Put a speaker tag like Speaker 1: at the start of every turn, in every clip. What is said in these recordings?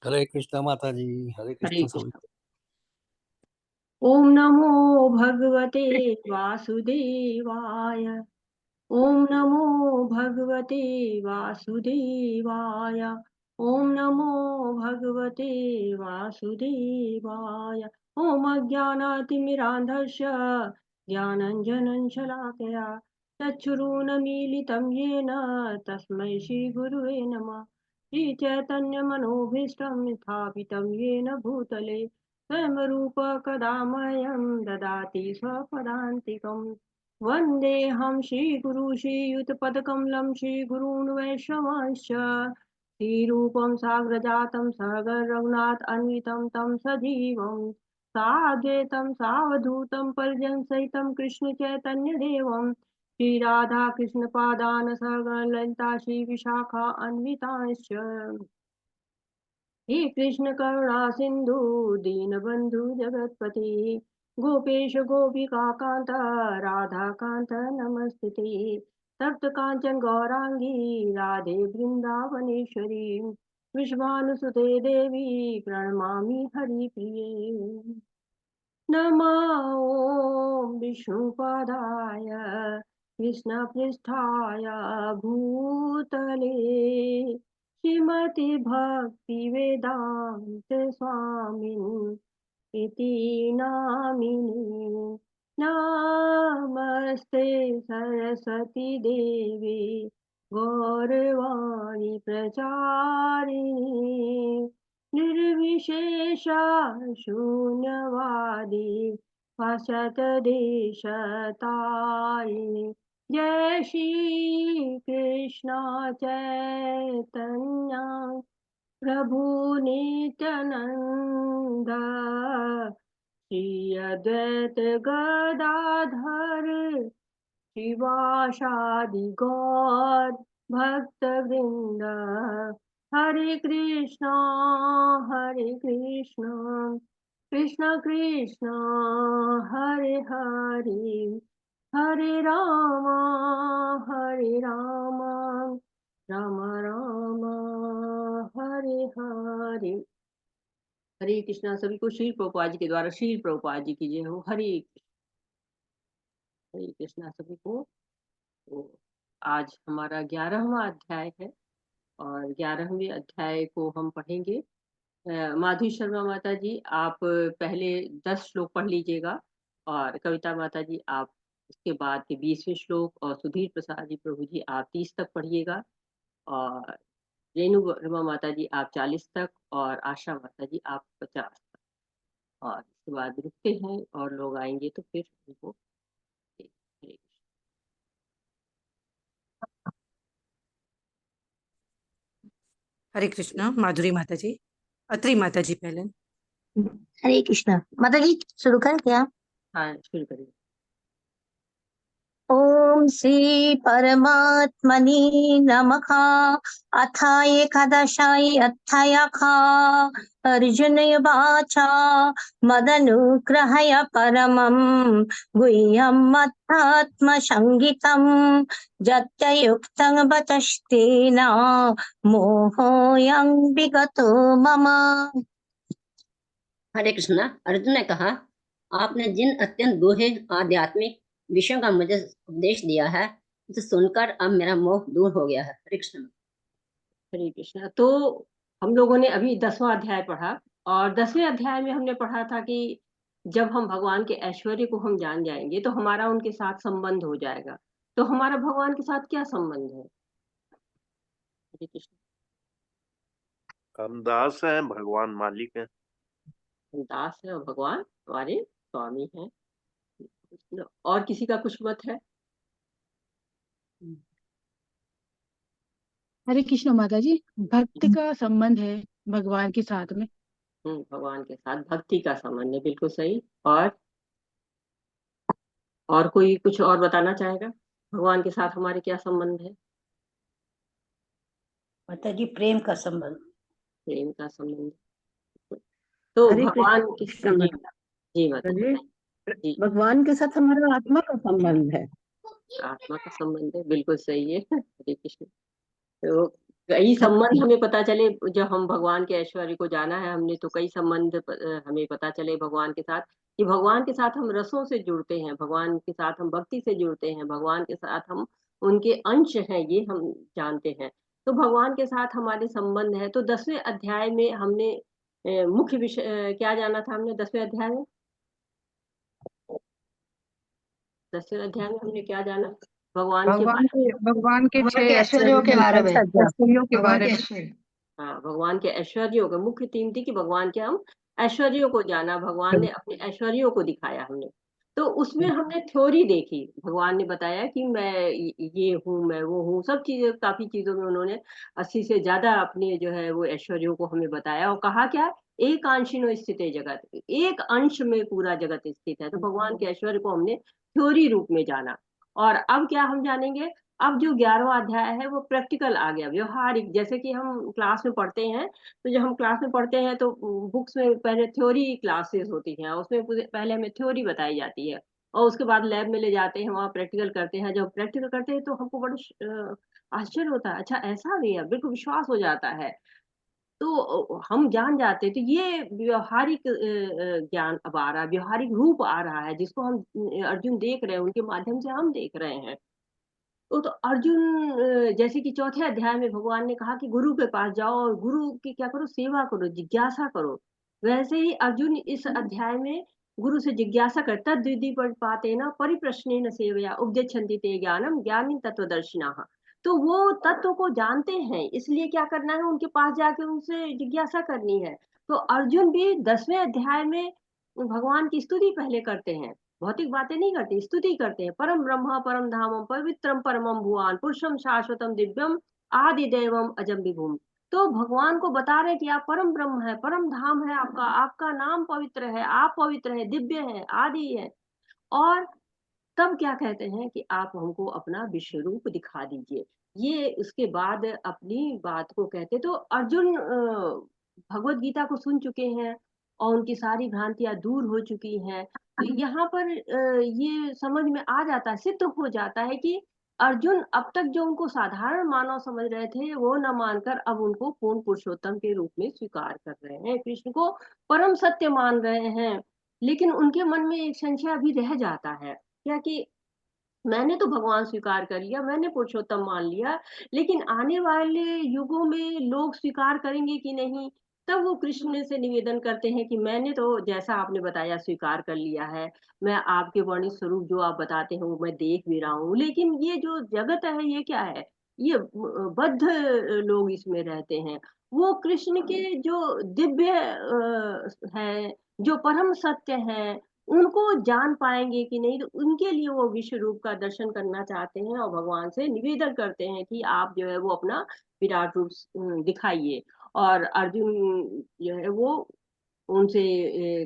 Speaker 1: हरे कृष्णा माता जी। हरे
Speaker 2: हरे
Speaker 1: कृष्णा सभी
Speaker 2: कृष्ण।
Speaker 1: को।
Speaker 2: ओम नमो भगवते वासुदेवाय। ओम नमो भगवते वासुदेवाय। ओम नमो भगवते वासुदेवाय। ओम अज्ञानातिमिरान्धस्य ज्ञानञ्जनं शलाकया चक्षुरुन्मीलितं येन तस्मै श्रीगुरुवे नमः। श्रीचैतन्यमनोभीष्टं स्थापितं येन भूतले स्वयं रूप कदा मह्यं ददाति स्वपदान्तिकम्। वन्देऽहं श्रीगुरु श्रीयुतपदकमलं श्रीगुरून् वैष्णवांश्च श्रीरूपं साग्रजातं सहगण रघुनाथ अन्वितं तं सजीवं साद्वैतं सावधूतं परिजनसहितं कृष्ण चैतन्यदेवं श्रीराधा कृष्णपादान् सहगण ललिता श्रीविशाखा अन्वितांश्च। हे कृष्ण करुणा सिंधु दीनबंधु जगतपति गोपेश गोपिका कांत राधा कांत नमस्ते। तप्त कांचन गौरांगी राधे वृंदावनेश्वरी विश्वानुसुते देवी प्रणमामि हरिप्रिये। नमः ॐ विष्णुपादाय कृष्णपृष्ठाय भूतले श्रीमति भक्ति वेदांत स्वामिन् इति नामिनी। नमस्ते सरस्वती देवी गौरवाणी प्रचारिणी निर्विशेषा शून्यवादी पाश्चात्यदेशतारिणी। जय श्री कृष्ण चैतन्य प्रभु नित्यानंद श्री अद्वैत गदाधर शिवासादि गौर भक्त वृंद। हरे कृष्णा कृष्ण कृष्ण हरे हरे हरे राम राम राम हरे हरे। हरे कृष्णा। सभी को श्री प्रभुपाद जी के द्वारा श्री प्रभुपाद जी की जय हो। हरे कृष्णा सभी को। तो आज हमारा 11वां अध्याय है और 11वें अध्याय को हम पढ़ेंगे। माधुरी शर्मा माता जी आप पहले 10 श्लोक पढ़ लीजिएगा और कविता माता जी आप उसके बाद के 20वें श्लोक और सुधीर प्रसाद जी प्रभु जी आप 30 तक पढ़िएगा और रेणु वर्मा माता जी आप 40 तक और आशा माता जी आप 50 तक। और इसके बाद रुकते हैं और लोग आएंगे तो फिर उनको।
Speaker 3: हरे कृष्णा। माधुरी माता जी, अत्री माता जी पहले।
Speaker 4: हरे कृष्णा। माता जी शुरू कर क्या?
Speaker 2: हाँ शुरू करिए।
Speaker 4: ओम श्री परमात्मनि नमः। अथ एकादशाय अध्यायः। अर्जुन उवाच मदनुग्रहय परमं गुह्यं मत्तात्मसंगितं यत्तयुक्तं वचस्तेन मोहोऽयं विगतो मम।
Speaker 5: हरे कृष्णा। अर्जुन ने कहा, आपने जिन अत्यंत गूढ़ आध्यात्मिक विषयों का मुझे उपदेश दिया है उसे सुनकर अब मेरा मोह दूर हो गया है। हरे कृष्ण।
Speaker 2: हरे कृष्णा। तो हम लोगों ने अभी 10वां अध्याय पढ़ा और 10वें अध्याय में हमने पढ़ा था कि जब हम भगवान के ऐश्वर्य को हम जान जाएंगे तो हमारा उनके साथ संबंध हो जाएगा। तो हमारा भगवान के साथ क्या संबंध है? हरे कृष्ण।
Speaker 6: हम दास हैं, भगवान मालिक है।
Speaker 2: हम दास है और भगवान हमारे स्वामी हैं। और किसी का कुछ मत है?
Speaker 7: हरे कृष्ण माता जी। भक्ति का संबंध है भगवान के साथ में।
Speaker 2: भगवान के साथ भक्ति का संबंध है, बिल्कुल सही। और कोई कुछ और बताना चाहेगा भगवान के साथ हमारे क्या संबंध है?
Speaker 8: माता जी प्रेम का संबंध।
Speaker 2: प्रेम का संबंध। तो
Speaker 8: हरे
Speaker 2: भगवान की
Speaker 8: कृष्ण
Speaker 2: जी
Speaker 8: माता
Speaker 2: जी माता
Speaker 8: जी।
Speaker 2: जी
Speaker 8: भगवान के साथ हमारा आत्मा का संबंध है।
Speaker 2: आत्मा का संबंध है, बिल्कुल सही है। हरे कृष्ण। तो कई संबंध हमें पता चले जब हम भगवान के ऐश्वर्य को जाना है हमने, तो कई संबंध हमें पता चले भगवान के साथ, कि भगवान के साथ हम रसों से जुड़ते हैं, भगवान के साथ हम भक्ति से जुड़ते हैं, भगवान के साथ हम उनके अंश हैं, ये हम जानते हैं। तो भगवान के साथ हमारे संबंध है। तो 10वें अध्याय में हमने मुख्य विषय क्या जाना था हमने 10वें अध्याय में? 10वें अध्याय में हमने क्या जाना? भगवान के बारे
Speaker 7: भगवान के
Speaker 8: भगवान के ऐश्वर्यों के बारे में
Speaker 7: ऐश्वर्यों के
Speaker 8: भगवान
Speaker 7: बारे
Speaker 8: के
Speaker 7: में।
Speaker 8: ऐश्वर्य
Speaker 2: हाँ, भगवान के ऐश्वर्यों का मुख्य थीम थी कि भगवान के हम ऐश्वर्यों को जाना, भगवान ने अपने ऐश्वर्यों को दिखाया हमने। तो उसमें हमने थ्योरी देखी, भगवान ने बताया कि मैं ये हूँ, मैं वो हूँ, सब चीजें, काफी चीजों में उन्होंने 80 से ज्यादा अपने जो है वो ऐश्वर्यों को हमें बताया, और कहा क्या, एक अंशिनो स्थित है जगत, एक अंश में पूरा जगत स्थित है। तो भगवान के ऐश्वर्य को हमने थ्योरी रूप में जाना। और अब क्या हम जानेंगे? अब जो 11वां अध्याय है वो प्रैक्टिकल आ गया, व्यवहारिक। जैसे कि हम क्लास में पढ़ते हैं, तो जब हम क्लास में पढ़ते हैं तो बुक्स में पहले थ्योरी क्लासेस होती हैं, उसमें पहले हमें थ्योरी बताई जाती है, और उसके बाद लैब में ले जाते हैं, वहाँ प्रैक्टिकल करते हैं। जब प्रैक्टिकल करते हैं तो हमको बड़ा आश्चर्य होता है, अच्छा ऐसा भी है, बिल्कुल विश्वास हो जाता है। तो हम जान जाते हैं। तो ये व्यवहारिक ज्ञान अब आ रहा है, व्यवहारिक रूप आ रहा है, जिसको हम अर्जुन देख रहे हैं, उनके माध्यम से हम देख रहे हैं। तो अर्जुन जैसे कि 4थे अध्याय में भगवान ने कहा कि गुरु के पास जाओ और गुरु की क्या करो, सेवा करो, जिज्ञासा करो। वैसे ही अर्जुन इस अध्याय में गुरु से जिज्ञासा करता, द्विधि पाते न परिप्रश्नेन सेवया उपदेच्छन्ति ते ज्ञानम ज्ञानी तत्वदर्शिनः। तो वो तत्व को जानते हैं, इसलिए क्या करना है, उनके पास जाके उनसे जिज्ञासा करनी है। तो अर्जुन भी 10वें अध्याय में भगवान की स्तुति पहले करते हैं, भौतिक बातें नहीं करते, स्तुति करते हैं। परम ब्रह्म परम धामम पवित्रम परमम भुवान पुरुषम शाश्वतम दिव्यम आदि देवम अजम विभुम। तो भगवान को बता रहे कि आप परम ब्रह्म है, परम धाम है आपका, आपका नाम पवित्र है, आप पवित्र है, दिव्य है, आदि है। और तब क्या कहते हैं कि आप हमको अपना विश्व रूप दिखा दीजिए। ये उसके बाद अपनी बात को कहते। तो अर्जुन भगवत गीता को सुन चुके हैं और उनकी सारी भ्रांतियां दूर हो चुकी हैं। तो यहाँ पर ये समझ में आ जाता है, सिद्ध हो जाता है कि अर्जुन अब तक जो उनको साधारण मानव समझ रहे थे, वो न मानकर अब उनको पूर्ण पुरुषोत्तम के रूप में स्वीकार कर रहे हैं, कृष्ण को परम सत्य मान रहे हैं। लेकिन उनके मन में एक संशय अभी रह जाता है, क्या कि मैंने तो भगवान स्वीकार कर लिया, मैंने पुरुषोत्तम मान लिया, लेकिन आने वाले युगों में लोग स्वीकार करेंगे कि नहीं? तब वो कृष्ण से निवेदन करते हैं कि मैंने तो जैसा आपने बताया स्वीकार कर लिया है, मैं आपके वर्णित स्वरूप जो आप बताते हैं वो मैं देख भी रहा हूँ, लेकिन ये जो जगत है ये क्या है? ये बद्ध लोग इसमें रहते हैं। वो कृष्ण के जो दिव्य है, जो परम सत्य है, उनको जान पाएंगे कि नहीं? तो उनके लिए वो विश्व रूप का दर्शन करना चाहते हैं और भगवान से निवेदन करते हैं कि आप जो है वो अपना विराट रूप दिखाइए। और अर्जुन जो है वो उनसे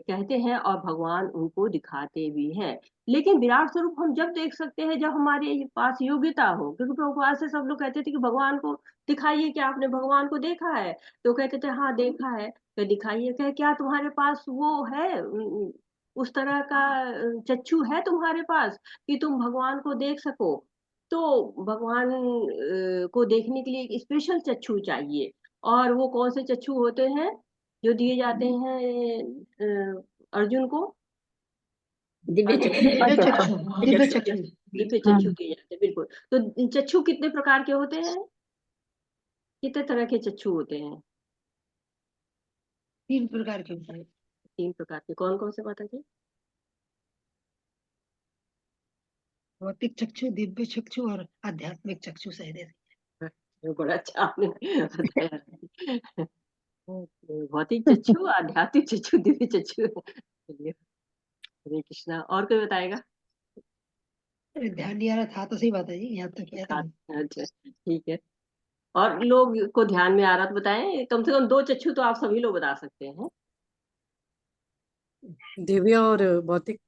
Speaker 2: कहते हैं और भगवान उनको दिखाते भी हैं। लेकिन विराट स्वरूप हम जब देख सकते हैं जब हमारे पास योग्यता हो, क्योंकि प्रभुपाद से सब लोग कहते थे कि भगवान को दिखाइए, क्या आपने भगवान को देखा है? तो कहते थे हाँ देखा है। तो दिखाइए, क्या तुम्हारे पास वो है, उस तरह का चक्षु है तुम्हारे पास कि तुम भगवान को देख सको? तो भगवान को देखने के लिए एक स्पेशल चक्षु चाहिए। और वो कौन से चक्षु होते हैं जो दिए जाते हैं अर्जुन को?
Speaker 5: दिव्य चक्षु
Speaker 8: दिव्य चक्षु दिव्य चक्षु
Speaker 2: दिव्य चक्षु दिए जाते हैं, बिल्कुल। तो चक्षु कितने प्रकार के होते हैं? कितने तरह के चक्षु होते हैं?
Speaker 8: 3 प्रकार के होते हैं।
Speaker 2: 3 प्रकार के। कौन कौन से माता जी?
Speaker 8: भौतिक चक्षु, दिव्य चक्षु और आध्यात्मिक चक्षु सहदेव।
Speaker 2: बड़ा अच्छा आपने बताया। भौतिक चक्षु, आध्यात्मिक चक्षु, दिव्य चक्षु। चलिए, हरे कृष्णा। और कोई बताएगा?
Speaker 8: अरे ध्यान नहीं आ रहा था तो सही बात है जी, याद तो किया था।
Speaker 2: अच्छा, ठीक है। और लोग को ध्यान में आ रहा तो बताएं, कम से कम 2 चक्षु तो आप सभी लोग बता सकते हैं।
Speaker 3: दिव्य और भौतिक।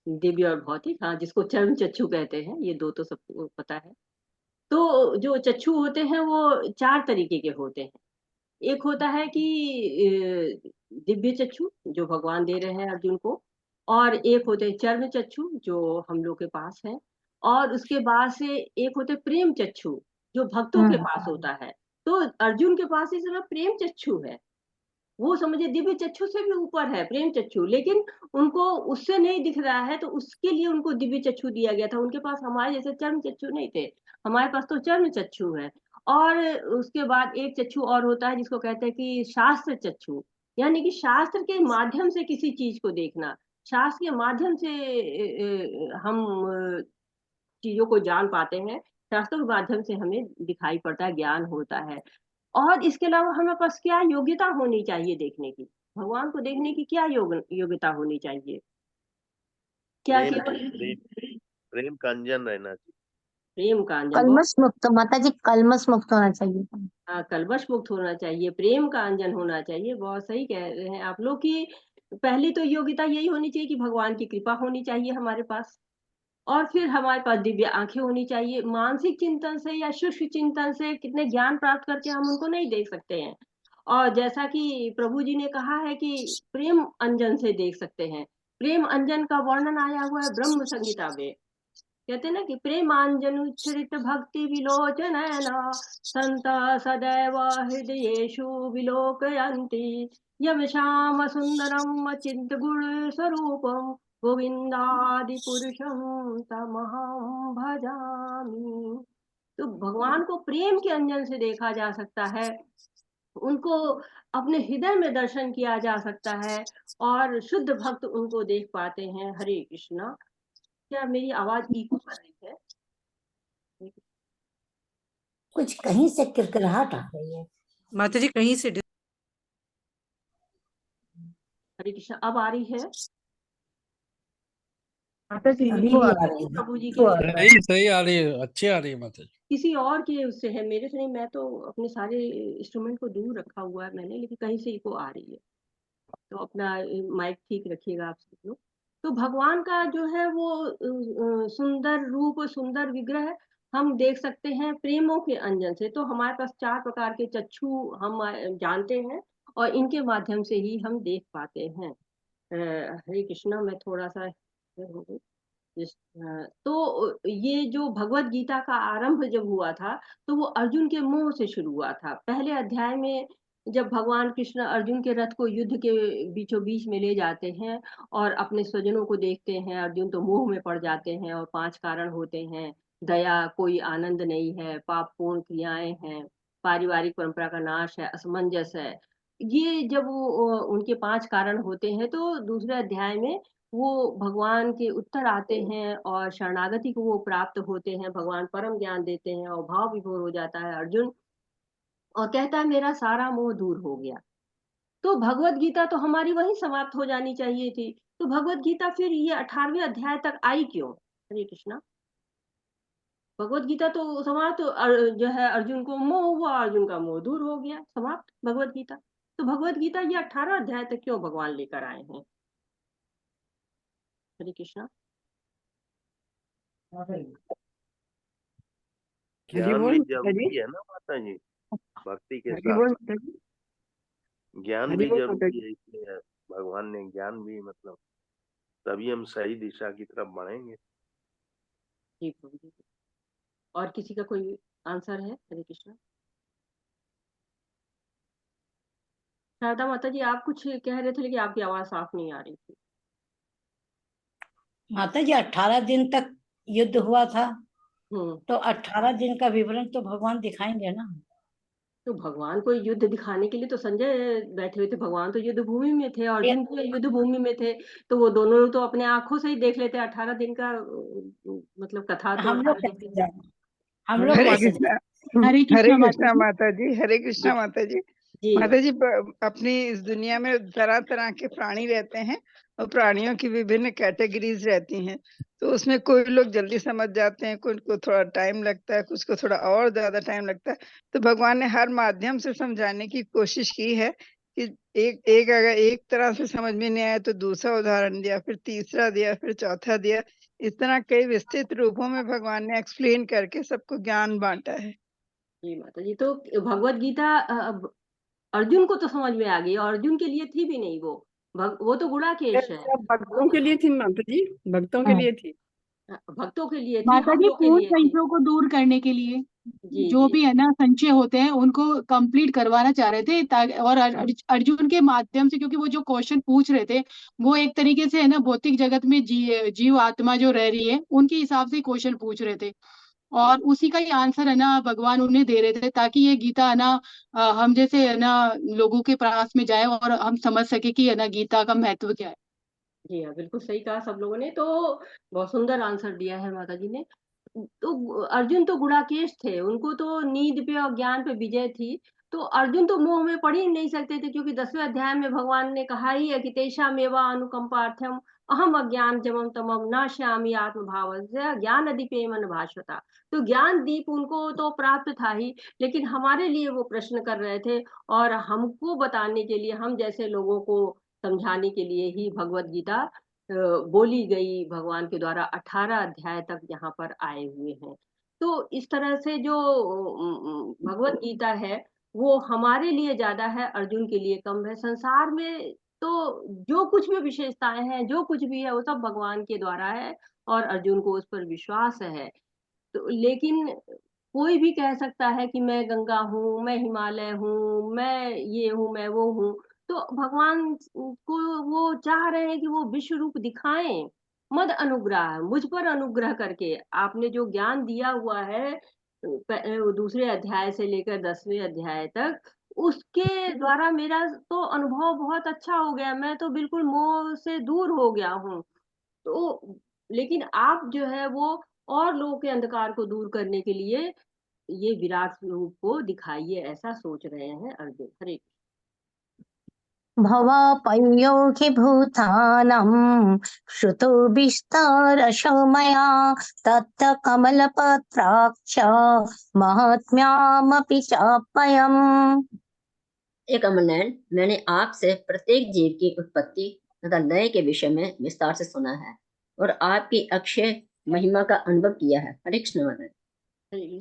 Speaker 2: दिव्य और भौतिक, हाँ, जिसको चर्म चक्षु कहते हैं, ये 2 तो सबको पता है। तो जो चक्षु होते हैं वो 4 तरीके के होते हैं। एक होता है कि दिव्य चक्षु जो भगवान दे रहे हैं अर्जुन को, और एक होते हैं चर्म चक्षु जो हम लोग के पास है, और उसके बाद से एक होते प्रेम चक्षु जो भक्तों के पास होता है। तो अर्जुन के पास इस समय प्रेम चक्षु है, वो समझे दिव्य चक्षु से भी ऊपर है प्रेम चक्षु, लेकिन उनको उससे नहीं दिख रहा है, तो उसके लिए उनको दिव्य चक्षु दिया गया था। उनके पास हमारे जैसे चर्म चक्षु नहीं थे, हमारे पास तो चर्म चक्षु है। और उसके बाद एक चक्षु और होता है जिसको कहते हैं कि शास्त्र चक्षु, यानी कि शास्त्र के माध्यम से किसी चीज को देखना, शास्त्र के माध्यम से हम चीजों को जान पाते हैं, शास्त्रों के माध्यम से हमें दिखाई पड़ता है, ज्ञान होता है। और इसके अलावा हमारे पास क्या योग्यता होनी चाहिए देखने की, भगवान को देखने की क्या योग्यता होनी चाहिए? क्या
Speaker 6: प्रेम
Speaker 2: केवल
Speaker 6: प्रेम का अंजन रहना चाहिए।
Speaker 2: प्रेम का अंजन,
Speaker 4: कलमश मुक्त माता जी, कलमश मुक्त होना चाहिए।
Speaker 2: हाँ, कलवश मुक्त होना चाहिए, प्रेम का अंजन होना चाहिए। बहुत सही कह रहे हैं आप लोग कि पहली तो योग्यता यही होनी चाहिए कि भगवान की कृपा होनी चाहिए हमारे पास, और फिर हमारे पास दिव्य आंखें होनी चाहिए। मानसिक चिंतन से या शुष्क चिंतन से कितने ज्ञान प्राप्त करके हम उनको नहीं देख सकते हैं। और जैसा कि प्रभु जी ने कहा है कि प्रेम अंजन से देख सकते हैं, प्रेम अंजन का वर्णन आया हुआ है ब्रह्म संहिता में। कहते हैं ना कि प्रेमांजन उच्छ्रित भक्ति विलोचन संत सदैव हृदयेषु विलोकयन्ति यम श्याम सुंदरम चिंत गुण स्वरूपम गोविंदादि पुरुषम तमहं भजामि। तो भगवान को प्रेम के अंजन से देखा जा सकता है, उनको अपने हृदय में दर्शन किया जा सकता है, और शुद्ध भक्त उनको देख पाते हैं। हरे कृष्णा। क्या मेरी आवाज इको कर रही है?
Speaker 4: कुछ कहीं से किरकिराहट आ रही है।
Speaker 3: माता जी कहीं से
Speaker 2: हरे कृष्णा, अब आ रही है?
Speaker 7: माता जी
Speaker 4: अभी
Speaker 7: इको
Speaker 4: भी
Speaker 7: आ
Speaker 4: आ
Speaker 7: रही
Speaker 4: रही है।
Speaker 2: प्रभु जी
Speaker 4: तो
Speaker 2: के
Speaker 1: सही सही आ रही है, अच्छी आ रही है माता जी।
Speaker 2: किसी और के उससे है, मेरे से नहीं। मैं तो अपने सारे इंस्ट्रूमेंट को दूर रखा हुआ है मैंने, लेकिन कहीं से इको आ रही है। तो अपना माइक ठीक रखिएगा आप सब लोग। तो भगवान का जो है वो सुंदर रूप, सुंदर विग्रह हम देख सकते हैं प्रेमों के अंजन से। तो हमारे पास 4 प्रकार के चक्षु हम जानते हैं, और इनके माध्यम से ही हम देख पाते हैं। हरे कृष्णा। मैं थोड़ा सा तो ये जो भगवत गीता का आरंभ जब हुआ था, तो वो अर्जुन के मुंह से शुरू हुआ था। पहले अध्याय में जब भगवान कृष्ण अर्जुन के रथ को युद्ध के बीचों बीच में ले जाते हैं और अपने स्वजनों को देखते हैं, अर्जुन तो मोह में पड़ जाते हैं, और 5 कारण होते हैं। दया, कोई आनंद नहीं है, पापपूर्ण क्रियाएं हैं, पारिवारिक परंपरा का नाश है, असमंजस है। ये जब उनके 5 कारण होते हैं, तो दूसरे अध्याय में वो भगवान के उत्तर आते हैं और शरणागति को वो प्राप्त होते हैं, भगवान परम ज्ञान देते हैं और भाव विभोर हो जाता है अर्जुन, और कहता है मेरा सारा मोह दूर हो गया। तो भगवत गीता तो हमारी वहीं समाप्त हो जानी चाहिए थी। तो भगवत गीता फिर ये 18वें अध्याय तक आई क्यों? हरे कृष्णा। भगवत गीता तो समाप्त, जो है अर्जुन को मोह हुआ, अर्जुन का मोह दूर हो गया, समाप्त भगवत गीता। तो भगवत गीता ये 18 अध्याय तक क्यों भगवान लेकर आए हैं? हरे कृष्णा।
Speaker 6: ज्ञान
Speaker 7: बोल
Speaker 6: भी
Speaker 7: माता जी।
Speaker 6: जरूरी है ना माता जी, भक्ति के
Speaker 7: हरि
Speaker 6: साथ
Speaker 7: बोल
Speaker 6: साथ
Speaker 7: माता जी।
Speaker 6: ज्ञान
Speaker 7: हरि
Speaker 6: भी
Speaker 7: बोल माता
Speaker 6: जरूरी
Speaker 7: जी।
Speaker 6: है, इसलिए भगवान ने ज्ञान भी, मतलब तभी हम सही दिशा की तरफ बढ़ेंगे।
Speaker 2: जी प्रभु जी। और किसी का कोई आंसर है? हरे कृष्णा। शारदा माता जी, आप कुछ कह रहे थे लेकिन आपकी आवाज साफ नहीं आ रही थी।
Speaker 4: माता जी 18 दिन तक युद्ध हुआ था,
Speaker 2: हम्म।
Speaker 4: तो 18 दिन का विवरण तो भगवान दिखाएंगे ना।
Speaker 2: तो भगवान को युद्ध दिखाने के लिए तो संजय बैठे हुए थे, भगवान तो युद्ध भूमि में थे, अर्जुन भी युद्ध भूमि में थे। तो वो दोनों तो अपने आंखों से ही देख लेते। 18 दिन का मतलब कथा तो
Speaker 4: हम लोग
Speaker 2: 18 दिन
Speaker 4: कैसे
Speaker 2: की।
Speaker 4: जाएं? हम लोग
Speaker 8: हरे
Speaker 4: कैसे
Speaker 8: कृष्णा।
Speaker 7: हरे
Speaker 8: हरे
Speaker 7: कृष्णा माता
Speaker 8: कृष्णा
Speaker 7: जी।
Speaker 8: माता जी, हरे कृष्णा माता जी।
Speaker 2: जी
Speaker 8: माता जी, अपनी इस दुनिया में तरह तरह के प्राणी रहते हैं, और प्राणियों की विभिन्न कैटेगरीज रहती हैं। तो उसमें कोई लोग जल्दी समझ जाते हैं, कुछ को थोड़ा टाइम लगता है, कुछ को थोड़ा और ज्यादा टाइम लगता है। तो भगवान ने हर माध्यम से समझाने की कोशिश की है कि एक एक अगर एक तरह से समझ में नहीं आया तो दूसरा उदाहरण दिया, फिर तीसरा दिया, फिर चौथा दिया। इस तरह कई विस्तृत रूपों में भगवान ने एक्सप्लेन करके सबको ज्ञान बांटा है।
Speaker 2: जी माता जी। तो भगवत गीता अर्जुन को तो समझ में आ गई, और अर्जुन के लिए थी भी नहीं वो। वो तो गुड़ाकेश है।
Speaker 7: सब
Speaker 2: वो
Speaker 7: भक्तों के लिए थी माता जी, भक्तों के लिए थी।
Speaker 2: भक्तों के लिए थी,
Speaker 7: माता
Speaker 2: हम
Speaker 7: जी
Speaker 2: लोग के
Speaker 7: पूर्ण
Speaker 2: लिए थी।
Speaker 7: संशयों को दूर करने के लिए
Speaker 2: जी
Speaker 7: जो
Speaker 2: जी
Speaker 7: भी है ना संशय होते हैं उनको कंप्लीट करवाना चाह रहे थे और अर्जुन के माध्यम से, क्योंकि वो जो क्वेश्चन पूछ रहे थे वो एक तरीके से है ना भौतिक जगत में जीव आत्मा जो रह रही है उनके हिसाब से क्वेश्चन पूछ रहे थे, और उसी का ही आंसर है ना भगवान उन्हें दे रहे थे, ताकि ये गीता है ना हम जैसे है ना लोगों के पास में जाए और हम समझ सके कि है ना गीता का महत्व क्या है।
Speaker 2: जी हाँ, बिल्कुल सही कहा सब लोगों ने, तो बहुत सुंदर आंसर दिया है माता जी ने। तो अर्जुन तो गुणाकेश थे, उनको तो नींद पे और ज्ञान पे विजय थी। तो अर्जुन तो मोह में पड़ ही नहीं सकते थे, क्योंकि 10वें अध्याय में भगवान ने कहा ही है कि तेषामेव अनुकंपार्थम अहम अज्ञानजमं तमं नाशयामि आत्मभावस्य ज्ञानदीपेन भास्वता। तो ज्ञान दीप उनको तो प्राप्त था ही, लेकिन हमारे लिए वो प्रश्न कर रहे थे, और हमको बताने के लिए, हम जैसे लोगों को समझाने के लिए ही भगवत गीता बोली गई भगवान के द्वारा। 18 अध्याय तक यहाँ पर आए हुए हैं। तो इस तरह से जो भगवत गीता है वो हमारे लिए ज्यादा है, अर्जुन के लिए कम है। संसार में तो जो कुछ भी विशेषताएं हैं, जो कुछ भी है, वो सब भगवान के द्वारा है, और अर्जुन को उस पर विश्वास है। तो लेकिन कोई भी कह सकता है कि मैं गंगा हूँ, मैं हिमालय हूँ, मैं ये हूँ, मैं वो हूँ। तो भगवान को वो चाह रहे हैं कि वो विश्व रूप दिखाएं। मद अनुग्रह, मुझ पर अनुग्रह करके आपने जो ज्ञान दिया हुआ है दूसरे अध्याय से लेकर 10वें अध्याय तक, उसके द्वारा मेरा तो अनुभव बहुत अच्छा हो गया, मैं तो बिल्कुल मोह से दूर हो गया हूँ। तो लेकिन आप जो है वो और लोगों के अंधकार को दूर करने के लिए ये विराट स्वरूप को दिखाइए, ऐसा सोच रहे हैं अर्जुन। हरे
Speaker 4: भवापयोऽखिभूतानां श्रुतो विस्तारशो मया तत्थ कमलपत्राक्ष महात्म्यामपि चाप्ययम्।
Speaker 5: एक अमरनयन, मैंने आपसे प्रत्येक जीव की उत्पत्ति तथा लय के विषय में विस्तार से सुना है और आपकी अक्षय महिमा का अनुभव किया है। हरे कृष्ण माता।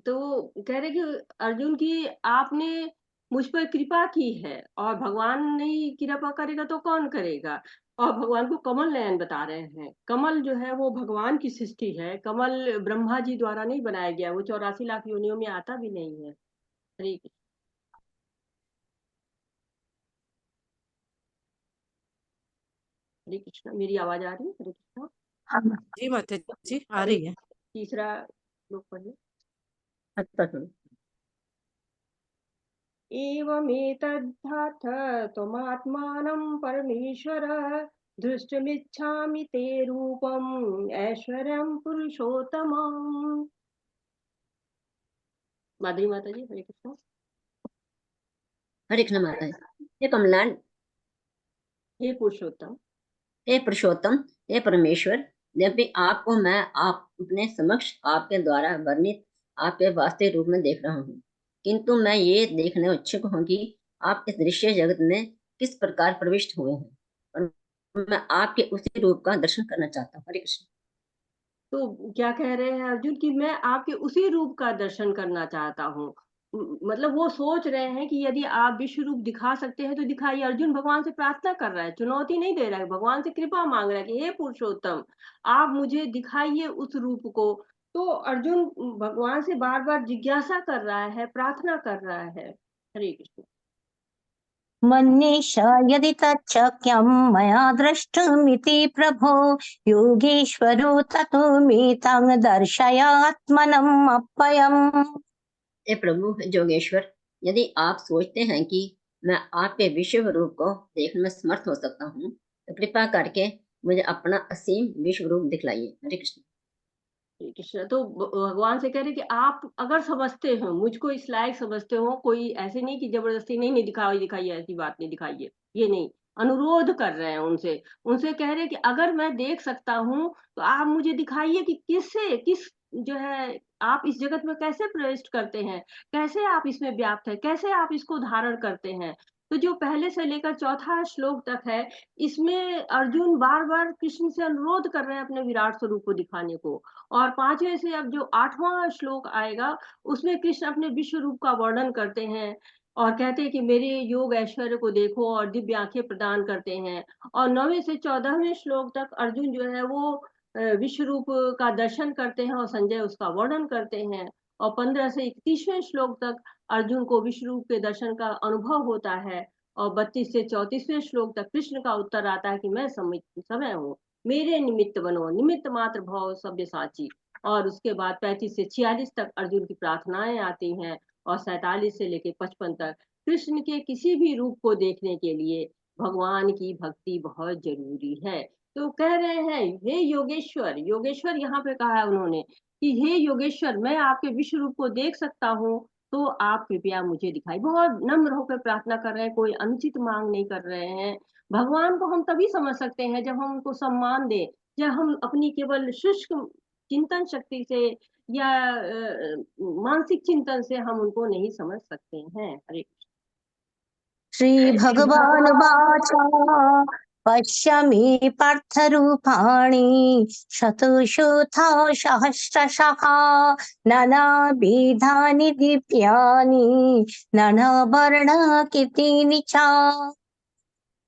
Speaker 2: तो कह रहे कि अर्जुन की आपने मुझ पर कृपा की है, और भगवान नहीं कृपा करेगा तो कौन करेगा। और भगवान को कमल नयन बता रहे हैं। कमल जो है वो भगवान की सृष्टि है, कमल ब्रह्मा जी द्वारा नहीं बनाया गया, वो 84 लाख योनियों में आता भी नहीं है। हरे कृष्ण। हरे कृष्ण, मेरी आवाज आ रही है? हरे कृष्ण।
Speaker 4: हाँ,
Speaker 3: जी माता जी आ रही है।
Speaker 2: तीसरा श्लोक पढ़िए।
Speaker 5: अच्छा सुनो।
Speaker 2: एवमेतद्धाथ त्वमात्मानं परमेश्वर दृष्टुमिच्छामि ते रूपम् ऐश्वर्यं पुरुषोत्तमम्। माधुरी माता जी, हरे कृष्ण।
Speaker 5: हरे कृष्ण माता। ये कमलान,
Speaker 2: हे पुरुषोत्तम।
Speaker 5: हे पुरुषोत्तम, हे परमेश्वर, जब भी आपको मैं आप अपने समक्ष आपके द्वारा वर्णित आपके वास्तविक रूप में देख रहा हूँ, किंतु मैं ये देखने इच्छुक हूँ कि आप इस दृश्य जगत में किस प्रकार प्रविष्ट हुए हैं, और मैं आपके उसी रूप का दर्शन करना चाहता हूँ। हरे कृष्ण।
Speaker 2: तो क्या कह रहे हैं अर्जुन कि मैं आपके उसी रूप का दर्शन करना चाहता हूँ। मतलब वो सोच रहे हैं कि यदि आप विश्व रूप दिखा सकते हैं तो दिखाइए। अर्जुन भगवान से प्रार्थना कर रहा है, चुनौती नहीं दे रहा है, भगवान से कृपा मांग रहा है कि हे पुरुषोत्तम, आप मुझे दिखाइए उस रूप को। तो अर्जुन भगवान से बार बार जिज्ञासा कर रहा है, प्रार्थना कर रहा है। हरे कृष्ण।
Speaker 4: मन्येष यदि तच्छक्यं मया द्रष्टुमिति प्रभो योगीश्वरो ततो मे तं दर्शयात्मनम् अप्पयम्।
Speaker 5: हे प्रभु जोगेश्वर, यदि आप सोचते हैं कि मैं आपके विश्व रूप को देखने में समर्थ हो सकता हूँ, तो कृपा करके मुझे अपना असीम विश्व रूप दिखलाइए। हरे कृष्ण।
Speaker 2: श्री कृष्ण। तो भगवान से कह रहे कि आप अगर समझते हो, मुझको इस लायक समझते हो, कोई ऐसे नहीं कि जबरदस्ती नहीं नहीं दिखाओ दिखाइए, ऐसी बात नहीं, दिखाइए ये नहीं। अनुरोध कर रहे हैं उनसे। उनसे कह रहे कि अगर मैं देख सकता हूँ तो आप मुझे दिखाइए कि किस जो है आप इस जगत में कैसे प्रविष्ट करते हैं, कैसे आप इसमें व्याप्त है, कैसे आप इसको धारण करते हैं। तो जो पहले से लेकर चौथा श्लोक तक है, इसमें अर्जुन बार बार कृष्ण से अनुरोध कर रहे हैं अपने विराट स्वरूप को दिखाने को। और 5वें से अब जो 8वां श्लोक आएगा, उसमें कृष्ण अपने विश्व रूप का वर्णन करते हैं, और कहते हैं कि मेरे योग ऐश्वर्य को देखो, और दिव्य आंखें प्रदान करते हैं। और 9वें से 14वें श्लोक तक अर्जुन जो है वो विश्व रूप का दर्शन करते हैं और संजय उसका वर्णन करते हैं, और 15 से 31वें श्लोक तक अर्जुन को विश्व रूप के दर्शन का अनुभव होता है, और 32 से 34वें श्लोक तक कृष्ण का उत्तर आता है कि मैं समय हूँ, मेरे निमित्त बनो, निमित्त मात्र भव सब्यसाची। और उसके बाद 35 से 46 तक अर्जुन की प्रार्थनाएं आती हैं, और 47 से लेकर 55 तक कृष्ण के किसी भी रूप को देखने के लिए भगवान की भक्ति बहुत जरूरी है। तो कह रहे हैं, हे योगेश्वर, योगेश्वर यहाँ पे कहा है उन्होंने कि हे योगेश्वर, मैं आपके विश्व रूप को देख सकता हूँ, तो आप कृपया मुझे दिखाई। बहुत नम्र होकर प्रार्थना कर रहे हैं, कोई अनुचित मांग नहीं कर रहे हैं। भगवान को हम तभी समझ सकते हैं जब हम उनको सम्मान दें, जब हम अपनी केवल शुष्क चिंतन शक्ति से या मानसिक चिंतन से हम उनको नहीं समझ सकते हैं। हरे
Speaker 4: श्री भगवानुवाच पश्य मे पार्थरूपाणि शतशोऽथ सहस्रशः नानाविधानि दिव्यानि नानावर्णकीर्तीनि च।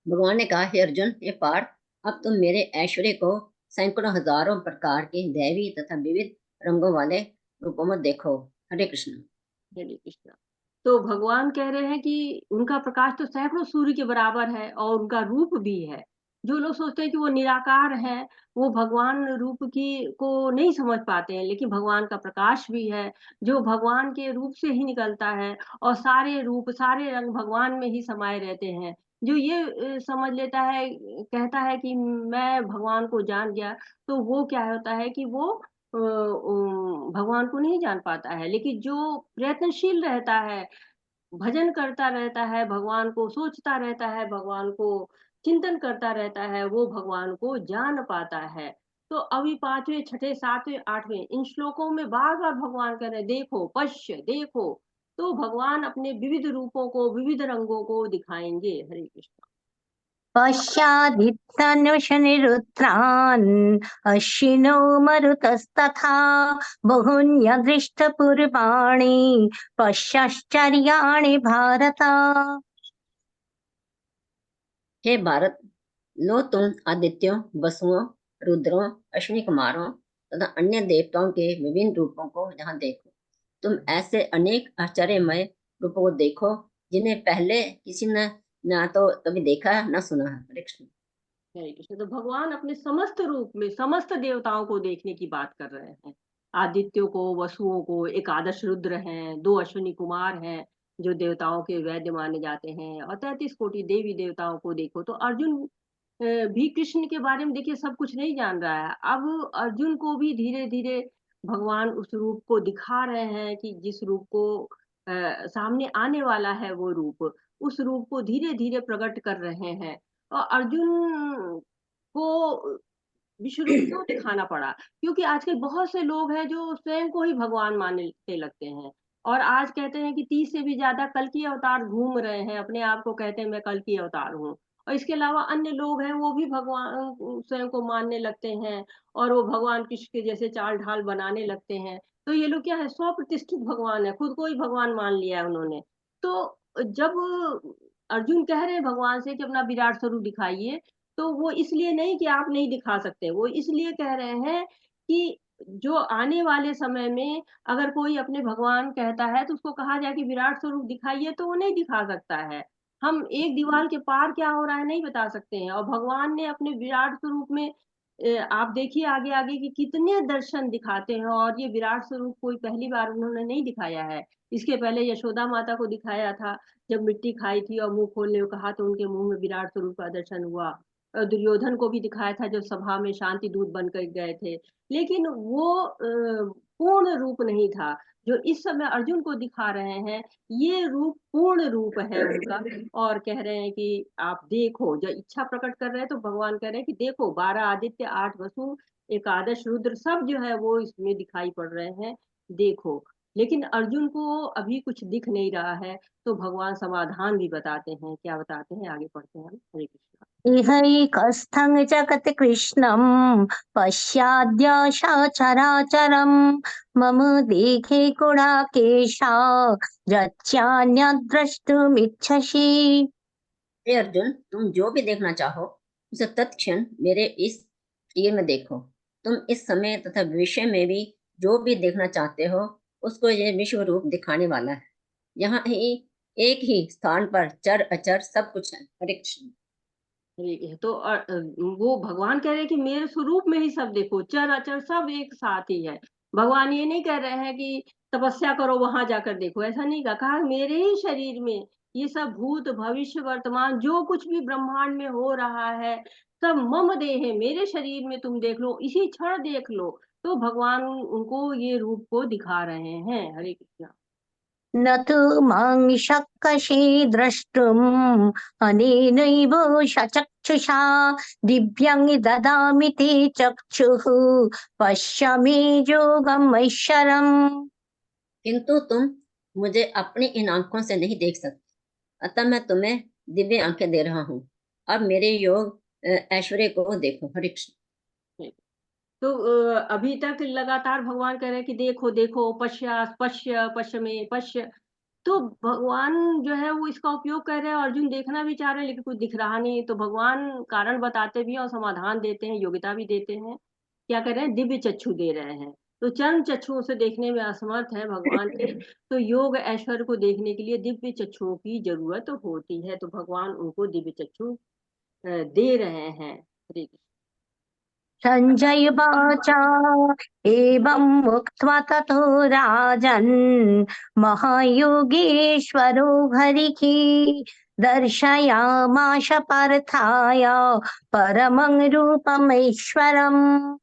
Speaker 5: भगवान ने कहा, हे अर्जुन, हे पार्थ, अब तुम मेरे ऐश्वर्य को सैकड़ों हजारों प्रकार के दैवी तथा विविध रंगों वाले रूपों में देखो। हरे कृष्ण।
Speaker 2: हरे कृष्णा। तो भगवान कह रहे हैं कि उनका प्रकाश तो सैकड़ों सूर्य के बराबर है, और उनका रूप भी है। जो लोग सोचते हैं कि वो निराकार हैं, वो भगवान रूप की को नहीं समझ पाते हैं, लेकिन भगवान का प्रकाश भी है जो भगवान के रूप से ही निकलता है, और सारे रूप सारे रंग भगवान में ही समाये रहते हैं। जो ये समझ लेता है, कहता है कि मैं भगवान को जान गया, तो वो क्या होता है कि वो भगवान को नहीं जान पाता है। लेकिन जो प्रयत्नशील रहता है, भजन करता रहता है, भगवान को सोचता रहता है, भगवान को चिंतन करता रहता है, वो भगवान को जान पाता है। तो अभी 5वें, 6ठे, 7वें, 8वें इन श्लोकों में बार-बार भगवान कह रहे हैं, देखो, पश्य, देखो। तो भगवान अपने विविध रूपों को, विविध रंगों को दिखाएंगे। हरे कृष्ण।
Speaker 4: पश्यादित्यन्वशनिरुद्रान् अश्विनो मरुतस्तथा बहुन्यदृष्टपूर्वाणि पश्याश्चर्याणि भारत।
Speaker 5: हे भारत, लो तुम आदित्यों, वसुओं, रुद्रों, अश्विनी कुमारों तथा अन्य देवताओं के विभिन्न रूपों को यहाँ देखो। तुम ऐसे अनेक आश्चर्यमय रूपों को देखो जिन्हें पहले किसी ने ना तो कभी देखा न सुना है। हरे कृष्ण।
Speaker 2: हरे कृष्ण। तो भगवान अपने समस्त रूप में समस्त देवताओं को देखने की बात कर रहे हैं। आदित्यों को, वसुओं को, एकादश रुद्र हैं, 2 अश्विनी कुमार हैं जो देवताओं के वैद्य माने जाते हैं, और 33 कोटि देवी देवताओं को देखो। तो अर्जुन भी कृष्ण के बारे में देखिए सब कुछ नहीं जान रहा है। अब अर्जुन को भी धीरे धीरे भगवान उस रूप को दिखा रहे हैं कि जिस रूप को सामने आने वाला है, वो रूप, उस रूप को धीरे धीरे प्रकट कर रहे हैं। और अर्जुन को विश्व रूप क्यों दिखाना पड़ा? क्योंकि आजकल बहुत से लोग हैं जो स्वयं को ही भगवान मानने लगते हैं, और आज कहते हैं कि 30 से भी ज्यादा कल की अवतार घूम रहे हैं, अपने आप को कहते हैं मैं कल की अवतार हूँ। और इसके अलावा अन्य लोग हैं, वो भी भगवान स्वयं को मानने लगते हैं, और वो भगवान कृष्ण के जैसे चाल ढाल बनाने लगते हैं। तो ये लोग क्या है, स्वप्रतिष्ठित भगवान है, खुद को ही भगवान मान लिया है उन्होंने। तो जब अर्जुन कह रहे हैं भगवान से कि अपना विराट स्वरूप दिखाइए, तो वो इसलिए नहीं कि आप नहीं दिखा सकते, वो इसलिए कह रहे हैं कि जो आने वाले समय में अगर कोई अपने भगवान कहता है तो उसको कहा जाए कि विराट स्वरूप दिखाइए, तो वो नहीं दिखा सकता है। हम एक दीवार के पार क्या हो रहा है नहीं बता सकते हैं, और भगवान ने अपने विराट स्वरूप में आप देखिए आगे आगे कि कितने दर्शन दिखाते हैं, और ये विराट स्वरूप कोई पहली बार उन्होंने नहीं दिखाया है। इसके पहले यशोदा माता को दिखाया था, जब मिट्टी खाई थी और मुंह खोलने को कहा तो उनके मुंह में विराट स्वरूप का दर्शन हुआ। दुर्योधन को भी दिखाया था जब सभा में शांति दूत बनकर गए थे। लेकिन वो पूर्ण रूप नहीं था। जो इस समय अर्जुन को दिखा रहे हैं, ये रूप पूर्ण रूप है उनका, और कह रहे हैं कि आप देखो, जो इच्छा प्रकट कर रहे हैं, तो भगवान कह रहे हैं कि देखो, 12 आदित्य, 8 वसु, एकादश रुद्र सब जो है वो इसमें दिखाई पड़ रहे हैं, देखो। लेकिन अर्जुन को अभी कुछ दिख नहीं रहा है, तो भगवान समाधान भी बताते हैं। क्या बताते हैं, आगे पढ़ते हैं हम। हरे कृष्णा।
Speaker 4: इहैकस्थं जगत् कृष्णं पश्याद्य सचराचरं मम देहे गुणाकेशा यच्चान्यद्द्रष्टुमिच्छसि।
Speaker 5: हे अर्जुन, तुम जो भी देखना चाहो उसे तत्क्षण मेरे इस शरीर में देखो। तुम इस समय तथा भविष्य में भी जो भी देखना चाहते हो उसको ये विश्व रूप दिखाने वाला है। यहाँ ही एक ही स्थान पर चर अचर सब कुछ है। हरे कृष्ण।
Speaker 2: ठीक है, तो वो भगवान कह रहे हैं कि मेरे स्वरूप में ही सब देखो, चर अचर सब एक साथ ही है। भगवान ये नहीं कह रहे हैं कि तपस्या करो वहां जाकर देखो, ऐसा नहीं कहा मेरे ही शरीर में ये सब भूत भविष्य वर्तमान जो कुछ भी ब्रह्मांड में हो रहा है सब मम देह है, मेरे शरीर में तुम देख लो, इसी क्षण देख लो। तो भगवान उनको ये रूप को दिखा रहे हैं। हरे कृष्णा।
Speaker 4: न तु मां शक्यसे द्रष्टुम् अनेनैव सचक्षुषा दिव्यं ददामि ते चक्षुः पश्य मे योगमैश्वरम्।
Speaker 5: किंतु तुम मुझे अपनी इन आंखों से नहीं देख सकते, अतः मैं तुम्हें दिव्य आंखें दे रहा हूँ। अब मेरे योग ऐश्वर्य को देखो। हरे कृष्ण।
Speaker 2: तो अभी तक लगातार भगवान कह रहे हैं कि देखो देखो, पश्य पश्य पश्य में पश्य। तो भगवान जो है वो इसका उपयोग कर रहे हैं, अर्जुन देखना भी चाह रहे हैं लेकिन कुछ दिख रहा नहीं, तो भगवान कारण बताते भी हैं और समाधान देते हैं, योग्यता भी देते हैं। क्या कर रहे हैं? दिव्य चक्षु दे रहे हैं। तो चर्म चक्षुओं से देखने में असमर्थ है भगवान के, तो योग ऐश्वर्य को देखने के लिए दिव्य चक्षुओं की जरूरत होती है, तो भगवान उनको दिव्य चक्षु दे रहे हैं। हरे कृष्ण।
Speaker 4: सञ्जय उवाच एवम् उक्त्वा ततो राजन् महायोगेश्वरो हरिः दर्शयामास पार्थाय परमं रूपमैश्वरम्।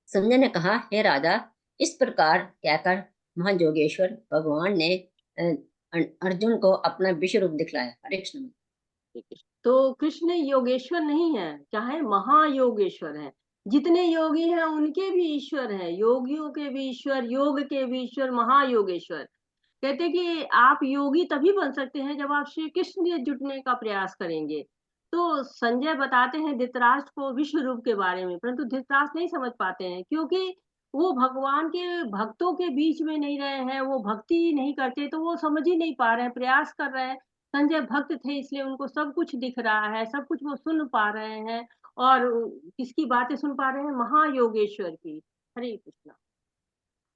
Speaker 5: संजय ने कहा, हे राजा, इस प्रकार कहकर महायोगेश्वर भगवान ने अर्जुन को अपना विश्व रूप दिखलाया। हरे कृष्ण।
Speaker 2: तो कृष्ण योगेश्वर नहीं है, चाहे महायोगेश्वर है। जितने योगी हैं उनके भी ईश्वर है, योगियों के भी ईश्वर, योग के भी ईश्वर, महायोगेश्वर। कहते कि आप योगी तभी बन सकते हैं जब आप श्री कृष्ण से जुटने का प्रयास करेंगे। तो संजय बताते हैं धृतराष्ट्र को विश्व रूप के बारे में, परंतु धृतराष्ट्र नहीं समझ पाते हैं क्योंकि वो भगवान के भक्तों के बीच में नहीं रहे हैं, वो भक्ति नहीं करते, तो वो समझ ही नहीं पा रहे हैं, प्रयास कर रहे हैं। संजय भक्त थे इसलिए उनको सब कुछ दिख रहा है, सब कुछ वो सुन पा रहे हैं। और किसकी बातें सुन पा रहे हैं? महायोगेश्वर की। हरे कृष्णा।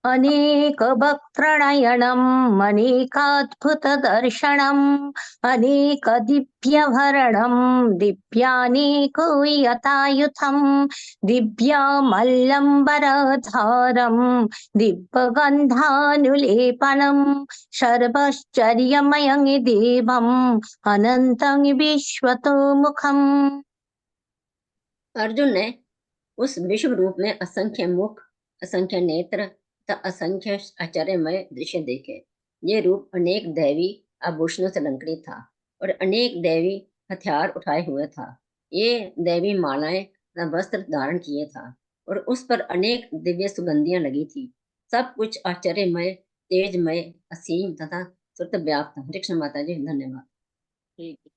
Speaker 4: अनेकवक्त्रनयनम् अनेकाद्भुतदर्शनम् अनेकदिव्यभरणम् दिव्यानेकयतायुधम् दिव्यामल्लम्बरधारम् दिव्यगन्धानुलेपनम् सर्वश्चर्यमयं देवम् अनन्तं विश्वतोमुखम्।
Speaker 5: अर्जुन ने उस विश्व रूप में असंख्य मुख, असंख्य नेत्र तथा असंख्य आश्चर्यमय दृश्य देखे। ये रूप अनेक दैवी आभूषणों से अलंकृत था और अनेक दैवी हथियार उठाए हुए था। ये दैवी मालाएं तथा वस्त्र धारण किए था और उस पर अनेक दिव्य सुगंधियां लगी थी। सब कुछ आश्चर्यमय, तेजमय, असीम तथा सर्वव्याप्त था। हरे कृष्ण माता जी, धन्यवाद।
Speaker 2: ठीक है।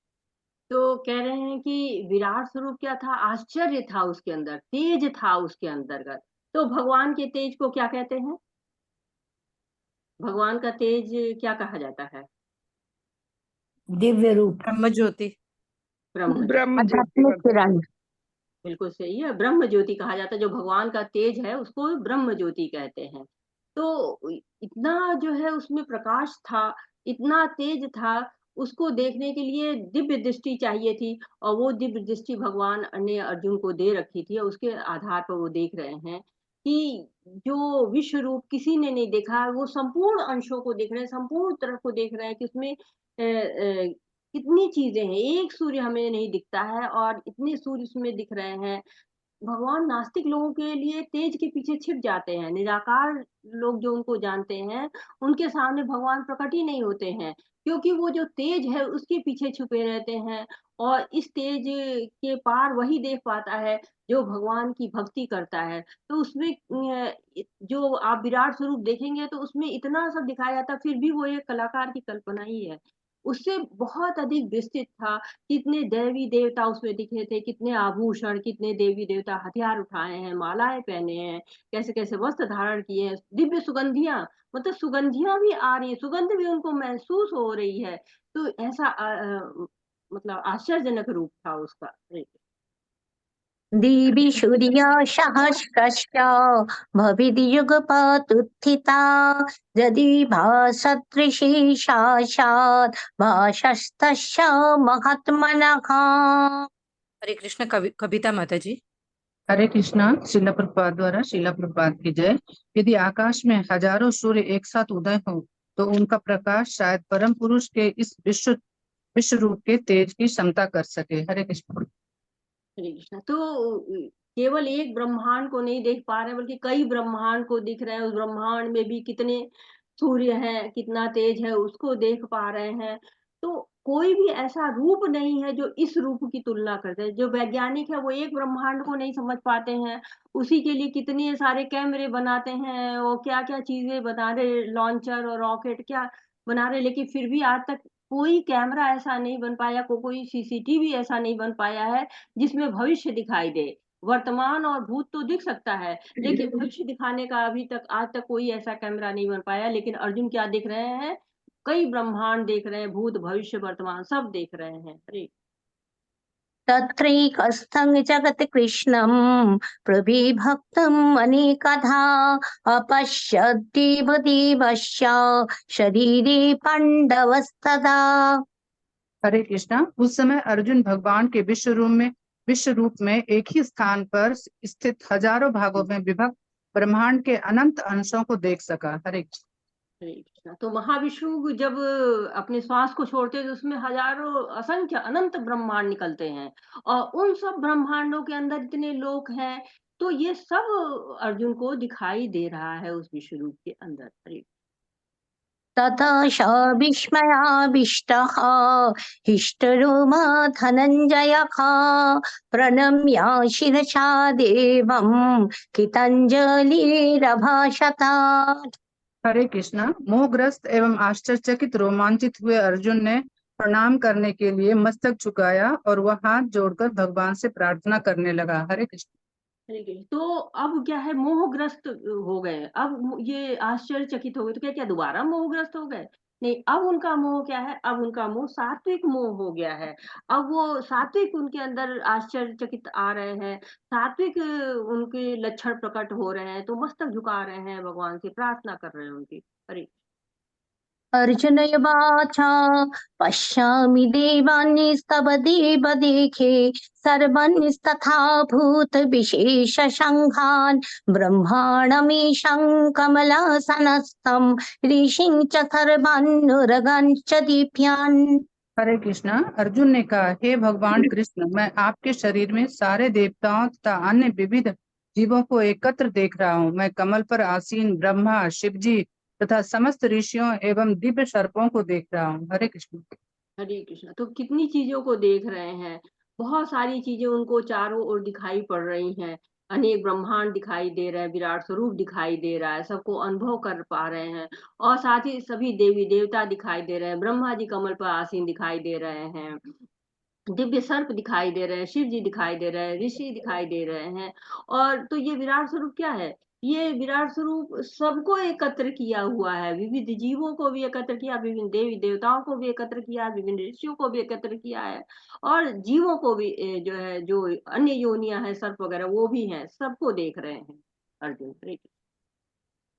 Speaker 2: तो कह रहे हैं कि विराट स्वरूप क्या था? आश्चर्य था उसके अंदर, तेज था उसके अंतर्गत। तो भगवान के तेज को क्या कहते हैं? भगवान का तेज क्या कहा जाता है?
Speaker 4: दिव्य रूप,
Speaker 3: ब्रह्म ज्योति।
Speaker 2: ब्रह्म।
Speaker 8: ब्रह्म ज्योति
Speaker 4: आध्यात्मिक
Speaker 8: बताते
Speaker 4: किरण।
Speaker 8: हैं।
Speaker 2: बिल्कुल सही है, ब्रह्म ज्योति कहा जाता है। जो भगवान का तेज है उसको ब्रह्म ज्योति कहते हैं। तो इतना जो है उसमें प्रकाश था, इतना तेज था, उसको देखने के लिए दिव्य दृष्टि चाहिए थी, और वो दिव्य दृष्टि भगवान ने अर्जुन को दे रखी थी, और उसके आधार पर वो देख रहे हैं कि जो विश्व रूप किसी ने नहीं देखा है, वो संपूर्ण अंशों को देख रहे हैं, संपूर्ण तरफ को देख रहे हैं कि उसमें कितनी चीजें हैं। एक सूर्य हमें नहीं दिखता है और इतने सूर्य उसमें दिख रहे हैं। भगवान नास्तिक लोगों के लिए तेज के पीछे छिप जाते हैं, निराकार लोग जो उनको जानते हैं उनके सामने भगवान प्रकट ही नहीं होते हैं, क्योंकि वो जो तेज है उसके पीछे छुपे रहते हैं। और इस तेज के पार वही देख पाता है जो भगवान की भक्ति करता है। तो उसमें जो आप विराट स्वरूप देखेंगे तो उसमें इतना सब दिखाया जाता है, फिर भी वो एक कलाकार की कल्पना ही है। उससे बहुत अधिक विस्तृत था। कितने देवी देवता उसमें दिखे थे, कितने आभूषण, कितने देवी देवता हथियार उठाए हैं, मालाएं पहने हैं, कैसे कैसे वस्त्र धारण किए हैं, दिव्य सुगंधियां, मतलब सुगंधियां भी आ रही है, सुगंध भी उनको महसूस हो रही है। तो ऐसा मतलब आश्चर्यजनक रूप था उसका।
Speaker 4: दिवि सूर्य सहस्रश्च भवेद्युगपदुत्थिता यदि भासदृशी साक्षात् भासस्तस्य महात्मनः।
Speaker 3: हरे कृष्ण। कविता माता जी।
Speaker 9: हरे कृष्णा। शिला प्रभुपाद द्वारा शिला प्रभुपाद की जय। यदि आकाश में हजारों सूर्य एक साथ उदय हो तो उनका प्रकाश शायद परम पुरुष के इस विश्व रूप के तेज की क्षमता कर सके। हरे कृष्ण।
Speaker 2: हरे कृष्णा। तो केवल एक ब्रह्मांड को नहीं देख पा रहे बल्कि कई ब्रह्मांड को दिख रहे हैं। उस ब्रह्मांड में भी कितने सूर्य हैं, कितना तेज है, उसको देख पा रहे हैं। तो कोई भी ऐसा रूप नहीं है जो इस रूप की तुलना करते हैं। जो वैज्ञानिक है वो एक ब्रह्मांड को नहीं समझ पाते हैं, उसी के लिए कितने सारे कैमरे बनाते हैं और क्या क्या चीजें बना रहे, लॉन्चर और रॉकेट क्या बना रहे, लेकिन फिर भी आज तक कोई कैमरा ऐसा नहीं बन पाया, कोई सीसीटीवी ऐसा नहीं बन पाया है जिसमें भविष्य दिखाई दे। वर्तमान और भूत तो दिख सकता है, लेकिन भविष्य दिखाने का अभी तक आज तक कोई ऐसा कैमरा नहीं बन पाया। लेकिन अर्जुन क्या देख रहे हैं? कई ब्रह्मांड देख रहे हैं, भूत भविष्य वर्तमान सब देख रहे हैं। अरे
Speaker 4: तत्रैकस्थं जगत् कृष्णं प्रविभक्तम् अनेकधा अपश्यद्देव देवस्य शरीरे पाण्डवस्तदा।
Speaker 9: हरे कृष्णा। उस समय अर्जुन भगवान के विश्व रूप में एक ही स्थान पर स्थित हजारों भागों में विभक्त ब्रह्मांड के अनंत अंशों को देख सका। हरे कृष्ण।
Speaker 2: हरे कृष्णा। तो महाविष्णु जब अपने श्वास को छोड़ते हैं तो उसमें हजारों असंख्य अनंत ब्रह्मांड निकलते हैं और उन सब ब्रह्मांडों के अंदर इतने लोक हैं। तो ये सब अर्जुन को दिखाई दे रहा है उस विश्व रूप के अंदर। हरे
Speaker 4: ततः स विस्मयाविष्टः हिष्टरोमा धनञ्जयः प्रणम्य शिरसा देवं कृताञ्जलिरभाषत।
Speaker 9: हरे कृष्णा। मोहग्रस्त एवं आश्चर्यचकित रोमांचित हुए अर्जुन ने प्रणाम करने के लिए मस्तक झुकाया और वह हाथ जोड़कर भगवान से प्रार्थना करने लगा। हरे कृष्ण।
Speaker 2: ठीक है। तो अब क्या है, मोहग्रस्त हो गए। अब ये आश्चर्यचकित हो गए तो क्या क्या दोबारा मोहग्रस्त हो गए? नहीं, अब उनका मोह क्या है? अब उनका मोह सात्विक मोह हो गया है। अब वो सात्विक उनके अंदर आश्चर्यचकित आ रहे हैं, सात्विक उनके लक्षण प्रकट हो रहे हैं, तो मस्तक झुका रहे हैं, भगवान से प्रार्थना कर रहे हैं उनकी। अरे
Speaker 4: अर्जुनयुवाच पश्यामि देवांस्तव देवदेखे सर्वांस्तथा भूतविशेषसङ्घान् ब्रह्माणमीशं कमलासनस्थं ऋषिं च सर्वान्नुरगांश्च दिव्यान्।
Speaker 9: हरे कृष्णा। अर्जुन ने कहा, हे भगवान कृष्ण, मैं आपके शरीर में सारे देवताओं तथा अन्य विविध जीवों को एकत्र देख रहा हूँ। मैं कमल पर आसीन ब्रह्मा, शिवजी तथा समस्त ऋषियों एवं दिव्य सर्पों को देख रहा हूँ। हरे कृष्ण।
Speaker 2: हरे कृष्णा। तो कितनी चीजों को देख रहे हैं, बहुत सारी चीजें उनको चारों ओर दिखाई पड़ रही हैं। अनेक ब्रह्मांड दिखाई दे रहे हैं, विराट स्वरूप दिखाई दे रहा है, सबको अनुभव कर पा रहे हैं। और साथ ही सभी देवी देवता दिखाई दे रहे हैं, ब्रह्मा जी कमल पर आसीन दिखाई दे रहे हैं, दिव्य सर्प दिखाई दे रहे हैं, शिव जी दिखाई दे रहे हैं, ऋषि दिखाई दे रहे हैं। और तो ये विराट स्वरूप क्या है? ये विराट स्वरूप सबको एकत्र किया हुआ है, विविध जीवों को भी एकत्र किया, विभिन्न देवी देवताओं को भी एकत्र किया, विभिन्न ऋषियों को भी एकत्र किया है, और जीवों को भी जो है, जो अन्य योनियां हैं, सर्प वगैरह वो भी हैं, सबको देख रहे हैं अर्जुन।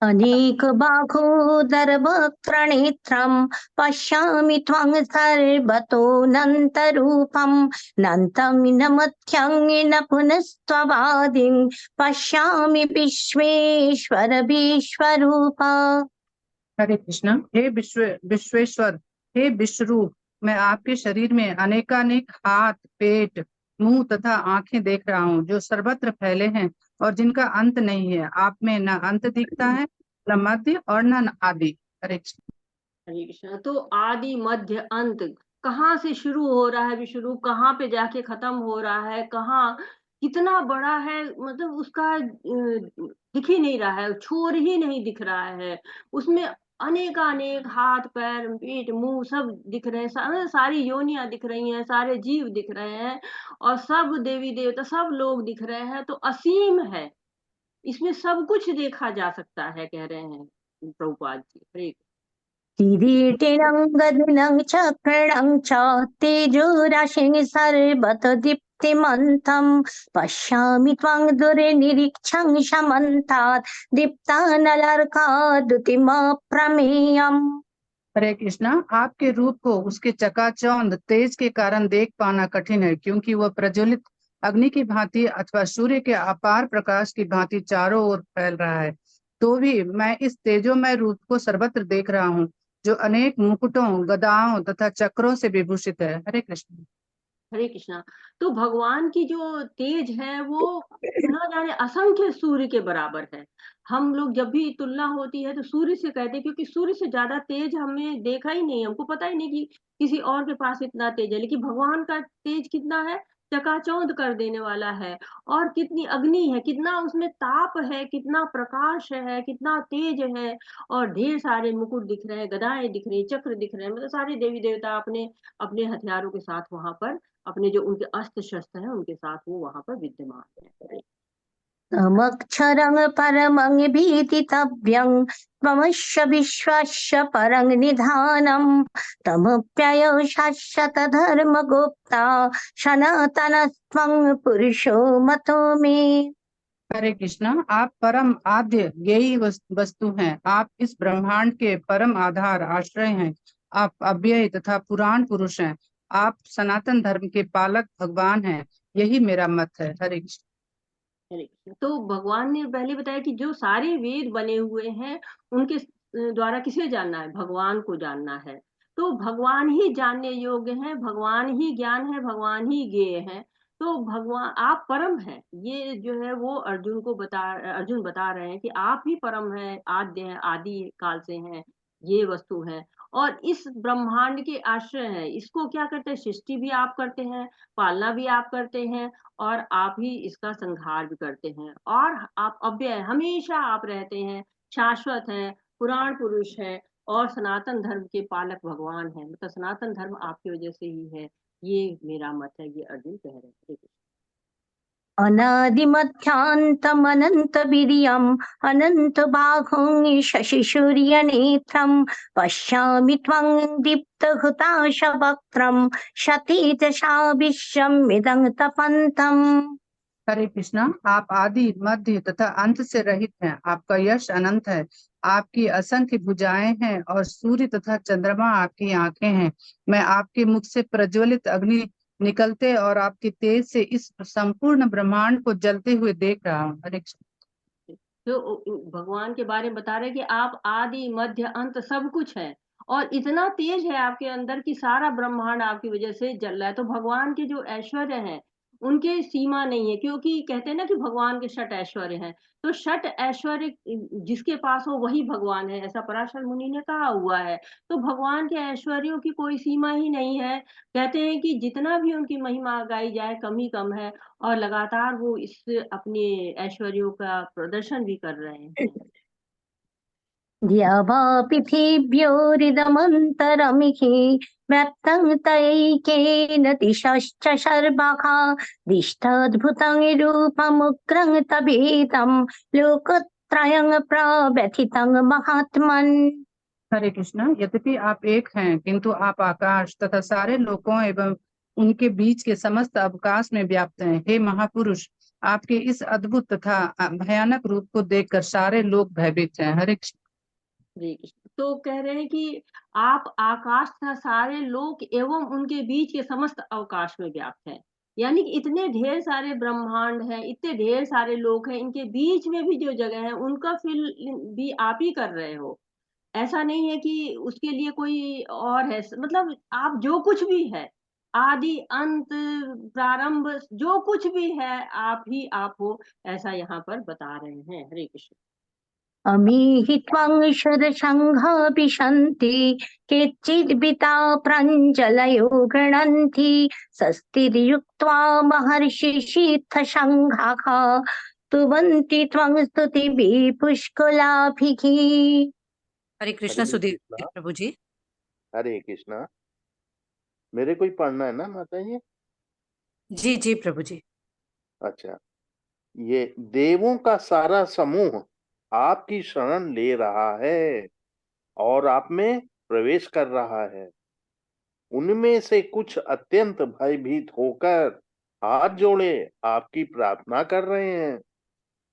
Speaker 4: अनेकबाहोदरवक्त्रनेत्रं पश्यामि त्वं सर्वतोऽनन्तरूपं नन्तं न मध्यं न पुनस्त्ववादिं पश्यामि विश्वेश्वर विश्वरूप।
Speaker 9: हरे कृष्णा। हे विश्वेश्वर, हे विश्वरूप, मैं आपके शरीर में अनेकानेक हाथ, पेट, मुंह तथा आंखें देख रहा हूँ जो सर्वत्र फैले हैं और जिनका अंत नहीं है। आप में न अंत दिखता है, न मध्य और न आदि। हरे कृष्ण।
Speaker 2: हरे कृष्णा। तो आदि मध्य अंत कहाँ से शुरू हो रहा है विश्व रूप, कहाँ पे जाके खत्म हो रहा है, कहाँ कितना बड़ा है, मतलब उसका दिख ही नहीं रहा है, छोर ही नहीं दिख रहा है। उसमें अनेकानेक हाथ पैर पेट मुंह सब दिख रहे हैं, सारी योनियां दिख रही हैं, सारे जीव दिख रहे हैं, और सब देवी देवता सब लोग दिख रहे हैं। तो असीम है, इसमें सब कुछ देखा जा सकता है, कह रहे हैं प्रभुपाद जी। हरे
Speaker 4: किरीटिनं गदिनं चक्रणं च तेजोराशिं सर्वतो दीप्तिमन्तं पश्यामि त्वं दुर्निरीक्षं समन्तात् दीप्तानलार्काद्युतिमप्रमेयम्।
Speaker 9: हरे कृष्णा, आपके रूप को उसके चकाचौंध तेज के कारण देख पाना कठिन है, क्योंकि वह प्रज्वलित अग्नि की भांति अथवा सूर्य के अपार प्रकाश की भांति चारों ओर फैल रहा है। तो भी मैं इस तेजोमय रूप को सर्वत्र देख रहा हूँ, जो अनेक मुकुटों, गदाओं तथा चक्रों से विभूषित है। हरे कृष्ण।
Speaker 2: हरे कृष्णा। तो भगवान की जो तेज है वो न जाने असंख्य सूर्य के बराबर है। हम लोग जब भी तुलना होती है तो सूर्य से कहते हैं, क्योंकि सूर्य से ज्यादा तेज हमने देखा ही नहीं, हमको पता ही नहीं कि किसी और के पास इतना तेज है। लेकिन भगवान का तेज कितना है, चकाचौंध कर देने वाला है। और कितनी अग्नि है, कितना उसमें ताप है, कितना प्रकाश है, कितना तेज है। और ढेर सारे मुकुट दिख रहे हैं, गदाएं दिख रही, चक्र दिख रहे हैं, मतलब सारे देवी देवता अपने अपने हथियारों के साथ वहां पर, अपने जो उनके अस्त्र शस्त्र हैं उनके साथ वो वहां पर विद्यमान है।
Speaker 4: तमक्षरं परमं भीतितव्यं त्वमस्य विश्वस्य परं निधानं तमप्ययौ शाश्वत धर्मगुप्ता सनातनस्त्वं पुरुषो मतो मे।
Speaker 9: हरे कृष्णा, आप परम आद्य ज्ञेय वस्तु हैं। आप इस ब्रह्मांड के परम आधार आश्रय हैं। आप अव्यय तथा पुराण पुरुष हैं। आप सनातन धर्म के पालक भगवान हैं। यही मेरा मत है। हरे कृष्ण।
Speaker 2: हरे कृष्ण। तो भगवान ने पहले बताया कि जो सारे वेद बने हुए हैं उनके द्वारा किसे जानना है, भगवान को जानना है। तो भगवान ही जानने योग्य है, भगवान ही ज्ञान है, भगवान ही ज्ञेय है। तो भगवान आप परम है, ये जो है वो अर्जुन बता रहे हैं कि आप ही परम है, आद्य है, आदि काल से हैं, ये वस्तु है। और इस ब्रह्मांड के आश्रय है, इसको क्या करते हैं, सृष्टि भी आप करते हैं, पालना भी आप करते हैं, और आप ही इसका संहार भी करते हैं। और आप अव्यय हमेशा आप रहते हैं, शाश्वत हैं, पुराण पुरुष है, और सनातन धर्म के पालक भगवान है। मतलब सनातन धर्म आपकी वजह से ही है, ये मेरा मत है, ये अर्जुन कह रहे हैं।
Speaker 4: अनादिमध्यान्तमनन्तवीर्यम् अनन्तबाहुं शशिसूर्यनेत्रं पश्यामि त्वं दीप्तहुताशवक्त्रं शतीदशाविश्वमिदं तपन्तम्।
Speaker 9: हरे कृष्णा, आप आदि मध्य तथा अंत से रहित हैं। आपका यश अनंत है। आपकी असंख्य भुजाएं हैं और सूर्य तथा चंद्रमा आपकी आंखें हैं। मैं आपके मुख से प्रज्वलित अग्नि निकलते और आपके तेज से इस संपूर्ण ब्रह्मांड को जलते हुए देख रहा हूँ। हरे कृष्ण।
Speaker 2: तो भगवान के बारे में बता रहे कि आप आदि मध्य अंत सब कुछ है, और इतना तेज है आपके अंदर कि सारा ब्रह्मांड आपकी वजह से जल रहा है। तो भगवान के जो ऐश्वर्य हैं उनके सीमा नहीं है, क्योंकि कहते हैं ना कि भगवान के षट ऐश्वर्य हैं। तो षट ऐश्वर्य जिसके पास हो वही भगवान है, ऐसा पराशर मुनि ने कहा हुआ है। तो भगवान के ऐश्वर्यों की कोई सीमा ही नहीं है। कहते हैं कि जितना भी उनकी महिमा गाई जाए कम ही कम है, और लगातार वो इस अपने ऐश्वर्यों का प्रदर्शन भी कर रहे हैं।
Speaker 4: द्यावा पृथिव्योरिदमन्तरमिहि व्यक्तं तैकेन दिशश्च सर्वगा दिष्टाद्भुतं रूपमुग्रं तवेदं लोकत्रयं प्रव्यथितं महात्मन्।
Speaker 9: हरे कृष्णा, यद्यपि आप एक हैं, किंतु आप आकाश तथा सारे लोकों एवं उनके बीच के समस्त अवकाश में व्याप्त हैं। हे महापुरुष, आपके इस अद्भुत तथा भयानक रूप को देखकर सारे लोग भयभीत हैं। हरे कृष्ण।
Speaker 2: हरे कृष्ण। तो कह रहे हैं कि आप आकाश तथा सारे लोक एवं उनके बीच के समस्त अवकाश में व्याप्त हैं। यानी कि इतने ढेर सारे ब्रह्मांड हैं, इतने ढेर सारे लोक हैं, इनके बीच में भी जो जगह है उनका फिल भी आप ही कर रहे हो। ऐसा नहीं है कि उसके लिए कोई और है, मतलब आप जो कुछ भी है, आदि अंत प्रारंभ जो कुछ भी है, आप ही आप हो, ऐसा यहाँ पर बता रहे हैं। हरे कृष्ण।
Speaker 4: अमीहि त्वं शरसङ्घा विशन्ति केचिद्विता प्राञ्जलयो गृह्णन्ति स्वस्तिर्युक्त्वा महर्षिसिद्धसङ्घाः स्तुवन्ति त्वं स्तुतिभिः पुष्कलाभिः।
Speaker 3: हरे कृष्ण।
Speaker 6: हरे
Speaker 3: सुधीर
Speaker 6: कृष्णा।
Speaker 3: प्रभु जी।
Speaker 6: हरे कृष्णा। मेरे को ही पढ़ना है ना माता जी?
Speaker 3: जी जी प्रभु जी।
Speaker 6: अच्छा, ये देवों का सारा समूह आपकी शरण ले रहा है और आप में प्रवेश कर रहा है। उनमें से कुछ अत्यंत भयभीत होकर हाथ जोड़े आपकी प्रार्थना कर रहे हैं।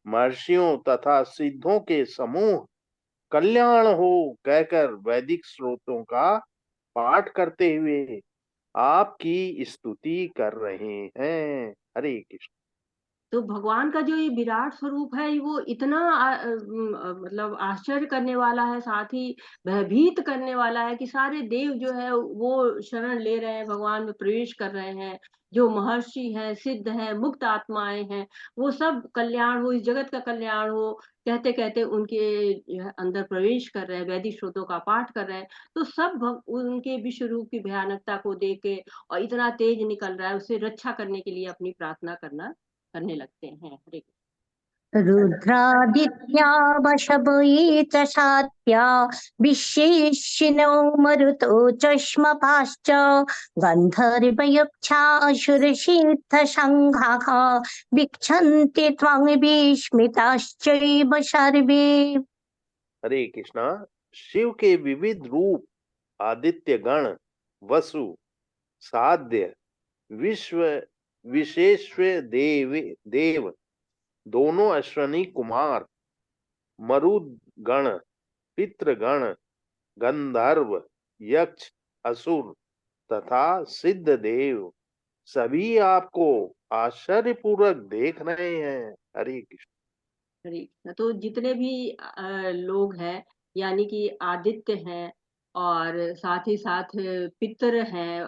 Speaker 6: महर्षियों तथा सिद्धों के समूह कल्याण हो कहकर वैदिक स्रोतों का पाठ करते हुए आपकी स्तुति कर रहे हैं। हरे कृष्ण।
Speaker 2: तो भगवान का जो ये विराट स्वरूप है वो इतना मतलब आश्चर्य करने वाला है, साथ ही भयभीत करने वाला है कि सारे देव जो है वो शरण ले रहे हैं, भगवान में प्रवेश कर रहे हैं। जो महर्षि हैं, सिद्ध हैं, मुक्त आत्माएं हैं, वो सब कल्याण हो, इस जगत का कल्याण हो कहते कहते उनके जो है अंदर प्रवेश कर रहे हैं, वैदिक स्रोतों का पाठ कर रहे हैं। तो सब उनके विश्व रूप की भयानकता को देख के और इतना तेज निकल रहा है, उससे रक्षा करने के लिए अपनी प्रार्थना करने लगते हैं। हरे
Speaker 4: रुद्रादित्या वशभये च सात्या विश्वेशिनो मरुतो चष्मपाश्च गन्धर्वयक्षासुरसिद्धसङ्घाः वीक्षन्ते त्वां विस्मिताश्चैव सर्वे।
Speaker 6: हरे कृष्णा। शिव के विविध रूप आदित्य गण, वसु, साध्य, विश्व विशेष्व देव, दोनों अश्वनी कुमार, मरुदगण, पितृगण, गंधर्व, यक्ष, असुर तथा सिद्ध देव सभी आपको आश्चर्यपूर्वक देख रहे हैं। हरे कृष्ण।
Speaker 2: हरे कृष्ण। तो जितने भी लोग हैं, यानी कि आदित्य हैं और साथ ही साथ पितर हैं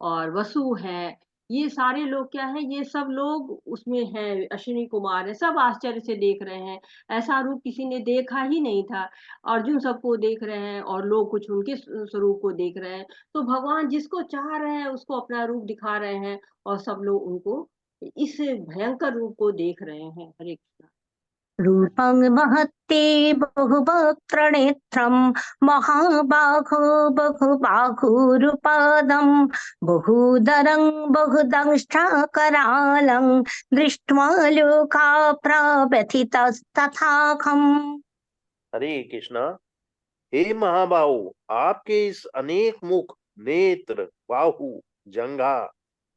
Speaker 2: और वसु हैं, ये सारे लोग क्या हैं, ये सब लोग उसमें हैं, अश्विनी कुमार है, सब आश्चर्य से देख रहे हैं। ऐसा रूप किसी ने देखा ही नहीं था। अर्जुन सबको देख रहे हैं और लोग कुछ उनके स्वरूप को देख रहे हैं। तो भगवान जिसको चाह रहे हैं उसको अपना रूप दिखा रहे हैं और सब लोग उनको इस भयंकर रूप को देख रहे हैं। हरे कृष्ण।
Speaker 4: रूपं महत्ते बहुवक्त्रनेत्रं महाबाहो बहुबाहुरुपादं बहुदरं बहुदंष्ट्राकरालं दृष्ट्वा लोका प्रव्यथितस्तथाहम्।
Speaker 6: हरे कृष्णा। हे महाबाहु, आपके इस अनेक मुख, नेत्र, बाहु, जंघा,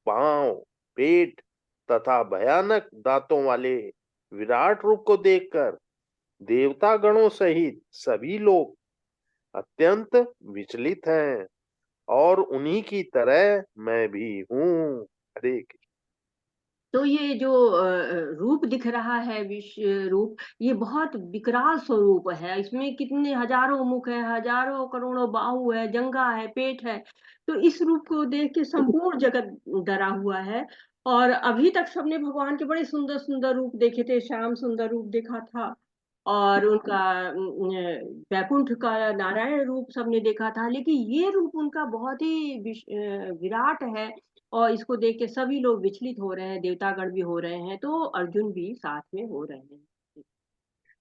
Speaker 6: पांव, पेट तथा भयानक दांतों वाले विराट रूप को देखकर देवता गणों सहित सभी लोग अत्यंत विचलित हैं और उन्हीं की तरह मैं भी हूँ। हरे कृष्ण।
Speaker 2: तो ये जो रूप दिख रहा है, विश्व रूप, ये बहुत विकराल स्वरूप है। इसमें कितने हजारों मुख है, हजारों करोड़ों बाहु है, जंघा है, पेट है। तो इस रूप को देख के संपूर्ण जगत डरा हुआ है। और अभी तक सबने भगवान के बड़े सुंदर सुंदर रूप देखे थे, श्याम सुंदर रूप देखा था और उनका वैकुंठ का नारायण रूप सबने देखा था, लेकिन ये रूप उनका बहुत ही विराट है। और इसको देख के सभी लोग विचलित हो रहे हैं, देवतागण भी हो रहे हैं, तो अर्जुन भी साथ में हो रहे हैं।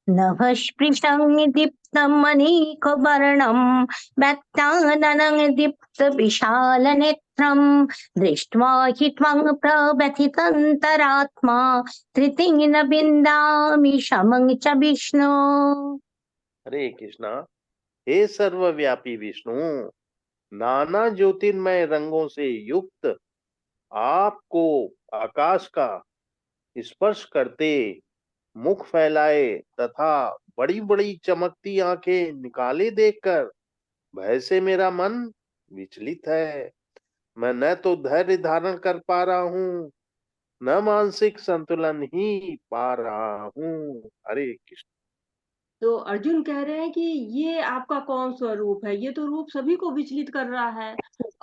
Speaker 4: नभस्पृशं दीप्तमनेकवर्णं व्याक्ताननं दीप्तविशालनेत्रं दृष्ट्वा हि त्वं प्रव्यथितन्तरात्मा धृतिं न विन्दामि शमं च विष्णु।
Speaker 6: हरे कृष्णा। हे सर्वव्यापी विष्णु, नाना ज्योतिर्मय रंगों से युक्त आपको आकाश का स्पर्श करते, मुख फैलाए तथा बड़ी बड़ी चमकती आंखें निकाले देखकर भय से मेरा मन विचलित है। मैं न तो धैर्य धारण कर पा रहा हूँ, न मानसिक संतुलन ही पा रहा हूँ। हरे कृष्ण।
Speaker 2: तो अर्जुन कह रहे हैं कि ये आपका कौन सा रूप है, ये तो रूप सभी को विचलित कर रहा है।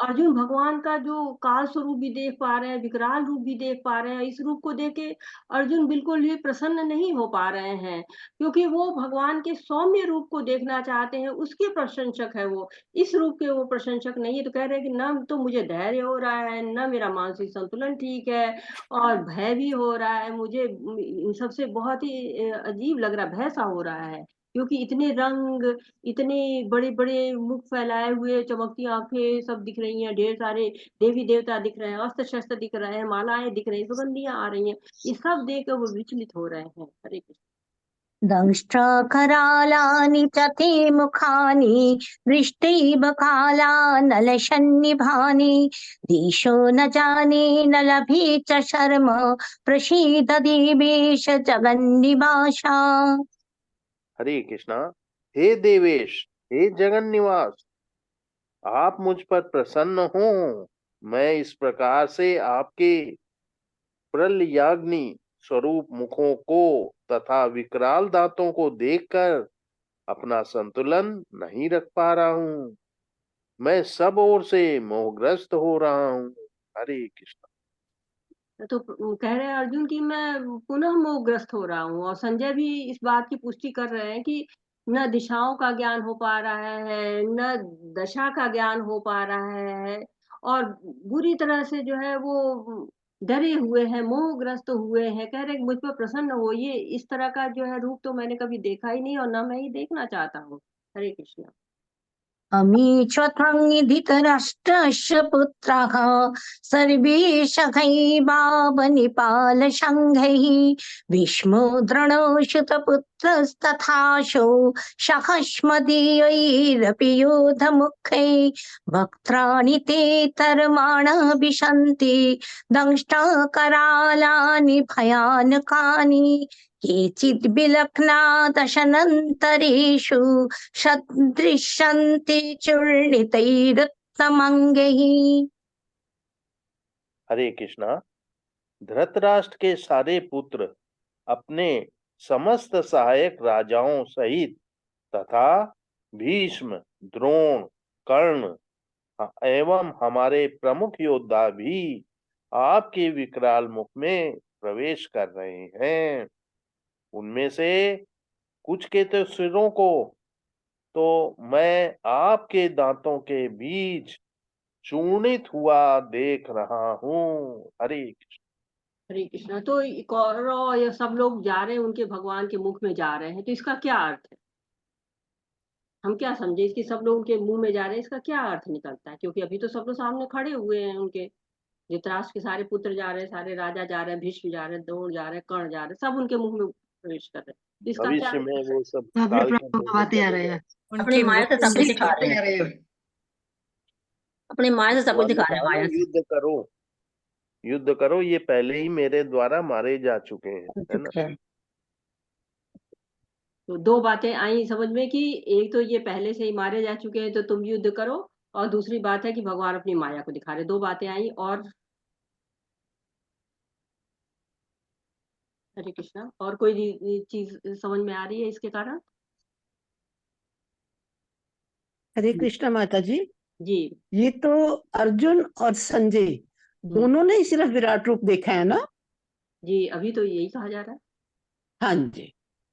Speaker 2: अर्जुन भगवान का जो काल स्वरूप भी देख पा रहे हैं, विकराल रूप भी देख पा रहे हैं। इस रूप को देख के अर्जुन बिल्कुल भी प्रसन्न नहीं हो पा रहे हैं, क्योंकि वो भगवान के सौम्य रूप को देखना चाहते हैं, उसके प्रशंसक है वो। इस रूप के वो प्रशंसक नहीं है। तो कह रहे हैं कि न तो मुझे धैर्य हो रहा है, न मेरा मानसिक संतुलन ठीक है, और भय भी हो रहा है मुझे। इन सबसे बहुत ही अजीब लग रहा, भय सा हो रहा है, क्योंकि इतने रंग, इतने बड़े बड़े मुख फैलाए हुए, चमकती आंखें सब दिख रही हैं, ढेर सारे देवी देवता दिख रहे हैं, अस्त्र शस्त्र दिख रहे हैं, मालाएं दिख रही हैं, सुगंधियां आ रही हैं। ये सब देख कर वो विचलित हो रहे हैं। हरे कृष्ण।
Speaker 4: दंष्ट्राकरालानि च ते मुखानि दृष्टैव कालानलसन्निभानि दिशो न जाने न लभे च शर्म प्रसीद देवेश जगन्निवासा।
Speaker 6: हरे कृष्णा। हे देवेश, हे जगन निवास, आप मुझ पर प्रसन्न हो। मैं इस प्रकार से आपके प्रलयाग्नि स्वरूप मुखों को तथा विकराल दांतों को देखकर अपना संतुलन नहीं रख पा रहा हूँ। मैं सब ओर से मोहग्रस्त हो रहा हूँ। हरे कृष्ण।
Speaker 2: तो कह रहे हैं अर्जुन कि मैं पुनः मोहग्रस्त हो रहा हूँ, और संजय भी इस बात की पुष्टि कर रहे हैं कि न दिशाओं का ज्ञान हो पा रहा है, न दशा का ज्ञान हो पा रहा है, और बुरी तरह से जो है वो डरे हुए हैं, मोहग्रस्त हुए हैं। कह रहे हैं मुझ पर प्रसन्न हो। ये इस तरह का जो है रूप तो मैंने कभी देखा ही नहीं, और न मैं ये देखना चाहता हूँ। हरे कृष्ण।
Speaker 4: अमी धृतराष्ट्रस्य पुत्राः सर्वे सखैर्वावनिपालसङ्घैः भीष्मो द्रोणो सुतपुत्रस्तथाशो सहास्मदीयैरपि योधमुखैः वक्त्राणि ते तरमाणः विशन्ति दंष्टाकरालानि भयानकानि केचिद् विलग्ना दशनन्तरेषु सदृशन्ति चूर्णितैरुत्तमङ्गैः।
Speaker 6: हरे कृष्णा। धृतराष्ट्र के सारे पुत्र अपने समस्त सहायक राजाओं सहित तथा भीष्म, द्रोण, कर्ण एवं हमारे प्रमुख योद्धा भी आपके विकराल मुख में प्रवेश कर रहे हैं। उनमें से कुछ के तो सिरों को तो मैं आपके दांतों के बीच चूर्णित हुआ देख रहा हूँ। हरे कृष्ण।
Speaker 2: हरे कृष्णा। तो कौरव ये सब लोग जा रहे हैं, उनके भगवान के मुख में जा रहे हैं, तो इसका क्या अर्थ है? हम क्या समझे इसकी? सब लोग उनके मुंह में जा रहे हैं, इसका क्या अर्थ निकलता है? क्योंकि अभी तो सब लोग सामने खड़े हुए हैं उनके। धृतराष्ट्र के सारे पुत्र जा रहे हैं, सारे राजा जा रहे हैं, भीष्म जा रहे हैं, द्रोण जा रहे हैं, कर्ण जा रहे हैं, सब उनके मुंह में प्रवेश कर रहे हैं। तो इसका क्या
Speaker 6: भविष्य में वो सब
Speaker 3: वहाँ पे
Speaker 6: काल के
Speaker 3: प्रभु
Speaker 6: मुंह में
Speaker 3: आते आ
Speaker 6: चले
Speaker 3: रहे
Speaker 6: जाएं।
Speaker 3: हैं
Speaker 5: अपनी
Speaker 3: उनके
Speaker 5: माया से सब कुछ
Speaker 3: मुख
Speaker 5: दिखा रहे हैं, अपनी माया से सब कुछ
Speaker 6: भगवान ने
Speaker 5: दिखा रहे हैं,
Speaker 6: कहा ना,
Speaker 5: माया से।
Speaker 6: युद्ध करो, युद्ध करो, ये पहले ही मेरे द्वारा मारे जा चुके हैं, है ना।
Speaker 5: है।
Speaker 2: तो दो बातें आई समझ में कि एक तो ये पहले से ही मारे जा चुके हैं तो तुम युद्ध करो, और दूसरी बात है कि भगवान अपनी माया को दिखा रहे। दो बातें आई। और हरे कृष्णा, और कोई चीज समझ में आ रही है इसके कारण?
Speaker 10: हरे कृष्णा माता जी।
Speaker 2: जी
Speaker 10: ये तो अर्जुन और संजय दोनों ने ही सिर्फ विराट रूप देखा है ना?
Speaker 2: जी, अभी तो यही कहा जा रहा है।
Speaker 10: हाँ जी,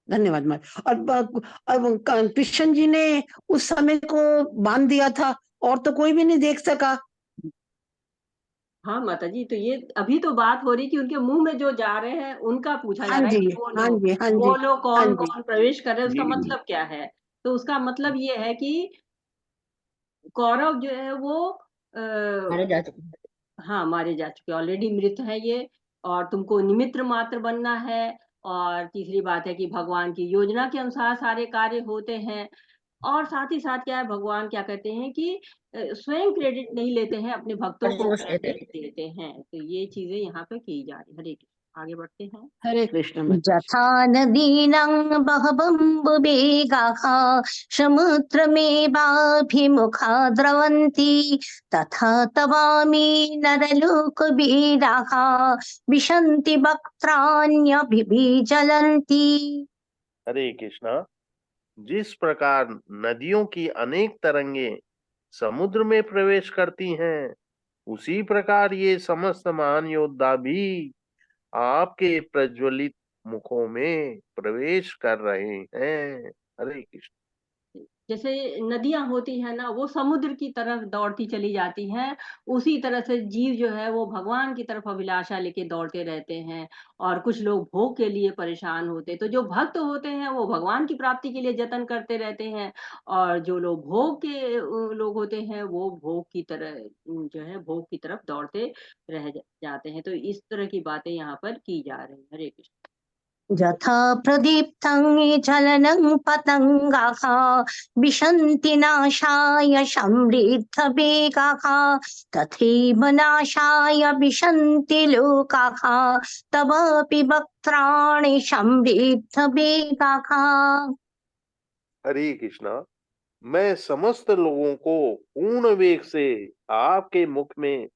Speaker 10: धन्यवाद माता। और कृष्ण जी ने उस समय को बांध दिया था और तो कोई भी नहीं देख सका।
Speaker 2: हाँ माता जी, तो ये अभी तो बात हो रही कि उनके मुंह में जो जा रहे हैं उनका पूछा जा
Speaker 10: हाँ
Speaker 2: रहा है
Speaker 10: जी,
Speaker 2: कि
Speaker 10: हाँ जी, हाँ
Speaker 2: वो
Speaker 10: जी,
Speaker 2: लोग
Speaker 10: हाँ
Speaker 2: कौन
Speaker 10: जी।
Speaker 2: कौन प्रवेश कर रहे हैं, उसका
Speaker 6: जी।
Speaker 2: मतलब क्या है? तो उसका मतलब ये है कि कौरव जो है वो
Speaker 5: मारे जा चुके हैं।
Speaker 2: हाँ, मारे जा चुके, ऑलरेडी मृत है ये, और तुमको निमित्त मात्र बनना है। और तीसरी बात है कि भगवान की योजना के अनुसार सारे कार्य होते हैं। और साथ ही साथ क्या है, भगवान क्या कहते हैं कि स्वयं क्रेडिट नहीं लेते हैं, अपने भक्तों को
Speaker 5: अर्जुन से
Speaker 2: क्रेडिट देते हैं। तो ये चीजें यहाँ पे की जा रही। हरे कृष्ण। आगे बढ़ते हैं।
Speaker 10: हरे कृष्ण माता जी।
Speaker 4: यथा नदीनां बहवम्बुवेगाः समुद्रमेवाभिमुखा द्रवन्ति तथा तवामि नरलोकवीराः विशन्ति वक्त्राण्यभिविज्वलन्ति।
Speaker 6: हरे कृष्णा। जिस प्रकार नदियों की अनेक तरंगे समुद्र में प्रवेश करती हैं, उसी प्रकार ये समस्त महान योद्धा भी आपके प्रज्वलित मुखों में प्रवेश कर रहे हैं। हरे कृष्ण।
Speaker 2: जैसे नदियां होती है ना, वो समुद्र की तरफ दौड़ती चली जाती हैं, उसी तरह से जीव जो है वो भगवान की तरफ अभिलाषा लेके दौड़ते रहते हैं। और कुछ लोग भोग के लिए परेशान होते, तो जो भक्त होते हैं वो भगवान की प्राप्ति के लिए जतन करते रहते हैं, और जो लोग भोग के लोग होते हैं वो भोग की तरह जो है भोग की तरफ दौड़ते रह जाते हैं। तो इस तरह की बातें यहाँ पर की जा रही है। हरे कृष्ण।
Speaker 4: यथा प्रदीप्तं ज्वलनं पतङ्गाः विशन्ति नाशाय समृद्धवेगाः तथैव नाशाय विशन्ति लोकाः तवापि वक्त्राणि समृद्धवेगाः।
Speaker 6: हरे कृष्णा। मैं समस्त लोगों को पूर्ण वेग से आपके मुख में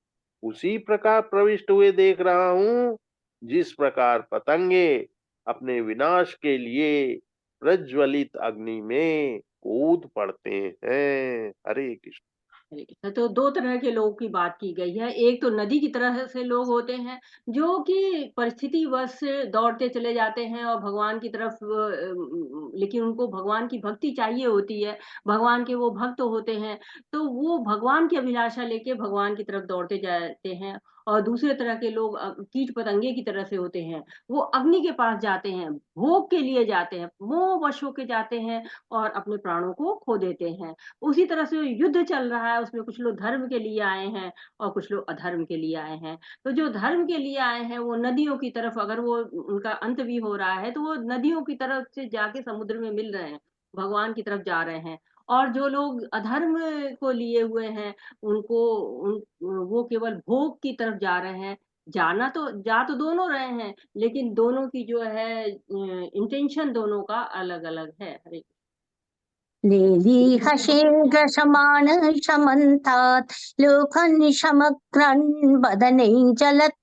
Speaker 6: उसी प्रकार प्रविष्ट हुए देख रहा हूँ जिस प्रकार पतंगे अपने विनाश के लिए प्रज्वलित अग्नि में कूद पड़ते हैं। हरे कृष्ण।
Speaker 2: हरे कृष्ण। तो दो तरह के लोगों की बात की गई है। एक तो नदी की तरह से लोग होते हैं जो कि परिस्थिति वश दौड़ते चले जाते हैं और भगवान की तरफ लेकिन उनको भगवान की भक्ति चाहिए होती है, भगवान के वो भक्त होते हैं, तो वो भगवान की अभिलाषा लेके भगवान की तरफ दौड़ते जाते हैं। और दूसरे तरह के लोग कीट पतंगे की तरह से होते हैं, वो अग्नि के पास जाते हैं, भोग के लिए जाते हैं, मोह वश होके जाते हैं और अपने प्राणों को खो देते हैं। उसी तरह से युद्ध चल रहा है, उसमें कुछ लोग धर्म के लिए आए हैं और कुछ लोग अधर्म के लिए आए हैं। तो जो धर्म के लिए आए हैं वो नदियों की तरफ, अगर वो उनका अंत भी हो रहा है तो वो नदियों की तरफ से जाके समुद्र में मिल रहे हैं, भगवान की तरफ जा रहे हैं। और जो लोग अधर्म को लिए हुए हैं उनको वो केवल भोग की तरफ जा रहे हैं। जा तो दोनों रहे हैं, लेकिन दोनों की जो है इंटेंशन दोनों का अलग अलग है। हरे
Speaker 4: लेलीहशीघ्रशमान शमन्तात् लोकन् समग्रन् वदनैः जलद्भिः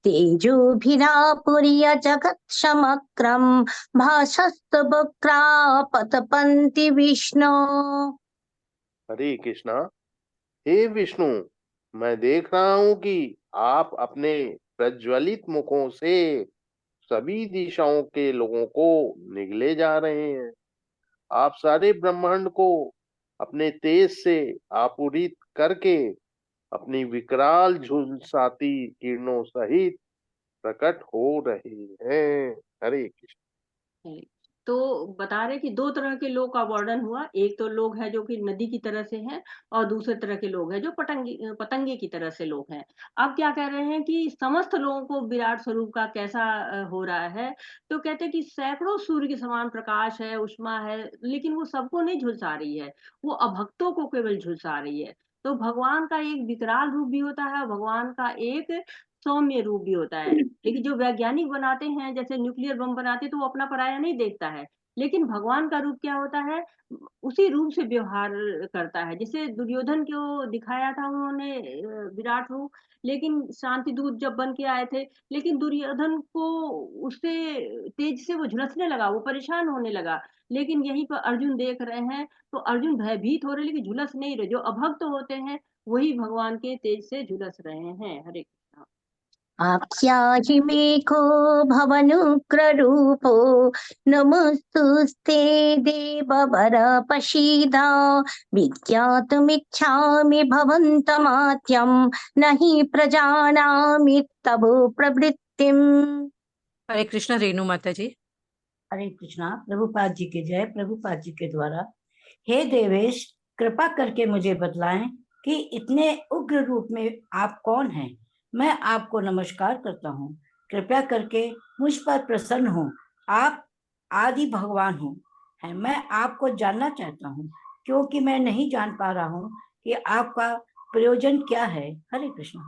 Speaker 4: तेजोभिरापुर्य जगत् समग्रं भासस्तवक्रा पतपन्ति विष्णो।
Speaker 6: हरे कृष्णा। हे विष्णु, मैं देख रहा हूं कि आप अपने प्रज्वलित मुखों से सभी दिशाओं के लोगों को निगले जा रहे हैं। आप सारे ब्रह्मांड को अपने तेज से आपूरित करके अपनी विकराल झुलसाती किरणों सहित प्रकट हो रहे हैं। हरे कृष्ण।
Speaker 2: है। तो बता रहे कि दो तरह के लोग का वर्णन हुआ। एक तो लोग हैं जो कि नदी की तरह से हैं और दूसरे तरह के लोग हैं जो पतंगे की तरह से लोग हैं। अब क्या कह रहे हैं कि समस्त लोगों को विराट स्वरूप का कैसा हो रहा है, तो कहते हैं कि सैकड़ों सूर्य के समान प्रकाश है, उष्मा है, लेकिन वो सबको नहीं झुलसा रही है, वो अभक्तों को केवल झुलसा रही है। तो भगवान का एक विकराल रूप भी होता है, भगवान का एक सौम्य रूप भी होता है। लेकिन जो वैज्ञानिक बनाते हैं, जैसे न्यूक्लियर बम बनाते हैं, तो वो अपना पराया नहीं देखता है। लेकिन भगवान का रूप क्या होता है, उसी रूप से व्यवहार करता है। जैसे दुर्योधन को दिखाया था उन्होंने विराट रूप, लेकिन शांति दूत जब बन के आए थे, लेकिन दुर्योधन को उससे तेज से वो झुलसने लगा, वो परेशान होने लगा। लेकिन यहीं पर अर्जुन देख रहे हैं तो अर्जुन भयभीत हो रहे, लेकिन झुलस नहीं रहे। जो अभक्त होते हैं वही भगवान के तेज से झुलस रहे हैं। हरे कृष्ण।
Speaker 4: आख्याहि मे को भवनुग्ररूपो नमस्तुस्ते देववर पशीदा विज्ञातुमिच्छामि भवन्तमाद्यं न हि प्रजानामि तव प्रवृत्तिम्।
Speaker 3: हरे कृष्ण रेणु माता जी।
Speaker 11: हरे कृष्णा। प्रभुपाद जी के जय। प्रभुपाद जी के द्वारा, हे देवेश, कृपा करके मुझे बतलाएं कि इतने उग्र रूप में आप कौन हैं। मैं आपको नमस्कार करता हूँ। कृपया करके मुझ पर प्रसन्न हो। आप आदि भगवान हो हैं। मैं आपको जानना चाहता हूँ क्योंकि मैं नहीं जान पा रहा हूँ कि आपका प्रयोजन क्या है। हरे कृष्ण।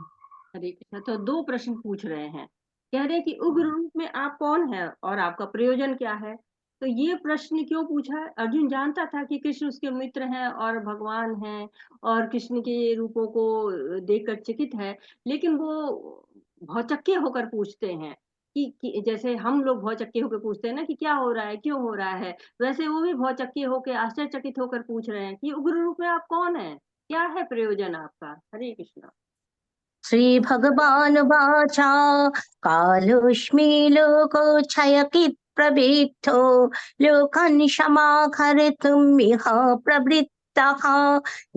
Speaker 2: हरे कृष्ण। तो दो प्रश्न पूछ रहे हैं, कह रहे हैं कि उग्र रूप में आप कौन है और आपका प्रयोजन क्या है। तो ये प्रश्न क्यों पूछा है, अर्जुन जानता था कि कृष्ण उसके मित्र हैं और भगवान हैं और कृष्ण के रूपों को देखकर चकित है, लेकिन वो भौचक्के होकर पूछते हैं कि जैसे हम लोग भौचक्के होकर पूछते हैं ना कि क्या हो रहा है, क्यों हो रहा है, वैसे वो भी भौचक्के होकर आश्चर्यचकित होकर पूछ रहे हैं कि उग्र रूप में आप कौन है, क्या है प्रयोजन आपका। हरे कृष्ण।
Speaker 4: श्री भगवान वाचा कालोऽस्मि लोकोक्षयकृत् प्रवृद्धो लोकान् समाहर्तुम् इह प्रवृत्तः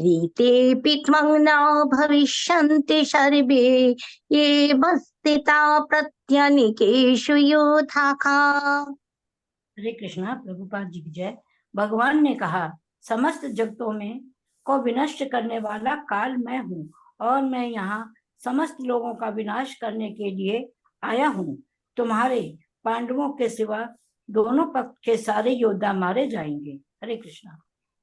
Speaker 4: रीतेऽपि त्वं न भविष्यन्ति सर्वे एव स्थिता प्रत्यनीकेषु योधाः।
Speaker 11: हरे कृष्णा। प्रभुपाद जी की जय। भगवान ने कहा, समस्त जगतों में को विनष्ट करने वाला काल मैं हूँ और मैं यहाँ समस्त लोगों का विनाश करने के लिए आया हूँ। तुम्हारे पांडवों के सिवा दोनों पक्ष के सारे योद्धा मारे जाएंगे। हरे कृष्णा।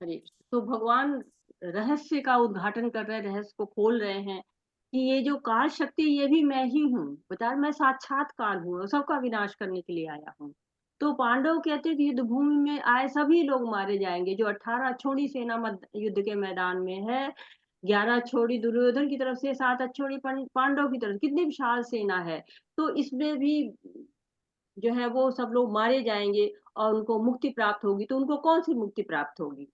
Speaker 2: हरे कृष्ण। तो भगवान रहस्य का उद्घाटन कर रहे हैं, रहस्य को खोल रहे हैं कि ये जो काल शक्ति ये भी मैं ही हूँ, बता मैं साक्षात काल हूँ और सबका विनाश करने के लिए आया हूँ। तो पांडव कहते कि युद्ध भूमि में आए सभी लोग मारे जाएंगे। जो 18 अक्षौणी सेना युद्ध के मैदान में है, 11 अक्षौणी दुर्योधन की तरफ से, 7 अक्षौणी पांडव की तरफ, कितनी विशाल सेना है। तो इसमें भी जो है वो सब लोग मारे जाएंगे और उनको मुक्ति प्राप्त होगी। तो उनको कौन सी मुक्ति प्राप्त होगी?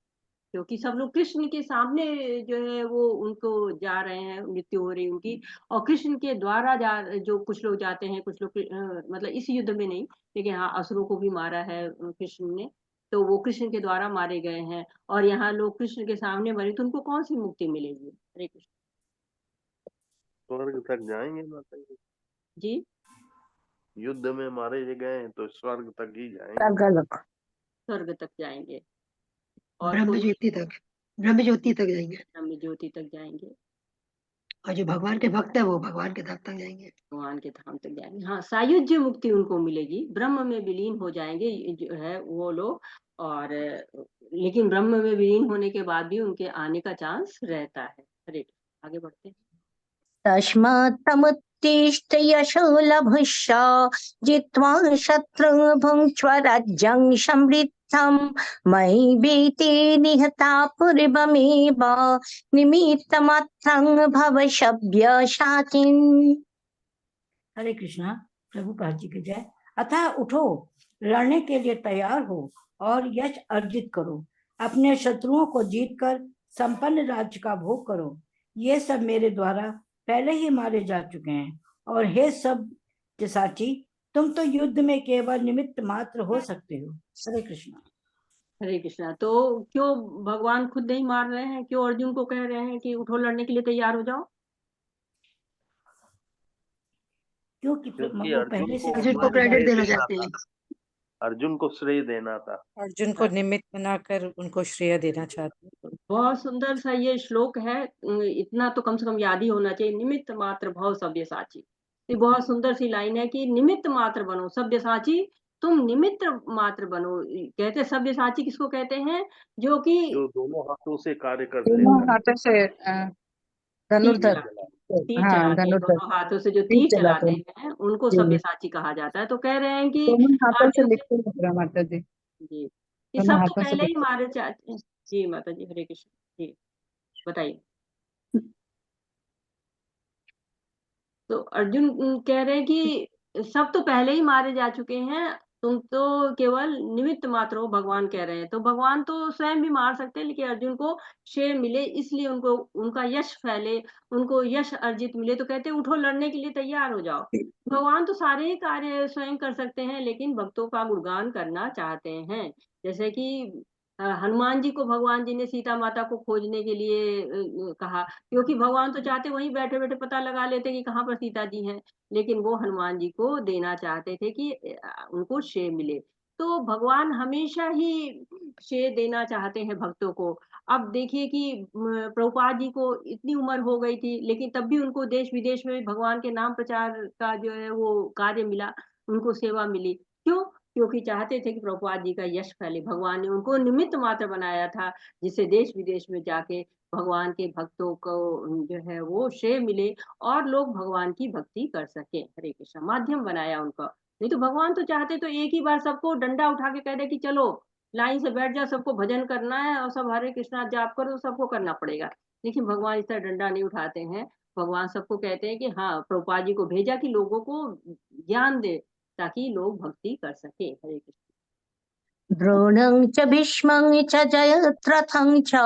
Speaker 2: क्योंकि सब लोग कृष्ण के सामने जो है वो उनको जा रहे हैं, मृत्यु हो रही उनकी, और कृष्ण के द्वारा जो कुछ लोग जाते हैं, कुछ लोग मतलब इस युद्ध में नहीं, लेकिन हाँ असुरों को भी मारा है कृष्ण ने, तो वो कृष्ण के द्वारा मारे गए हैं। और यहाँ लोग कृष्ण के सामने मरे, तो उनको कौन सी मुक्ति मिलेगी? हरे कृष्ण।
Speaker 6: स्वर्ग तक जाएंगे माता
Speaker 2: जी,
Speaker 6: युद्ध में मारे गए तो स्वर्ग तक ही जाएंगे,
Speaker 4: स्वर्गलोक,
Speaker 2: स्वर्ग तक जाएंगे और
Speaker 4: ब्रह्म
Speaker 2: कोई
Speaker 4: ज्योति तक, ब्रह्म ज्योति तक जाएंगे।
Speaker 2: ब्रह्म ज्योति तक जाएंगे
Speaker 4: और जो भगवान के भक्त है वो भगवान के धाम तक जाएंगे।
Speaker 2: भगवान के धाम तक जाएंगे। हाँ, सायुज्य मुक्ति उनको मिलेगी, ब्रह्म में विलीन हो जाएंगे जो है वो लोग। और लेकिन ब्रह्म में विलीन होने के बाद भी उनके आने का चांस रहता है। हरे, आगे बढ़ते हैं।
Speaker 4: तस्मात् तमुत्तिष्ठ यशो लभुष्य जित्वा शत्रुं भुङ्क्ष्व राज्यं समृद्धं मयि भीति निहता पूर्वमेव निमित्तमात्रं भव सव्यसाचिन्।
Speaker 11: हरे कृष्णा। प्रभुपाद जी की जय। अतः उठो, लड़ने के लिए तैयार हो और यश अर्जित करो। अपने शत्रुओं को जीतकर संपन्न राज्य का भोग करो। ये सब मेरे द्वारा पहले ही मारे जा चुके हैं। और हे सब साची, तुम तो युद्ध में केवल निमित्त मात्र हो सकते हो। हरे कृष्णा।
Speaker 2: हरे कृष्णा। तो क्यों भगवान खुद नहीं मार रहे हैं? क्यों अर्जुन को कह रहे हैं कि उठो, लड़ने के लिए तैयार हो जाओ?
Speaker 11: क्योंकि
Speaker 6: क्योंकि
Speaker 11: वो पहले से
Speaker 4: अर्जुन को क्रेडिट देना चाहते हैं।
Speaker 6: अर्जुन को श्रेय देना था।
Speaker 3: अर्जुन को निमित्त बनाकर उनको श्रेय देना चाहते हैं।
Speaker 2: बहुत सुंदर सा ये श्लोक है, इतना तो कम से कम याद ही होना चाहिए। निमित्त मात्र भव सव्यसाची, ये बहुत सुंदर सी लाइन है कि निमित्त मात्र बनो सव्यसाची, तुम निमित्त मात्र बनो। कहते सव्यसाची किसको कहते हैं? जो कि
Speaker 6: जो दोनों हाथों से कार्य कर
Speaker 9: दोनों
Speaker 6: लेता है।
Speaker 9: हाथों से धनुर्धर।
Speaker 2: तीर
Speaker 9: हाँ,
Speaker 2: चलाते हैं,
Speaker 9: धनुर्धर
Speaker 2: दोनों हाथों से जो
Speaker 9: तीर
Speaker 2: तीर
Speaker 9: चलाते
Speaker 2: चलाते हैं उनको
Speaker 9: जी।
Speaker 2: सव्यसाची कहा जाता है। तो कह रहे हैं कि
Speaker 9: दोनों हाथों से
Speaker 2: अर्जुन
Speaker 9: लिखते हैं माता जी,
Speaker 2: जी, ये
Speaker 9: दोनों
Speaker 2: सब तो
Speaker 9: हाथों से
Speaker 2: पहले ही
Speaker 9: लिखते
Speaker 2: मारे चाहते हैं। जी माता जी, हरे कृष्ण। जी बताइए। तो अर्जुन कह रहे हैं कि सब तो पहले ही मारे जा चुके हैं, तुम तो केवल निमित्त मात्र हो, भगवान कह रहे हैं। तो भगवान तो स्वयं भी मार सकते हैं, लेकिन अर्जुन को श्रेय मिले इसलिए उनको उनका यश फैले, उनको यश अर्जित मिले, तो कहते हैं उठो, लड़ने के लिए तैयार हो जाओ। भगवान तो सारे ही कार्य स्वयं कर सकते हैं, लेकिन भक्तों का गुणगान करना चाहते हैं। जैसे कि हनुमान जी को भगवान जी ने सीता माता को खोजने के लिए कहा, क्योंकि भगवान तो चाहते वहीं बैठे बैठे पता लगा लेते कि कहाँ पर सीता जी हैं, लेकिन वो हनुमान जी को देना चाहते थे कि उनको श्रेय मिले। तो भगवान हमेशा ही श्रेय देना चाहते हैं भक्तों को। अब देखिए कि प्रभुपाद जी को इतनी उम्र हो गई थी, लेकिन तब भी उनको देश विदेश में भगवान के नाम प्रचार का जो है वो कार्य मिला, उनको सेवा मिली। क्यों? क्योंकि चाहते थे कि प्रभुपाद जी का यश फैले। भगवान ने उनको निमित्त मात्र बनाया था, जिससे देश विदेश में जाके भगवान के भक्तों को जो है वो श्रेय मिले और लोग भगवान की भक्ति कर सके। हरे कृष्ण, माध्यम बनाया उनका। नहीं तो भगवान तो चाहते तो एक ही बार सबको डंडा उठा के कह दे कि चलो लाइन से बैठ जाओ, सबको भजन करना है और सब हरे कृष्णा जाप करो, तो सबको करना पड़ेगा। लेकिन भगवान इस तरह डंडा नहीं उठाते हैं। भगवान सबको कहते हैं कि हाँ, प्रभुपाद जी को भेजा कि लोगों को ज्ञान दे ताकि लोग भक्ति कर सके। हरे कृष्ण।
Speaker 4: द्रोणं च भीष्मं च जयद्रथं च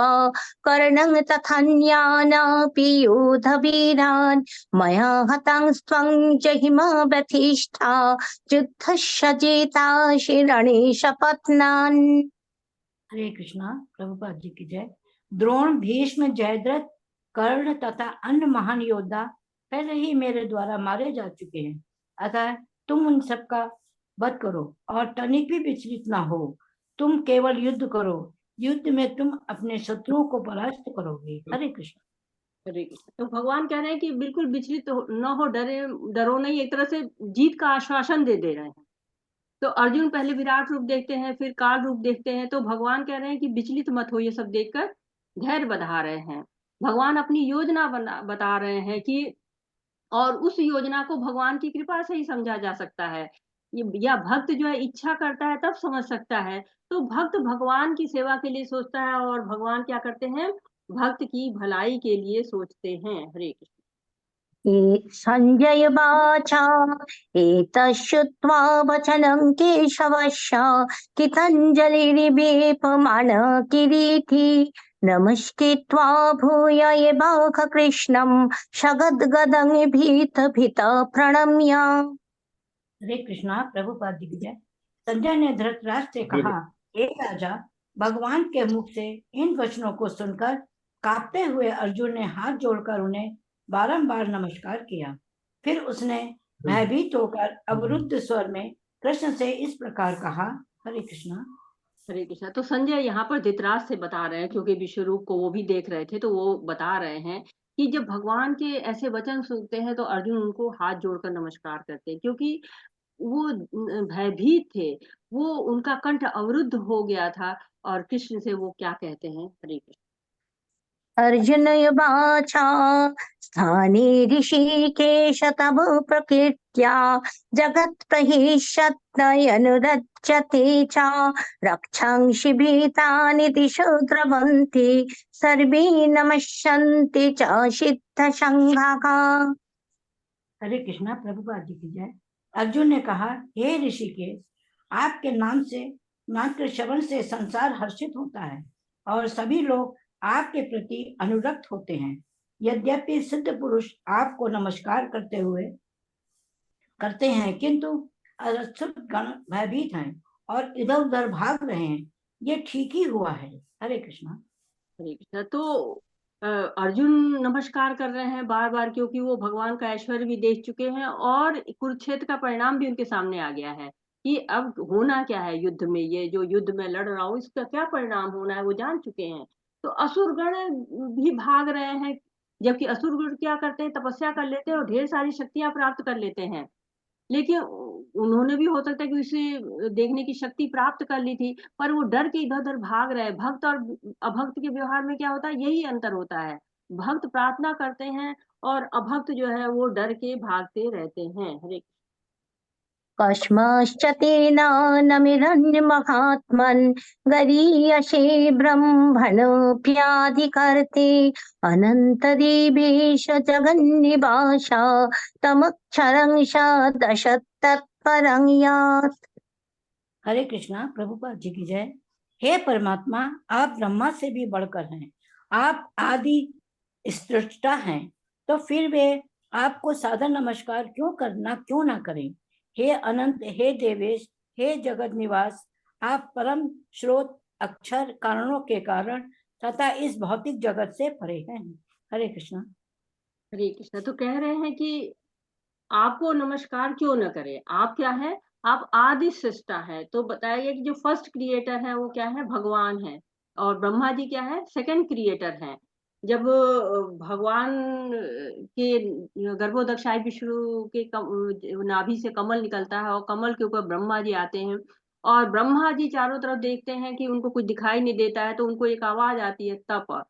Speaker 4: कर्णं तथान्यानपि योधवीरान् मया हतांस्त्वं जहिमा व्यथिष्ठा युद्धस्य जेतासि रणे शपथनान्।
Speaker 11: हरे कृष्णा। प्रभुपाद जी की जय। द्रोण, भीष्म, जयद्रथ, कर्ण तथा अन्य महान योद्धा पहले ही मेरे द्वारा मारे जा चुके हैं। अतः तुम उन सबका वध करो और तनिक भी विचलित ना हो। तुम केवल युद्ध करो, युद्ध में तुम अपने शत्रुओं को परास्त करोगे। हरे कृष्ण।
Speaker 2: हरे कृष्ण। तो भगवान कह रहे हैं कि बिल्कुल विचलित न हो, डरो नहीं, एक तरह से जीत का आश्वासन दे रहे हैं। तो अर्जुन पहले विराट रूप देखते हैं, फिर काल रूप देखते हैं। तो भगवान कह रहे हैं कि विचलित मत हो, ये सब देखकर धैर्य बधा रहे हैं। भगवान अपनी योजना बता रहे हैं कि, और उस योजना को भगवान की कृपा से ही समझा जा सकता है। या भक्त जो है इच्छा करता है तब समझ सकता है। तो भक्त भगवान की सेवा के लिए सोचता है, और भगवान क्या करते हैं, भक्त की भलाई के लिए सोचते हैं। हरे कृष्ण।
Speaker 4: संजय वाचा एतत् श्रुत्वा वचनं केशवस्य कृताञ्जलिर्वेपमानः किरीटी नमस्कृत्वा भूय एवाह कृष्णं सगद्गदं भीत प्रणम्य।
Speaker 11: हरे कृष्णा। प्रभुपाद जी की जय। संजय ने धृतराष्ट्र से कहा, हे राजा, भगवान के मुख से इन वचनों को सुनकर कांपते हुए अर्जुन ने हाथ जोड़कर उन्हें बारंबार नमस्कार किया। फिर उसने भयभीत होकर अवरुद्ध स्वर में कृष्ण से इस प्रकार कहा। हरे कृष्णा।
Speaker 2: हरे कृष्णा। तो संजय यहाँ पर धृतराष्ट्र से बता रहे हैं, क्योंकि विश्वरूप को वो भी देख रहे थे, तो वो बता रहे हैं कि जब भगवान के ऐसे वचन सुनते हैं तो अर्जुन उनको हाथ जोड़कर नमस्कार करते हैं, क्योंकि वो भयभीत थे, वो उनका कंठ अवरुद्ध हो गया था। और कृष्ण से वो क्या कहते हैं। हरे कृष्ण।
Speaker 4: अर्जुन वाचा स्थाने ऋषिकेश तव प्रकृत्या जगत् प्रहिष्यत्यनुरज्यते च रक्षांसि भीतानि दिशो द्रवन्ति सर्वे नमस्यन्ति च सिद्धसङ्घाः।
Speaker 11: हरे कृष्णा। प्रभुपाद जी की जय। अर्जुन ने कहा, हे ऋषिकेश, आपके नाम के श्रवण से संसार हर्षित होता है और सभी लोग आपके प्रति अनुरक्त होते हैं। यद्यपि सिद्ध पुरुष आपको नमस्कार करते हैं, किंतु अरक्षित गण भयभीत हैं और इधर उधर भाग रहे हैं। ये ठीक ही हुआ है। हरे कृष्णा।
Speaker 2: हरे कृष्णा। तो अर्जुन नमस्कार कर रहे हैं बार बार, क्योंकि वो भगवान का ऐश्वर्य भी देख चुके हैं, और कुरुक्षेत्र का परिणाम भी उनके सामने आ गया है कि अब होना क्या है युद्ध में, ये जो युद्ध में लड़ रहा हूँ इसका क्या परिणाम होना है वो जान चुके हैं। तो असुरगण भी भाग रहे हैं, जबकि असुरगण क्या करते हैं, तपस्या कर लेते हैं और ढेर सारी शक्तियां प्राप्त कर लेते हैं। लेकिन उन्होंने भी हो सकता है कि उसे देखने की शक्ति प्राप्त कर ली थी, पर वो डर के इधर उधर भाग रहे हैं। भक्त और अभक्त के व्यवहार में क्या होता है, यही अंतर होता है। भक्त प्रार्थना करते हैं और अभक्त जो है वो डर के भागते रहते हैं। हरे
Speaker 4: कस्माश्च तेन नमिरन्महात्मन् गरीयसे ब्रह्मणोऽप्याधिकर्ते अनन्तदेवेश जगन्निवास तमक्षरं दश तत्परं यात्।
Speaker 11: हरे कृष्णा। प्रभुपाद जी की जय। हे परमात्मा, आप ब्रह्मा से भी बढ़कर हैं, आप आदि सृष्टा हैं, तो फिर वे आपको सादर नमस्कार क्यों ना करें। हे अनंत, हे देवेश, हे जगत निवास, आप परम स्रोत अक्षर कारणों के कारण तथा इस भौतिक जगत से परे हैं। हरे कृष्णा।
Speaker 2: हरे कृष्णा। तो कह रहे हैं कि आपको नमस्कार क्यों न करें, आप क्या है, आप आदि सृष्टा है। तो बताया गया कि जो फर्स्ट क्रिएटर है वो क्या है, भगवान है, और ब्रह्मा जी क्या है, सेकंड क्रिएटर है। जब भगवान के गर्भोदक्षाय विष्णु के नाभि से कमल निकलता है और कमल के ऊपर ब्रह्मा जी आते हैं, और ब्रह्मा जी चारों तरफ देखते हैं कि उनको कुछ दिखाई नहीं देता है, तो उनको एक आवाज आती है, तप।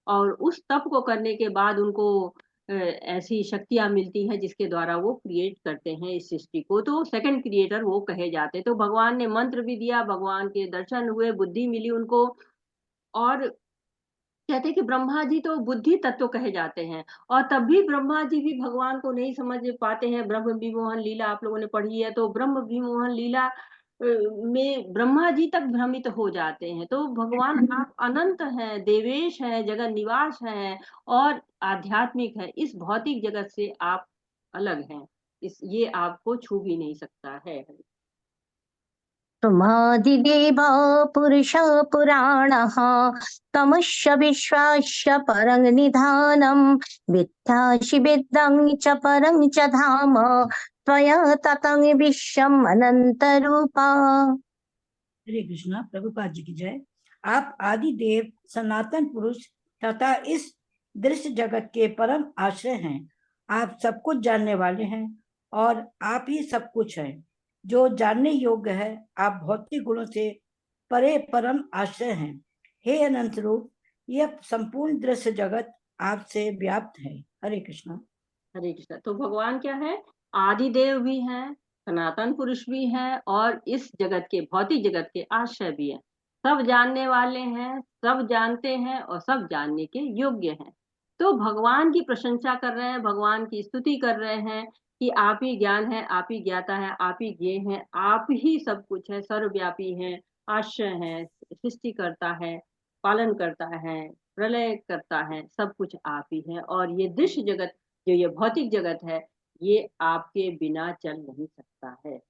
Speaker 2: और उस तप को करने के बाद उनको ऐसी शक्तियां मिलती हैं जिसके द्वारा वो क्रिएट करते हैं इस सृष्टि को। तो सेकंड क्रिएटर वो कहे जाते हैं। तो भगवान ने मंत्र भी दिया, भगवान के दर्शन हुए, बुद्धि मिली उनको, और कहते हैं कि ब्रह्मा जी तो बुद्धि तत्व कहे जाते हैं। और तब भी ब्रह्मा जी भी भगवान को नहीं समझ पाते हैं। ब्रह्म विमोहन लीला आप लोगों ने पढ़ी है, तो ब्रह्म विमोहन लीला में ब्रह्मा जी तक भ्रमित हो जाते हैं। तो भगवान आप अनंत हैं, देवेश हैं, जगत निवास हैं और आध्यात्मिक है। इस भौतिक जगत से आप अलग हैं, ये आपको छू भी नहीं सकता है।
Speaker 4: त्वमादिदेव पुरुषः पुराणः त्वमस्य विश्वस्य परं निधानं विद्यासि विद्यां च परं च धाम त्वया ततं विश्वम् अनन्तरूपा।
Speaker 11: हरे कृष्णा। प्रभुपाद जी की जय। आप आदि देव, सनातन पुरुष तथा इस दृश्य जगत के परम आश्रय हैं। आप सब कुछ जानने वाले हैं और आप ही सब कुछ हैं। जो जानने योग्य है। आप भौतिक गुणों से परे परम आश्रय हैं। हे अनंत रूप, यह संपूर्ण दृश्य जगत आपसे व्याप्त है। हरे कृष्णा।
Speaker 2: हरे कृष्णा। तो भगवान क्या है? आदि देव भी हैं, सनातन पुरुष भी हैं, और इस जगत के, भौतिक जगत के आश्रय भी हैं। सब जानने वाले हैं, सब जानते हैं और सब जानने के योग्य हैं। तो भगवान की प्रशंसा कर रहे हैं, भगवान की स्तुति कर रहे हैं कि आप ही ज्ञान है, आप ही ज्ञाता है, आप ही ज्ञेय हैं, आप ही सब कुछ है, सर्वव्यापी हैं, आश्रय हैं, सृष्टि करता है, पालन करता है, प्रलय करता है, सब कुछ आप ही है। और ये दृश्य जगत, जो ये भौतिक जगत है, ये आपके बिना चल नहीं सकता है।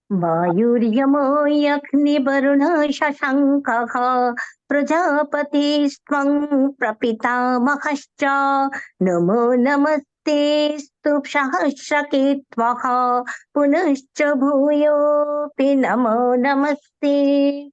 Speaker 4: वायुर्यमो अग्निवरुण शशाङ्कः प्रजापतिस्त्वं प्रपितामहश्च नमो नमस्तेऽस्तु सहस्रकेत्वः पुनश्च भूयोऽपि नमो नमस्ते।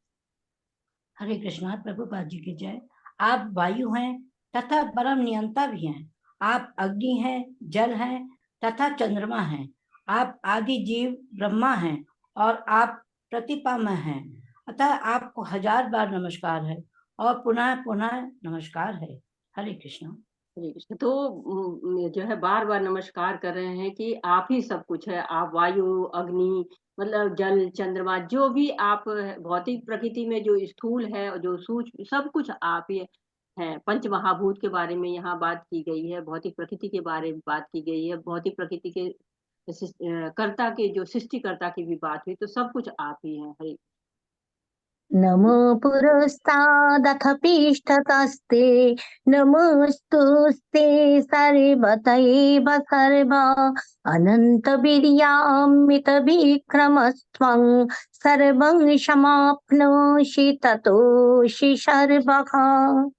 Speaker 11: हरे कृष्णा। प्रभुपाद जी की जय। आप वायु हैं तथा परम नियंता भी हैं। आप अग्नि हैं, जल हैं तथा चंद्रमा हैं। आप आदि जीव ब्रह्मा हैं और आप प्रतिपामय हैं। अतः आपको 1000 बार नमस्कार है और पुनः पुनः नमस्कार है। हरे कृष्णा।
Speaker 2: हरे कृष्ण। तो जो है बार बार नमस्कार कर रहे हैं कि आप ही सब कुछ है। आप वायु, अग्नि, मतलब जल, चंद्रमा, जो भी आप भौतिक प्रकृति में जो स्थूल है और जो सूक्ष्म, सब कुछ आप ही हैं। पंच महाभूत के बारे में यहाँ बात की गई है, भौतिक प्रकृति के बारे में बात की गई है, भौतिक प्रकृति के कर्ता के, जो सृष्टिकर्ता की भी बात हुई, तो सब कुछ आप ही हैं। हरे
Speaker 4: नमो पुरस्तादथ पृष्ठतस्ते नमोस्तुस्ते सर्वत एव सर्व अनन्तवीर्यामितविक्रमस्त्वं सर्वं समाप्नोषि ततोषि सर्वः।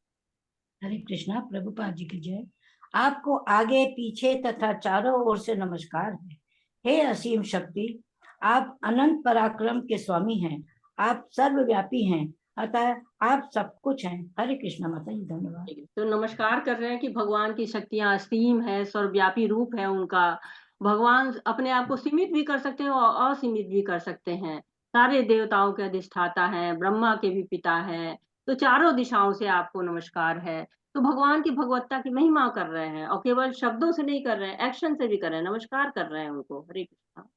Speaker 11: हरे कृष्णा। प्रभुपाद जी की जय। आपको आगे पीछे तथा चारों ओर से नमस्कार है। हे असीम शक्ति, आप अनंत पराक्रम के स्वामी हैं। आप सर्वव्यापी हैं, अतः आप सब कुछ हैं। हरे कृष्णा। माता जी धन्यवाद।
Speaker 2: तो नमस्कार कर रहे हैं कि भगवान की शक्तियां असीम है, सर्वव्यापी रूप है उनका। भगवान अपने आप को सीमित भी कर सकते हैं और असीमित भी कर सकते हैं। सारे देवताओं के अधिष्ठाता हैं, ब्रह्मा के भी पिता हैं। तो चारों दिशाओं से आपको नमस्कार है। तो भगवान की भगवत्ता की महिमा कर रहे हैं, और केवल शब्दों से नहीं कर रहे हैं, एक्शन से भी कर रहे हैं, नमस्कार कर रहे हैं उनको। हरे कृष्णा।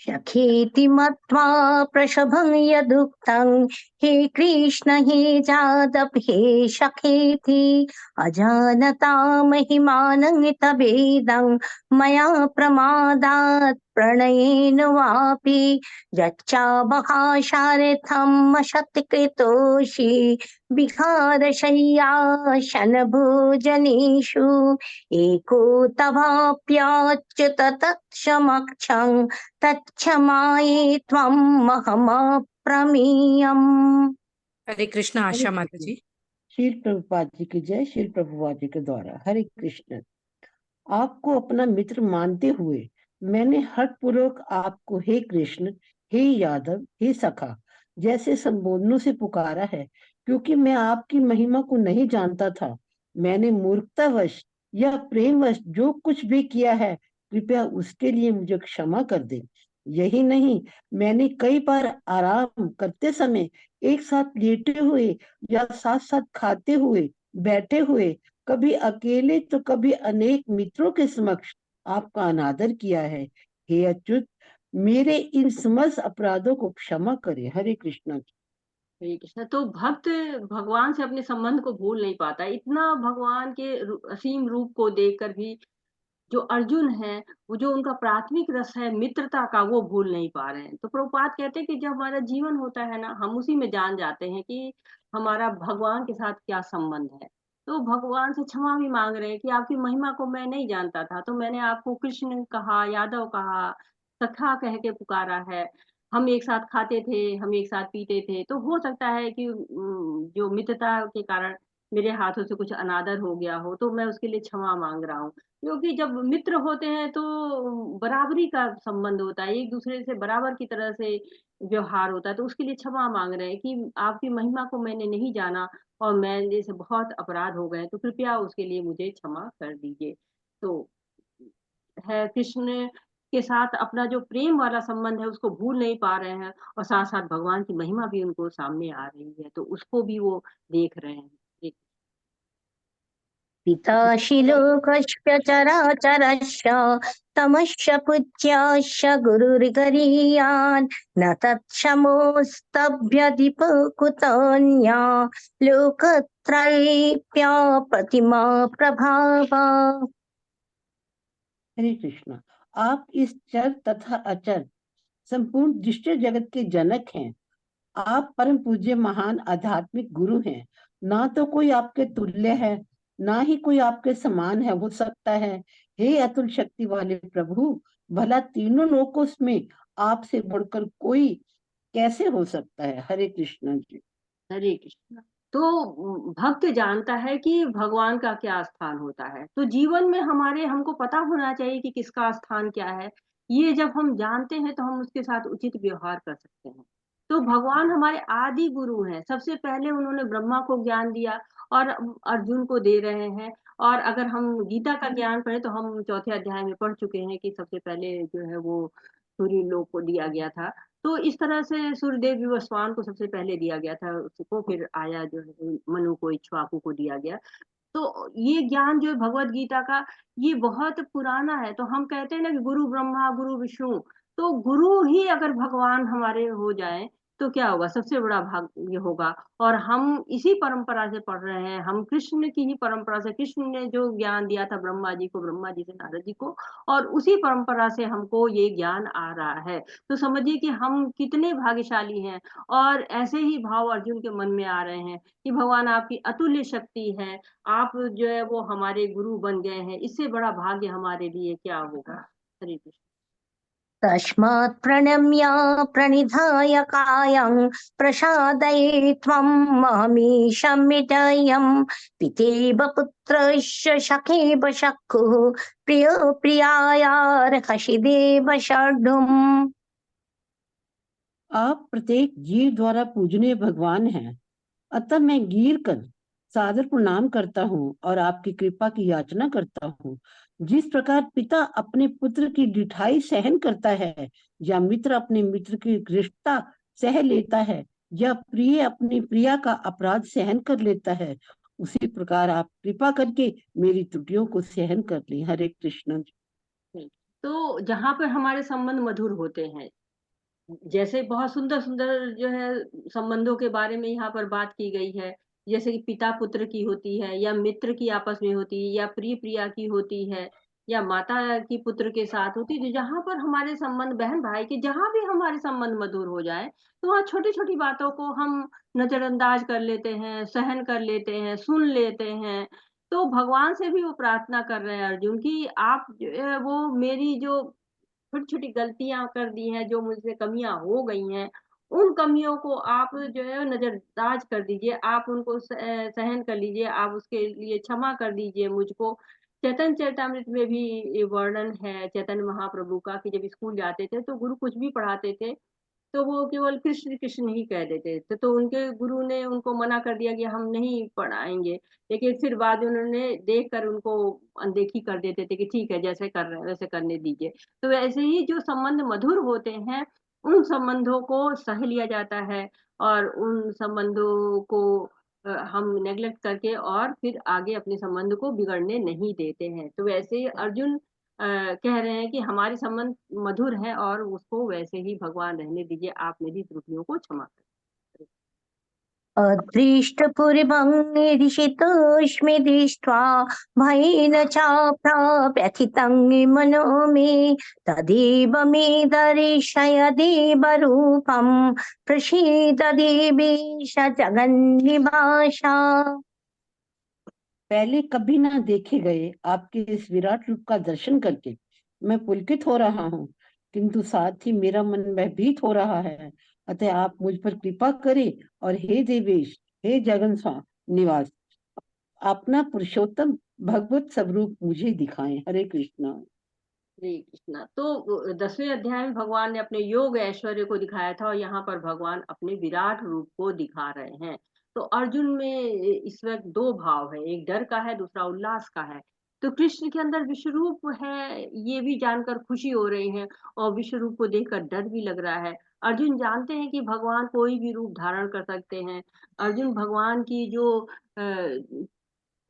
Speaker 4: सखेति मत्वा प्रशभं यदुक्तं हे कृष्ण हे जादव हे सखेति अजानता महिमानं तवेदं मया प्रमादात् प्रणयेन वापि यच्चावकाशार्थम् असत्कृतोषि विहारशय्यासनभोजनेषु एको तवाप्याच्युत तत्समक्षं तत्क्षमाये त्वं महमप्रमेयम्।
Speaker 3: हरे कृष्णा। आशा माता जी।
Speaker 10: श्रील प्रभुपाद जी की जय। श्रील प्रभुपाद जी के द्वारा हरे कृष्ण। आपको अपना मित्र मानते हुए मैंने हठपूर्वक आपको हे कृष्ण, हे यादव, हे सखा जैसे संबोधनों से पुकारा है, क्योंकि मैं आपकी महिमा को नहीं जानता था। मैंने मूर्खतावश या प्रेमवश जो कुछ भी किया है, कृपया उसके लिए मुझे क्षमा कर दे। यही नहीं, मैंने कई बार आराम करते समय एक साथ लेटे हुए या साथ साथ खाते हुए, बैठे हुए, कभी अकेले तो कभी अनेक मित्रों के समक्ष आपका अनादर किया है। हे अच्युत, मेरे इन समस्त अपराधों को क्षमा करे। हरे कृष्णा।
Speaker 2: हरे कृष्ण। तो भक्त भगवान से अपने संबंध को भूल नहीं पाता। इतना भगवान के असीम रूप को देखकर भी जो अर्जुन है, वो जो उनका प्राथमिक रस है मित्रता का, वो भूल नहीं पा रहे हैं। तो प्रभुपाद कहते हैं कि जब हमारा जीवन होता है ना, हम उसी में जान जाते हैं कि हमारा भगवान के साथ क्या संबंध है। तो भगवान से क्षमा भी मांग रहे हैं कि आपकी महिमा को मैं नहीं जानता था, तो मैंने आपको कृष्ण कहा, यादव कहा, सखा कह के पुकारा है। हम एक साथ खाते थे, हम एक साथ पीते थे, तो हो सकता है कि जो मित्रता के कारण मेरे हाथों से कुछ अनादर हो गया हो, तो मैं उसके लिए क्षमा मांग रहा हूँ। क्योंकि जब मित्र होते हैं तो बराबरी का संबंध होता है, एक दूसरे से बराबर की तरह से व्यवहार होता है। तो उसके लिए क्षमा मांग रहे हैं कि आपकी महिमा को मैंने नहीं जाना और मेरे से बहुत अपराध हो गए, तो कृपया उसके लिए मुझे क्षमा कर दीजिए। तो है कृष्ण के साथ अपना जो प्रेम वाला संबंध है उसको भूल नहीं पा रहे हैं, और साथ साथ भगवान की महिमा भी उनको सामने आ रही है, तो उसको भी वो देख रहे हैं। एक
Speaker 4: पितासि लोकस्य चराचरस्य तमश्च पूज्यश्च गुरुर्गरीयान् न तत्समोस्तभ्यधिपकुतोऽन्या लोकत्रयीप्या प्रतिमा प्रभावा।
Speaker 10: हरे कृष्णा। आप इस चर तथा अचर संपूर्ण दृश्य जगत के जनक हैं। आप परम पूज्य महान आध्यात्मिक गुरु हैं। ना तो कोई आपके तुल्य है, ना ही कोई आपके समान है हो सकता है। हे अतुल शक्ति वाले प्रभु, भला तीनों लोकों में आपसे बढ़कर कोई कैसे हो सकता है। हरे कृष्णा जी।
Speaker 2: हरे कृष्ण। तो भक्त जानता है कि भगवान का क्या स्थान होता है, तो जीवन में हमारे हमको पता होना चाहिए कि किसका स्थान क्या है। ये जब हम जानते हैं तो हम उसके साथ उचित व्यवहार कर सकते हैं। तो भगवान हमारे आदि गुरु हैं। सबसे पहले उन्होंने ब्रह्मा को ज्ञान दिया और अर्जुन को दे रहे हैं। और अगर हम गीता का ज्ञान पढ़े तो हम चौथे अध्याय में पढ़ चुके हैं कि सबसे पहले जो है वो सूर्य लोक को दिया गया था। तो इस तरह से सूर्यदेव विवस्वान को सबसे पहले दिया गया था, उसको फिर आया जो है मनु को, इक्ष्वाकु को दिया गया। तो ये ज्ञान जो है भगवत गीता का, ये बहुत पुराना है। तो हम कहते हैं ना कि गुरु ब्रह्मा गुरु विष्णु, तो गुरु ही अगर भगवान हमारे हो जाएं तो क्या होगा, सबसे बड़ा भाग्य होगा। और हम इसी परंपरा से पढ़ रहे हैं, हम कृष्ण की ही परंपरा से, कृष्ण ने जो ज्ञान दिया था ब्रह्मा जी को, ब्रह्मा जी से नारद जी को, और उसी परंपरा से हमको ये ज्ञान आ रहा है। तो समझिए कि हम कितने भाग्यशाली हैं। और ऐसे ही भाव अर्जुन के मन में आ रहे हैं कि भगवान आपकी अतुल्य शक्ति है, आप जो है वो हमारे गुरु बन गए हैं, इससे बड़ा भाग्य हमारे लिए क्या होगा। हरे कृष्ण।
Speaker 4: तस्मात् प्रणम्य प्रणिधाय कायं प्रसादये त्वं महमीशमिदयं पितेव पुत्रस्य सखेव सखुः प्रियो प्रियायार्हसि शर्धुम्।
Speaker 10: आप प्रत्येक जीव द्वारा पूजनीय भगवान हैं, अतः मैं गिर कर सादर प्रणाम करता हूँ और आपकी कृपा की याचना करता हूँ। जिस प्रकार पिता अपने पुत्र की ढिठाई सहन करता है, या मित्र अपने मित्र की घृष्टता सह लेता है, या प्रिय अपनी प्रिया का अपराध सहन कर लेता है, उसी प्रकार आप कृपा करके मेरी त्रुटियों को सहन कर लें। हरे कृष्ण।
Speaker 2: तो जहाँ पर हमारे संबंध मधुर होते हैं, जैसे बहुत सुंदर सुंदर जो है संबंधों के बारे में यहाँ पर बात की गई है, जैसे कि पिता पुत्र की होती है, या मित्र की आपस में होती है, या प्रिय प्रिया की होती है, या माता की पुत्र के साथ होती है। तो जहाँ पर हमारे संबंध बहन भाई के, जहाँ भी हमारे संबंध मधुर हो जाए, तो वहाँ छोटी छोटी बातों को हम नजरअंदाज कर लेते हैं, सहन कर लेते हैं, सुन लेते हैं। तो भगवान से भी वो प्रार्थना कर रहे हैं अर्जुन की, आप जो है वो मेरी जो छोटी छोटी गलतियां कर दी हैं, जो मुझसे कमियां हो गई हैं, उन कमियों को आप जो है नजरअंदाज कर दीजिए, आप उनको सहन कर लीजिए, आप उसके लिए क्षमा कर दीजिए मुझको। चैतन्य चरितमृत में भी ये वर्णन है चैतन्य महाप्रभु का, कि जब स्कूल जाते थे तो गुरु कुछ भी पढ़ाते थे तो वो केवल कृष्ण कृष्ण ही कह देते थे। तो उनके गुरु ने उनको मना कर दिया कि हम नहीं पढ़ाएंगे, लेकिन फिर बाद में उन्होंने देख कर उनको अनदेखी कर देते थे कि ठीक है, जैसे कर रहे हैं वैसे करने दीजिए। तो वैसे ही जो संबंध मधुर होते हैं, उन संबंधों को सह लिया जाता है, और उन संबंधों को हम नेग्लेक्ट करके और फिर आगे अपने संबंध को बिगड़ने नहीं देते हैं। तो वैसे ही अर्जुन कह रहे हैं कि हमारे संबंध मधुर है, और उसको वैसे ही भगवान रहने दीजिए, आप मेरी त्रुटियों को क्षमा करें।
Speaker 4: अदृष्टपूर्वं निरीक्षितोऽस्मि दृष्ट्वा भयेन चाप्यथितं मनो मे तदेव मे दर्शय देवरूपं प्रसीद देवेश जगन्निवासा।
Speaker 10: पहले कभी ना देखे गए आपके इस विराट रूप का दर्शन करके मैं पुलकित हो रहा हूँ, किंतु साथ ही मेरा मन भयभीत हो रहा है। अतः आप मुझ पर कृपा करें और हे देवेश, हे जगन निवास, अपना पुरुषोत्तम भगवत स्वरूप मुझे दिखाएं। हरे कृष्णा।
Speaker 2: हरे कृष्णा। तो 10वें अध्याय में भगवान ने अपने योग ऐश्वर्य को दिखाया था, और यहाँ पर भगवान अपने विराट रूप को दिखा रहे हैं। तो अर्जुन में इस वक्त दो भाव है, एक डर का है, दूसरा उल्लास का है। तो कृष्ण के अंदर विश्व रूप है, ये भी जानकर खुशी हो रही है और विश्व रूप को देखकर डर भी लग रहा है। अर्जुन जानते हैं कि भगवान कोई भी रूप धारण कर सकते हैं। अर्जुन भगवान की जो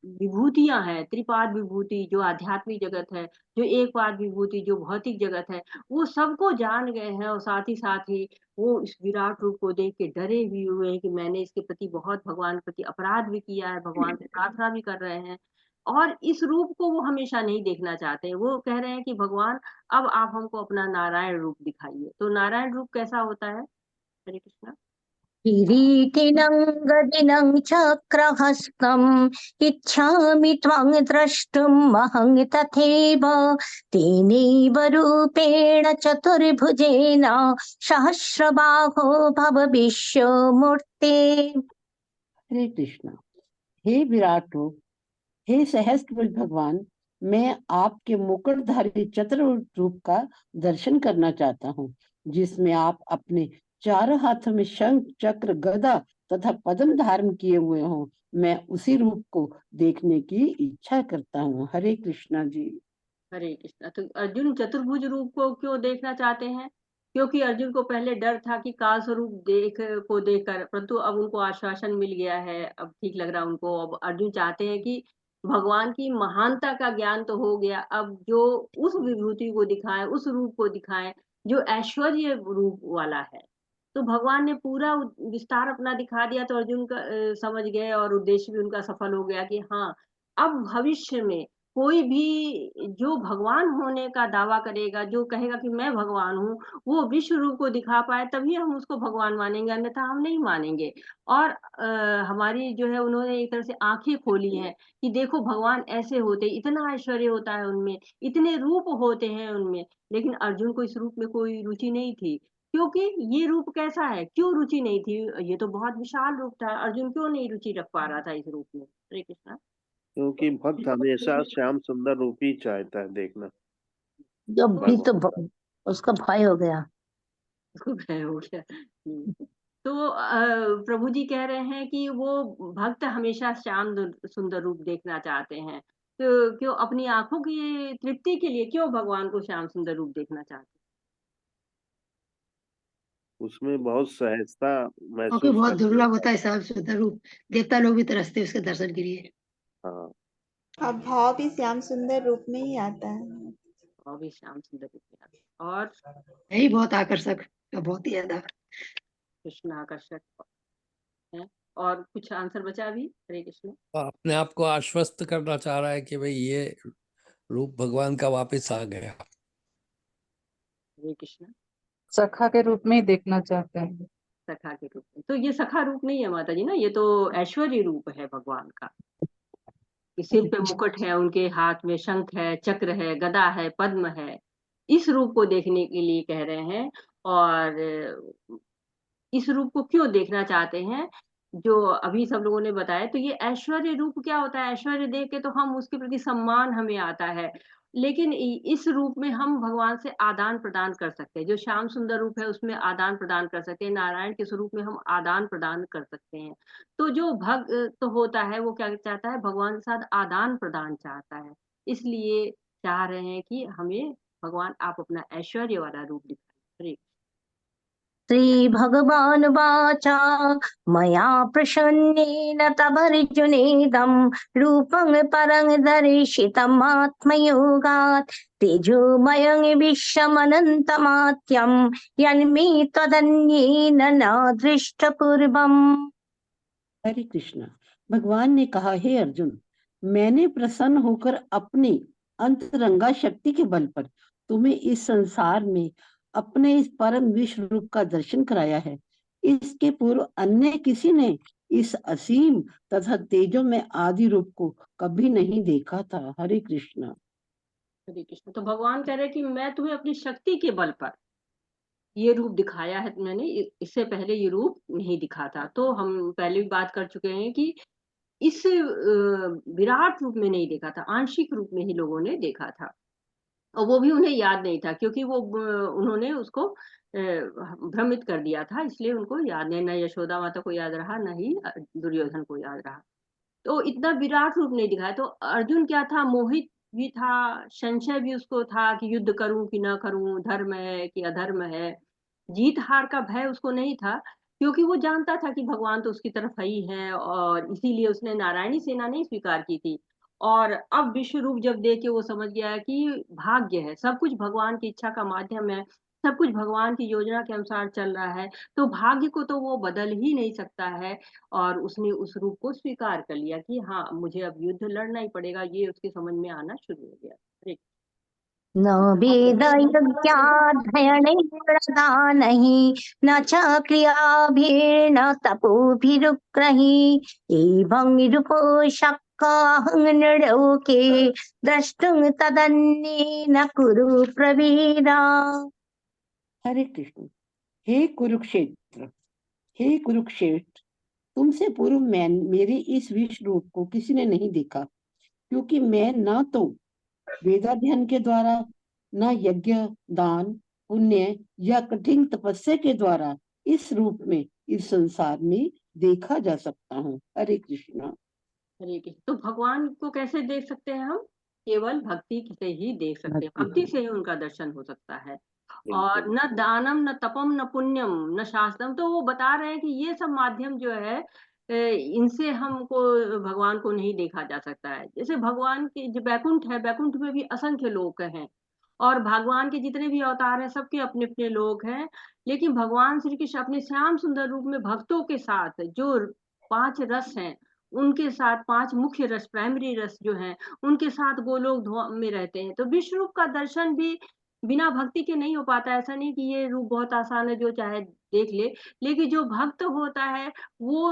Speaker 2: विभूतियां हैं, त्रिपाद विभूति जो आध्यात्मिक जगत है, जो एक पाद विभूति जो भौतिक जगत है, वो सबको जान गए हैं और साथ ही वो इस विराट रूप को देख के डरे भी हुए हैं कि मैंने इसके प्रति बहुत भगवान के प्रति अपराध भी किया है, भगवान से प्रार्थना भी कर रहे हैं। और इस रूप को वो हमेशा नहीं देखना चाहते, वो कह रहे हैं कि भगवान अब आप हमको अपना नारायण रूप दिखाइए। तो नारायण रूप कैसा होता है? हरे कृष्णा।
Speaker 4: किरीटिनं गदिनं चक्रहस्तम् इच्छामि त्वं द्रष्टुमहं तथैव तेनैव रूपेण चतुर्भुजेन सहस्रबाहो भव विश्वमूर्ते।
Speaker 10: हरे कृष्णा। हे विराट रूप, हे सहस्त्रभुज भगवान, मैं आपके मुकुटधारी चतुर रूप का दर्शन करना चाहता हूँ, जिसमें आप अपने चारों हाथों में शंख, चक्र, गदा तथा पद्म धारण किए हुए हों। मैं उसी रूप को देखने की इच्छा करता हूँ। हरे कृष्णा जी।
Speaker 2: हरे कृष्णा। तो अर्जुन चतुर्भुज रूप को क्यों देखना चाहते हैं? क्योंकि अर्जुन को पहले डर था कि काल स्वरूप देखकर, परंतु अब उनको आश्वासन मिल गया है, अब ठीक लग रहा है उनको। अब अर्जुन चाहते हैं कि भगवान की महानता का ज्ञान तो हो गया, अब जो उस विभूति को दिखाएं, उस रूप को दिखाएं जो ऐश्वर्य रूप वाला है। तो भगवान ने पूरा विस्तार अपना दिखा दिया, तो अर्जुन का समझ गए और उद्देश्य भी उनका सफल हो गया कि हाँ, अब भविष्य में कोई भी जो भगवान होने का दावा करेगा, जो कहेगा कि मैं भगवान हूँ, वो विश्व रूप को दिखा पाए तभी हम उसको भगवान मानेंगे, अन्यथा हम नहीं मानेंगे। और हमारी जो है उन्होंने एक तरह से आंखें खोली हैं कि देखो भगवान ऐसे होते, इतना ऐश्वर्य होता है उनमें, इतने रूप होते हैं उनमें। लेकिन अर्जुन को इस रूप में कोई रुचि नहीं थी, क्योंकि ये रूप कैसा है, क्यों रुचि नहीं थी? ये तो बहुत विशाल रूप था, अर्जुन क्यों नहीं रुचि रख पा रहा था इस रूप में? हरे कृष्णा।
Speaker 6: क्योंकि भक्त हमेशा श्याम सुंदर रूप ही चाहता है देखना।
Speaker 4: जो भी तो
Speaker 6: भगवान
Speaker 4: उसका भय हो गया।
Speaker 2: उसको भय हो गया। तो प्रभु जी कह रहे हैं कि वो भक्त हमेशा श्याम सुंदर रूप देखना चाहते हैं। तो क्यों अपनी आंखों की तृप्ति के लिए क्यों भगवान को श्याम सुंदर रूप देखना चाहते हैं?
Speaker 6: उसमें बहुत सहजता
Speaker 7: क्योंकि
Speaker 6: महसूस
Speaker 7: बहुत
Speaker 6: करते
Speaker 7: दुर्लभ
Speaker 6: हैं।
Speaker 7: होता है श्याम सुंदर रूप, देवता लोग भी तरसते हैं उसके दर्शन के लिए।
Speaker 6: हाँ,
Speaker 12: अब भाव भी श्याम सुंदर रूप में ही आता है।
Speaker 2: और भी श्याम सुंदर रूप में आते हैं। और
Speaker 7: यही बहुत आकर्षक, बहुत ही ज्यादा।
Speaker 2: कृष्ण आकर्षक है। और कुछ आंसर बचा अभी? हरे कृष्ण।
Speaker 1: अपने आप को आश्वस्त करना चाह रहा है कि भाई ये रूप भगवान का वापस आ गया।
Speaker 2: हरे कृष्ण।
Speaker 9: सखा के रूप में ही देखना चाहते हैं।
Speaker 2: सखा के रूप में, तो ये सखा रूप नहीं है माता जी ना, ये तो ऐश्वर्य रूप है भगवान का। सिर पे मुकुट है, उनके हाथ में शंख है, चक्र है, गदा है, पद्म है। इस रूप को देखने के लिए कह रहे हैं। और इस रूप को क्यों देखना चाहते हैं, जो अभी सब लोगों ने बताया। तो ये ऐश्वर्य रूप क्या होता है? ऐश्वर्य देख के तो हम उसके प्रति सम्मान हमें आता है, लेकिन इस रूप में हम भगवान से आदान प्रदान कर सकते हैं। जो श्याम सुंदर रूप है उसमें आदान प्रदान कर सकते हैं, नारायण के स्वरूप में हम आदान प्रदान कर सकते हैं। तो जो भक्त होता है वो क्या चाहता है? भगवान के साथ आदान प्रदान चाहता है। इसलिए चाह रहे हैं कि हमें भगवान आप अपना ऐश्वर्य वाला रूप दिखाएं।
Speaker 4: श्रीभगवानुवाच मया प्रसन्नेन तवर्जुनेदं रूपं परं दर्शितमात्मयोगात् तेजोमयं विश्वमनन्तमात्यं यन्मे त्वदन्येन न दृष्टपूर्वम्।
Speaker 10: हरे कृष्णा। भगवान ने कहा, हे अर्जुन, मैंने प्रसन्न होकर अपनी अंतरंगा शक्ति के बल पर तुम्हें इस संसार में अपने इस परम विश्व रूप का दर्शन कराया है। इसके पूर्व अन्य किसी ने इस असीम तथा तेजो में आदि रूप को कभी नहीं देखा था। हरे कृष्णा।
Speaker 2: हरे कृष्ण। तो भगवान कह रहे हैं कि मैं तुम्हें अपनी शक्ति के बल पर ये रूप दिखाया है मैंने, इससे पहले ये रूप नहीं दिखा था। तो हम पहले भी बात कर चुके हैं कि इस विराट रूप में नहीं देखा था, आंशिक रूप में ही लोगों ने देखा था, और वो भी उन्हें याद नहीं था, क्योंकि वो उन्होंने उसको भ्रमित कर दिया था, इसलिए उनको याद नहीं। न यशोदा माता को याद रहा, न ही दुर्योधन को याद रहा। तो इतना विराट रूप नहीं दिखाया। तो अर्जुन क्या था? मोहित भी था, संशय भी उसको था कि युद्ध करूं कि ना करूं, धर्म है कि अधर्म है। जीत हार का भय उसको नहीं था, क्योंकि वो जानता था कि भगवान तो उसकी तरफ ही है, और इसीलिए उसने नारायणी सेना नहीं स्वीकार की थी। और अब विश्व रूप जब देख के वो समझ गया है कि भाग्य है, सब कुछ भगवान की इच्छा का माध्यम है, सब कुछ भगवान की योजना के अनुसार चल रहा है, तो भाग्य को तो वो बदल ही नहीं सकता है। और उसने उस रूप को स्वीकार कर लिया कि हाँ, मुझे अब युद्ध लड़ना ही पड़ेगा, ये उसके समझ में आना शुरू हो गया। हरे
Speaker 4: न वेदयज्ञाध्ययनैर्दानैः न च क्रियाभिर्न तपोभिरुग्रैः एवं निरुपो शक्काहं नृलोके द्रष्टुं तदन्येन कुरु प्रवीरा।
Speaker 10: हरे कृष्ण। हे कुरुक्षेत्र, हे कुरुक्षेत्र, तुमसे पूर्व मेरे इस विश्व रूप को किसी ने नहीं देखा, क्योंकि मैं न तो वेदाध्ययन के द्वारा, न यज्ञ, दान, पुण्य या कठिन तपस्या के द्वारा इस रूप में इस संसार में देखा जा सकता हूँ। हरे कृष्णा।
Speaker 2: हरे कृष्ण। तो भगवान को कैसे देख सकते हैं हम? केवल भक्ति से ही देख सकते हैं, भक्ति से ही उनका दर्शन हो सकता है। और न दानम न तपम न पुण्यम न शास्त्रम, तो वो बता रहे हैं कि ये सब माध्यम जो है, इनसे हमको भगवान को नहीं देखा जा सकता है। जैसे भगवान के जो बैकुंठ है, बैकुंठ में भी असंख्य लोक हैं, और भगवान के जितने भी अवतार हैं सबके अपने अपने लोक हैं। लेकिन भगवान श्री कृष्ण अपने श्याम सुंदर रूप में भक्तों के साथ जो 5 रस हैं, उनके साथ 5 मुख्य रस, प्राइमरी रस जो हैं, उनके साथ गोलोक धाम में रहते हैं। तो विश्व रूप का दर्शन भी बिना भक्ति के नहीं हो पाता। ऐसा नहीं कि ये रूप बहुत आसान है, जो चाहे देख ले, लेकिन जो भक्त होता है वो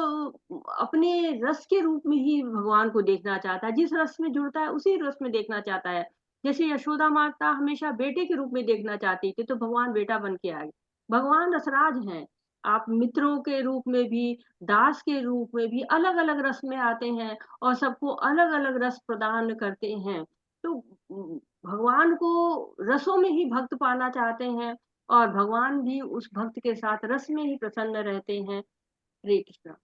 Speaker 2: अपने रस के रूप में ही भगवान को देखना चाहता है, जिस रस में जुड़ता है उसी रस में देखना चाहता है। जैसे यशोदा माता हमेशा बेटे के रूप में देखना चाहती थी, तो भगवान बेटा बन के आए। भगवान रसराज हैं, आप मित्रों के रूप में भी, दास के रूप में भी अलग अलग रस में आते हैं, और सबको अलग अलग रस प्रदान करते हैं। तो भगवान को रसों में ही भक्त पाना चाहते हैं, और भगवान भी उस भक्त के साथ रस में ही प्रसन्न रहते हैं। हरे कृष्ण।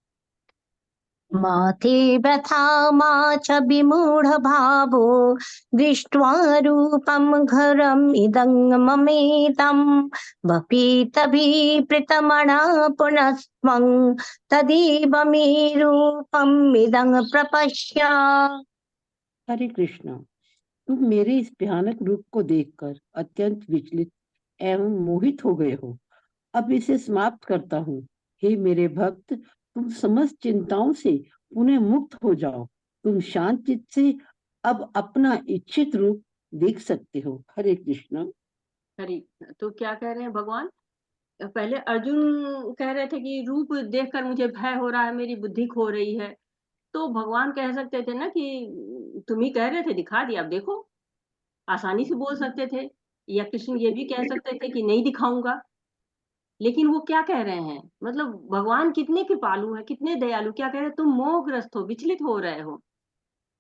Speaker 4: माते व्यथा मा च विमूढभावो दृष्ट्वा रूपं घोरम् इदं ममेतं वपीतभिप्रीतमना पुनस्त्वं तदेव मे रूपम् इदं प्रपश्य।
Speaker 10: हरे कृष्णा। तुम मेरे इस भयानक रूप को देखकर अत्यंत विचलित एवं मोहित हो गए हो। अब इसे समाप्त करता हूँ। हे मेरे भक्त, तुम समस्त चिंताओं से पुनः मुक्त हो जाओ। तुम शांत चित्त से अब अपना इच्छित रूप देख सकते हो। हरे कृष्ण।
Speaker 2: हरे। तो क्या कह रहे हैं भगवान? पहले अर्जुन कह रहे थे कि रूप देखकर मुझे भय हो रहा है, मेरी बुद्धि खो रही है। तो भगवान कह सकते थे ना कि तुम ही कह रहे थे, दिखा दिया, अब देखो। आसानी से बोल सकते थे। या कृष्ण ये भी कह सकते थे कि नहीं दिखाऊंगा। लेकिन वो क्या कह रहे हैं, मतलब भगवान कितने कृपालु हैं, कितने दयालु। क्या कह रहे हैं, तुम मोहग्रस्त हो, विचलित हो रहे हो,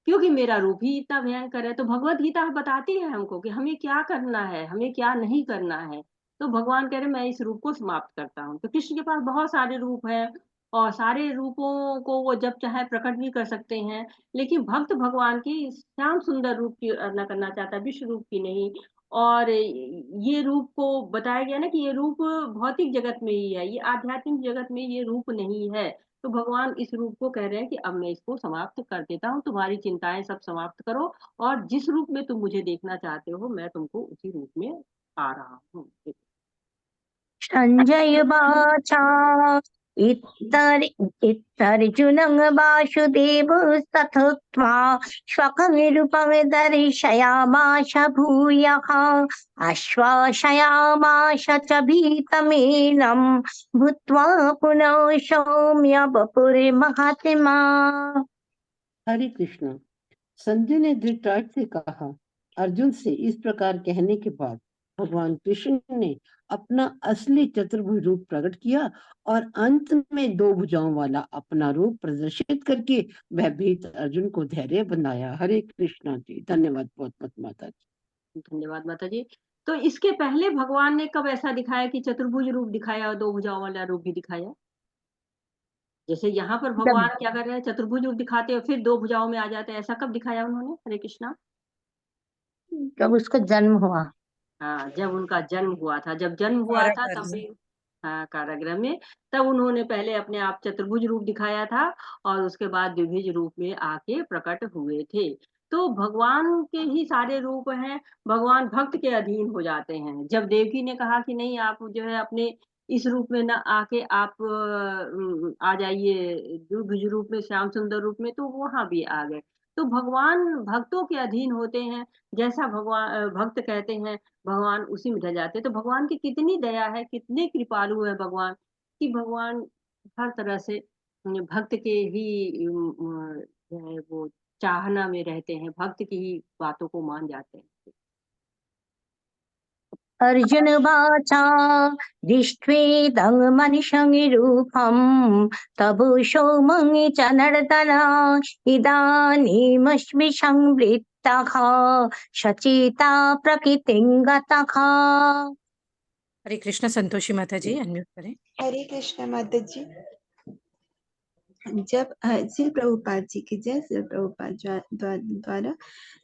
Speaker 2: क्योंकि मेरा रूप ही इतना भयंकर है। तो भगवत गीता बताती है हमको कि हमें क्या करना है, हमें क्या नहीं करना है। तो भगवान कह रहे मैं इस रूप को समाप्त करता हूँ। तो कृष्ण के पास बहुत सारे रूप हैं, और सारे रूपों को वो जब चाहे प्रकट भी कर सकते हैं, लेकिन भक्त भगवान की श्याम सुंदर रूप की आराधना करना चाहता है, विश्व रूप की नहीं। और ये रूप को बताया गया ना कि ये रूप भौतिक जगत में ही है, ये आध्यात्मिक जगत में ये रूप नहीं है। तो भगवान इस रूप को कह रहे हैं कि अब मैं इसको समाप्त कर देता हूँ, तुम्हारी चिंताएं सब समाप्त करो, और जिस रूप में तुम मुझे देखना चाहते हो मैं तुमको उसी रूप में आ रहा हूँ।
Speaker 4: संजय वाचा इत्तर्जुनं वासुदेव तथोक्त्वा स्वकं रूपं दर्शयामास भूयः आश्वासयामास च भीतमेनं भूत्वा पुनः सौम्य वपुर्महात्मा।
Speaker 10: हरे कृष्ण। संजय ने धृतराष्ट्र से कहा। अर्जुन से इस प्रकार कहने के बाद भगवान कृष्ण ने अपना असली चतुर्भुज रूप प्रकट किया, और अंत में 2 भुजाओं वाला अपना रूप प्रदर्शित करके भयभीत अर्जुन को धैर्य बनाया। हरे कृष्णा जी। धन्यवाद बहुत बहुत माता जी।
Speaker 2: धन्यवाद माता जी। तो इसके पहले भगवान ने कब ऐसा दिखाया कि चतुर्भुज रूप दिखाया और 2 भुजाओं वाला रूप भी दिखाया? जैसे यहाँ पर भगवान क्या कर रहे हैं, चतुर्भुज रूप दिखाते हैं फिर 2 भुजाओं में आ जाते हैं, ऐसा कब दिखाया उन्होंने? हरे कृष्णा।
Speaker 4: जब उसका जन्म हुआ।
Speaker 2: हाँ, जब उनका जन्म हुआ था, जब जन्म हुआ था
Speaker 3: कारागार
Speaker 2: तब
Speaker 3: में।
Speaker 2: भी, हाँ, कारागृह में, तब उन्होंने पहले अपने आप चतुर्भुज रूप दिखाया था और उसके बाद द्विभुज रूप में आके प्रकट हुए थे। तो भगवान के ही सारे रूप हैं, भगवान भक्त के अधीन हो जाते हैं। जब देवकी ने कहा कि नहीं, आप जो है अपने इस रूप में न आके आप आ जाइए द्विभुज रूप में, श्याम सुंदर रूप में, तो वहां भी आ गए। तो भगवान भक्तों के अधीन होते हैं, जैसा भगवान भक्त कहते हैं भगवान उसी में ढल जाते हैं। तो भगवान की कितनी दया है, कितने कृपालु है भगवान, कि भगवान हर तरह से भक्त के ही जो है वो चाहना में रहते हैं, भक्त की ही बातों को मान जाते हैं।
Speaker 4: अर्जुन वाचा दृष्ट्वेदं मनिषं रूपं तबुषो मङि च नर्तन इदानीमस्मि संवृत्तः सचेता प्रकृतिं गतः।
Speaker 3: हरे कृष्ण। संतोषी माता जी अनम्यूट करें।
Speaker 12: हरे कृष्ण माता जी। जब श्री प्रभुपाद जी की जय। श्री प्रभुपाद द्वारा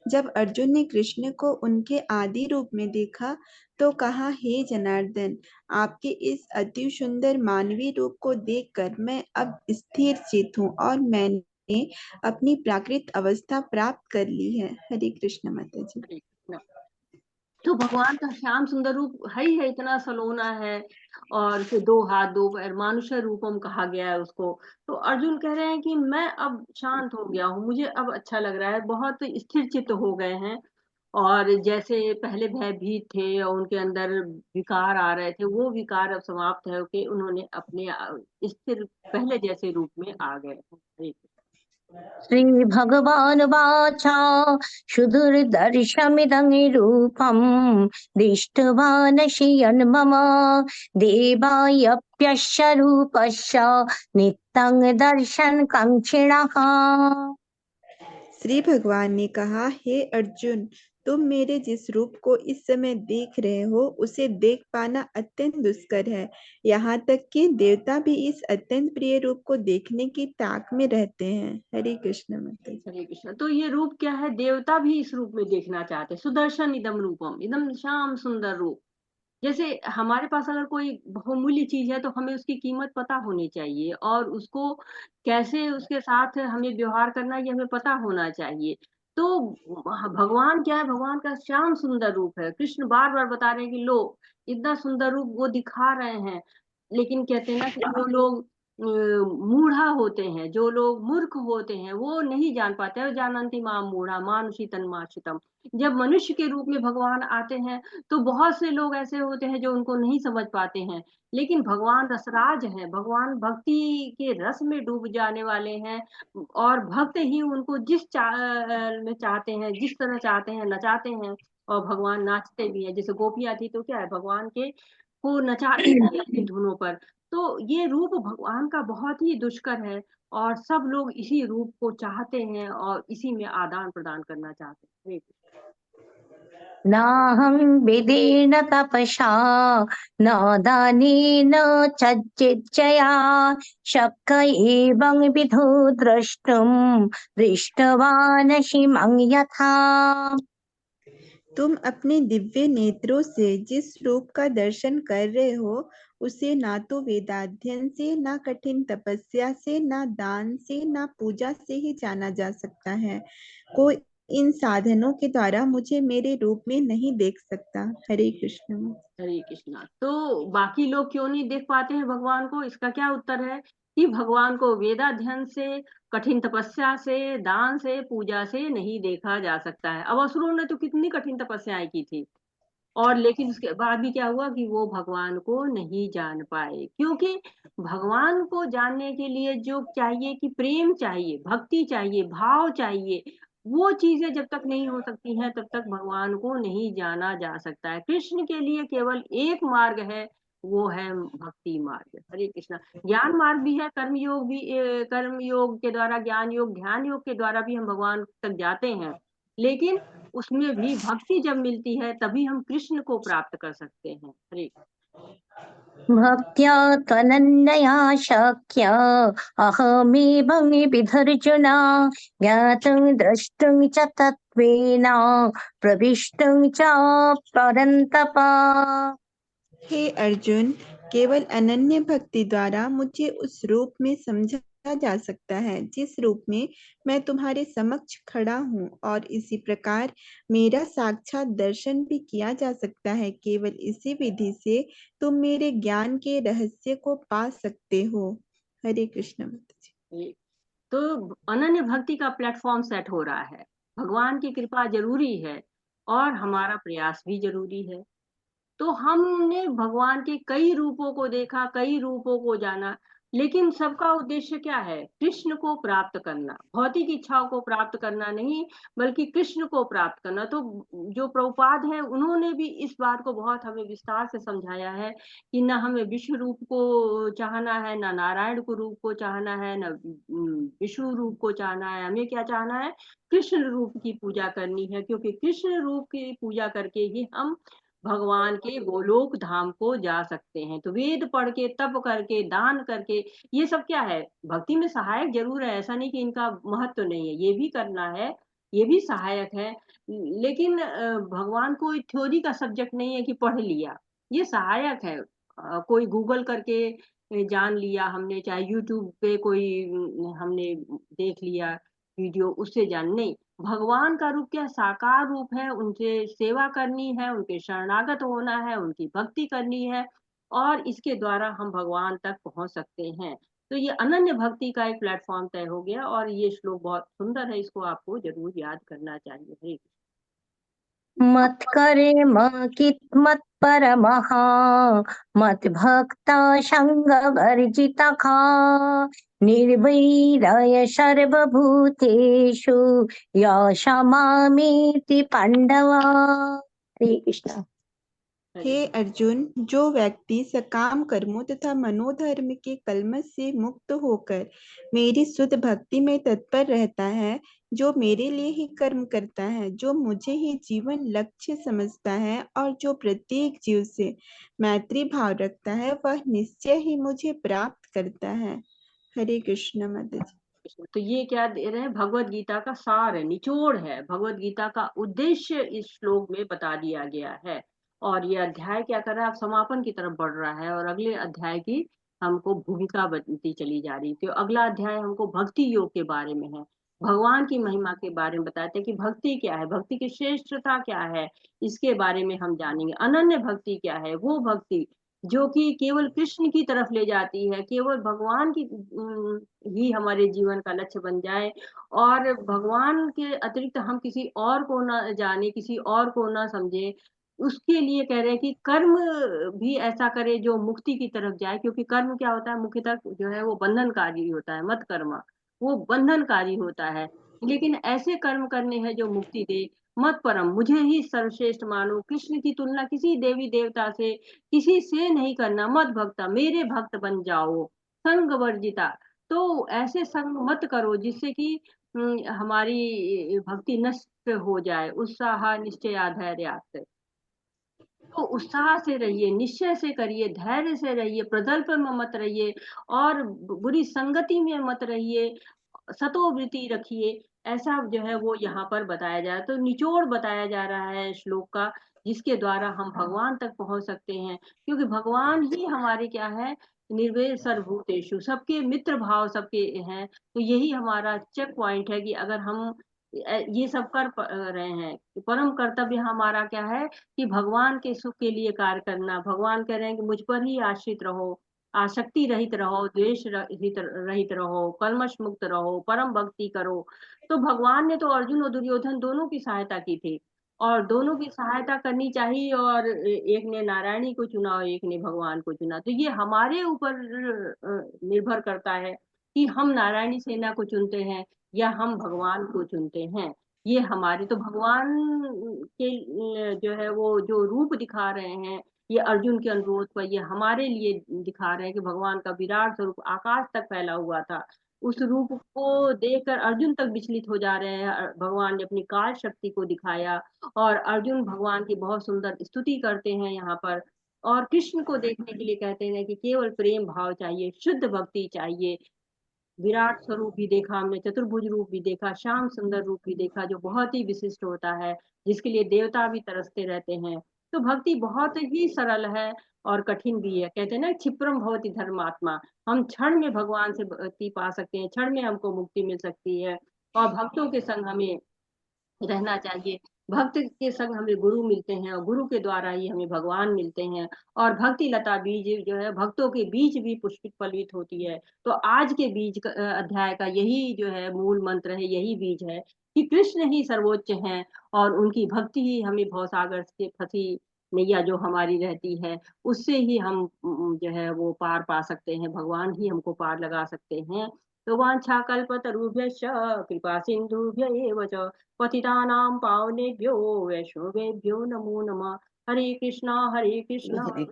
Speaker 12: जब अर्जुन ने कृष्ण को उनके आदि रूप में देखा तो कहा, हे जनार्दन, आपके इस अति सुंदर मानवीय रूप को देखकर मैं अब स्थिर चित्त हूँ और मैंने अपनी प्राकृत अवस्था प्राप्त कर ली है। हरे कृष्ण माता जी।
Speaker 2: हरे कृष्ण। तो भगवान का श्याम सुंदर रूप है ही है, इतना सलोना है, और फिर 2 हाथ 2 पैर, मानुष रूपम कहा गया है उसको। तो अर्जुन कह रहे हैं कि मैं अब शांत हो गया हूँ, मुझे अब अच्छा लग रहा है, बहुत स्थिर चित्त हो गए हैं। और जैसे पहले भयभीत थे और उनके अंदर विकार आ रहे थे, वो विकार अब समाप्त है कि उन्होंने अपने स्थिर पहले जैसे रूप में आ गए हैं। हरे कृष्ण।
Speaker 4: श्री भगवान वाचा सुदुर्दर्शमिदं रूपं दृष्टवानशियन् मम देवायप्यस्य रूपस्य नित्यं दर्शन कांक्षिणः।
Speaker 12: श्री भगवान ने कहा, हे अर्जुन, तुम मेरे जिस रूप को इस समय देख रहे हो उसे देख पाना अत्यंत दुष्कर है। यहाँ तक कि देवता भी इस अत्यंत प्रिय रूप को देखने की ताक में रहते हैं। हरे कृष्ण माता जी।
Speaker 2: हरे कृष्ण। तो ये रूप क्या है, देवता भी इस रूप में देखना चाहते हैं। सुदर्शन इदम रूपम, इदम श्याम सुंदर रूप। जैसे हमारे पास अगर कोई बहुमूल्य चीज है तो हमें उसकी कीमत पता होनी चाहिए, और उसको कैसे उसके साथ हमें व्यवहार करना है ये हमें पता होना चाहिए। तो भगवान क्या है, भगवान का श्याम सुंदर रूप है। कृष्ण बार बार बता रहे हैं कि लो, इतना सुंदर रूप वो दिखा रहे हैं। लेकिन कहते हैं ना कि जो लोग मूढ़ा होते हैं, जो लोग मूर्ख होते हैं, वो नहीं जान पाते हैं। जानन्ति माम मूढ़ा मानुषी तन्माश्रितम। जब मनुष्य के रूप में भगवान आते हैं तो बहुत से लोग ऐसे होते हैं जो उनको नहीं समझ पाते हैं। लेकिन भगवान रसराज है, भगवान भक्ति के रस में डूब जाने वाले हैं, और भक्त ही उनको में चाहते हैं, जिस तरह चाहते हैं नचाते हैं। और भगवान नाचते भी हैं, जैसे गोपियां थी तो क्या है, भगवान के को नचाती थी अपनी धुनों पर। तो ये रूप भगवान का बहुत ही दुष्कर है, और सब लोग इसी रूप को चाहते हैं और इसी में आदान प्रदान करना चाहते हैं। हरे कृष्ण।
Speaker 4: नाहं विधेन तपसा न दानेन चज्जया शक्य एवं विधो द्रष्टुं दृष्टवानसि मं यथा।
Speaker 12: तुम अपने दिव्य नेत्रों से जिस रूप का दर्शन कर रहे हो उसे ना तो वेदाध्ययन से, ना कठिन तपस्या से, ना दान से, ना पूजा से ही जाना जा सकता है। कोई इन साधनों के द्वारा मुझे मेरे रूप में नहीं देख सकता। हरे कृष्ण।
Speaker 2: हरे कृष्णा। तो बाकी लोग क्यों नहीं देख पाते हैं भगवान को, इसका क्या उत्तर है कि भगवान को वेदाध्ययन से, कठिन तपस्या से, दान से, पूजा से नहीं देखा जा सकता है। अब असुरों ने तो कितनी कठिन तपस्याएं की थी, और लेकिन उसके बाद भी क्या हुआ कि वो भगवान को नहीं जान पाए। क्योंकि भगवान को जानने के लिए जो चाहिए कि प्रेम चाहिए, भक्ति चाहिए, भाव चाहिए, वो चीजें जब तक नहीं हो सकती हैं तब तक भगवान को नहीं जाना जा सकता है। कृष्ण के लिए केवल एक मार्ग है, वो है भक्ति मार्ग। हरे कृष्णा। ज्ञान मार्ग भी है, कर्म योग भी, कर्म योग के द्वारा ज्ञान योग, ध्यान योग के द्वारा भी हम भगवान तक जाते हैं। लेकिन उसमें भी भक्ति जब मिलती है तभी हम कृष्ण को प्राप्त कर सकते हैं। हरे
Speaker 4: भक्त्या त्वनन्यया शक्य अहमेवं विधर्जुन ज्ञातुं द्रष्टुं च तत्त्वेन प्रविष्टुं च परन्तप।
Speaker 12: हे अर्जुन, केवल अनन्य भक्ति द्वारा मुझे उस रूप में समझा जा सकता है जिस रूप में मैं तुम्हारे समक्ष खड़ा हूँ, और इसी प्रकार मेरा साक्षात दर्शन भी किया जा सकता है। केवल इसी विधि से तुम मेरे ज्ञान के रहस्य को पा सकते हो। हरे कृष्ण माता जी।
Speaker 2: तो अनन्य भक्ति का प्लेटफॉर्म सेट हो रहा है। भगवान की कृपा जरूरी है और हमारा प्रयास भी जरूरी है। तो हमने भगवान के कई रूपों को देखा, कई रूपों को जाना, लेकिन सबका उद्देश्य क्या है? कृष्ण को प्राप्त करना, भौतिक इच्छाओं को प्राप्त करना नहीं, बल्कि कृष्ण को प्राप्त करना। तो जो प्रभुपाद हैं, उन्होंने भी इस बात को बहुत हमें विस्तार से समझाया है कि न हमें विश्व रूप को चाहना है, न नारायण को रूप को चाहना है, न विष्णु रूप को चाहना है। हमें क्या चाहना है? कृष्ण रूप की पूजा करनी है, क्योंकि कृष्ण रूप की पूजा करके ही हम भगवान के गोलोक धाम को जा सकते हैं। तो वेद पढ़ के, तप करके, दान करके, ये सब क्या है? भक्ति में सहायक जरूर है, ऐसा नहीं कि इनका महत्व नहीं है, ये भी करना है, ये भी सहायक है। लेकिन भगवान कोई थ्योरी का सब्जेक्ट नहीं है कि पढ़ लिया, ये सहायक है। कोई गूगल करके जान लिया हमने, चाहे यूट्यूब पे कोई हमने देख लिया वीडियो, उससे जान नहीं। भगवान का रूप क्या? साकार रूप है, उनसे सेवा करनी है, उनके शरणागत होना है, उनकी भक्ति करनी है, और इसके द्वारा हम भगवान तक पहुंच सकते हैं। तो ये अनन्य भक्ति का एक प्लेटफॉर्म तय हो गया, और ये श्लोक बहुत सुंदर है, इसको आपको जरूर याद करना चाहिए। हरे
Speaker 4: मत करे कित मत परमः मत भक्ता संग वर्जिता खा निर्वैराय सर्वभूतेषु याशमामीति पांडवा। हरे कृष्ण।
Speaker 12: हे अर्जुन, जो व्यक्ति सकाम कर्मों तथा मनोधर्म के कलमश से मुक्त होकर मेरी शुद्ध भक्ति में तत्पर रहता है, जो मेरे लिए ही कर्म करता है, जो मुझे ही जीवन लक्ष्य समझता है, और जो प्रत्येक जीव से मैत्री भाव रखता है, वह निश्चय ही मुझे प्राप्त करता है। हरे कृष्ण माता जी।
Speaker 2: तो ये क्या दे रहे हैं? भगवत गीता का सार है, निचोड़ है। भगवत गीता का उद्देश्य इस श्लोक में बता दिया गया है। और ये अध्याय क्या कर रहा है? आप समापन की तरफ बढ़ रहा है, और अगले अध्याय की हमको भूमिका बनती चली जा रही। तो अगला अध्याय हमको भक्ति योग के बारे में है, भगवान की महिमा के बारे में बताते हैं कि भक्ति क्या है, भक्ति की श्रेष्ठता क्या है, इसके बारे में हम जानेंगे। अनन्य भक्ति क्या है? वो भक्ति जो कि केवल कृष्ण की तरफ ले जाती है, केवल भगवान की ही हमारे जीवन का लक्ष्य बन जाए, और भगवान के अतिरिक्त हम किसी और को ना जाने, किसी और को ना समझे। उसके लिए कह रहे हैं कि कर्म भी ऐसा करे जो मुक्ति की तरफ जाए, क्योंकि कर्म क्या होता है? मुख्यतः जो है वो बंधनकारी होता है। मत कर्म, वो बंधनकारी होता है। लेकिन ऐसे कर्म करने हैं जो मुक्ति दे। मत परम, मुझे ही सर्वश्रेष्ठ मानो, कृष्ण की तुलना किसी देवी देवता से, किसी से नहीं करना। मत भक्ता, मेरे भक्त बन जाओ। संग वर्जिता, तो ऐसे संग मत करो जिससे कि हमारी भक्ति नष्ट हो जाए। उत्साह निश्चय धैर्यात्, तो उत्साह से रहिए, निश्चय से करिए, धैर्य से रहिए, प्रदल्प में मत रहिए, और बुरी संगति में मत रहिए, सतोवृत्ति रखिए। ऐसा जो है वो यहाँ पर बताया जा रहा है। तो निचोड़ बताया जा रहा है श्लोक का, जिसके द्वारा हम भगवान तक पहुंच सकते हैं, क्योंकि भगवान ही हमारे क्या है? निर्वैर सर्वभूतेषु, सबके मित्र भाव सबके हैं। तो यही हमारा चेक पॉइंट है कि अगर हम ये सब कर रहे हैं, परम कर्तव्य हमारा क्या है? कि भगवान के सुख के लिए कार्य करना। भगवान कह रहे हैं कि मुझ पर ही आश्रित रहो, आसक्ति रहित रहो, द्वेष रहित रहो, कलमश मुक्त रहो, परम भक्ति करो। तो भगवान ने तो अर्जुन और दुर्योधन दोनों की सहायता की थी, और दोनों की सहायता करनी चाहिए, और एक ने नारायणी को चुना और एक ने भगवान को चुना। तो ये हमारे ऊपर निर्भर करता है कि हम नारायणी सेना को चुनते हैं या हम भगवान को चुनते हैं। ये हमारी तो भगवान के जो है वो जो रूप दिखा रहे हैं, ये अर्जुन के अनुरोध पर ये हमारे लिए दिखा रहे हैं कि भगवान का विराट स्वरूप आकाश तक फैला हुआ था। उस रूप को देखकर अर्जुन तक विचलित हो जा रहे हैं। भगवान ने अपनी काल शक्ति को दिखाया, और अर्जुन भगवान की बहुत सुंदर स्तुति करते हैं यहाँ पर। और कृष्ण को देखने के लिए कहते हैं कि केवल प्रेम भाव चाहिए, शुद्ध भक्ति चाहिए। विराट स्वरूप भी देखा हमने, चतुर्भुज रूप भी देखा, श्याम सुंदर रूप भी देखा, जो बहुत ही विशिष्ट होता है, जिसके लिए देवता भी तरसते रहते हैं। तो भक्ति बहुत ही सरल है और कठिन भी है। कहते हैं ना, क्षिप्रम भवति धर्मात्मा, हम क्षण में भगवान से भक्ति पा सकते हैं, क्षण में हमको मुक्ति मिल सकती है। और भक्तों के संग हमें रहना चाहिए। भक्त के संग हमें गुरु मिलते हैं और गुरु के द्वारा ही हमें भगवान मिलते हैं। और भक्ति लता बीज जो है, भक्तों के बीज भी पुष्पित फलित होती है। तो आज के बीज अध्याय का यही जो है मूल मंत्र है, यही बीज है कि कृष्ण ही सर्वोच्च हैं और उनकी भक्ति ही हमें भवसागर से फंसी नैया जो हमारी रहती है, उससे ही हम जो है वो पार पा सकते हैं, भगवान ही हमको पार लगा सकते हैं। तो वांछा कल्पतरुभ्यश्च कृपा सिंधुभ्य एव च पतितानां पावनेभ्यो वैष्णवेभ्यो नमो नमः। हरे कृष्णा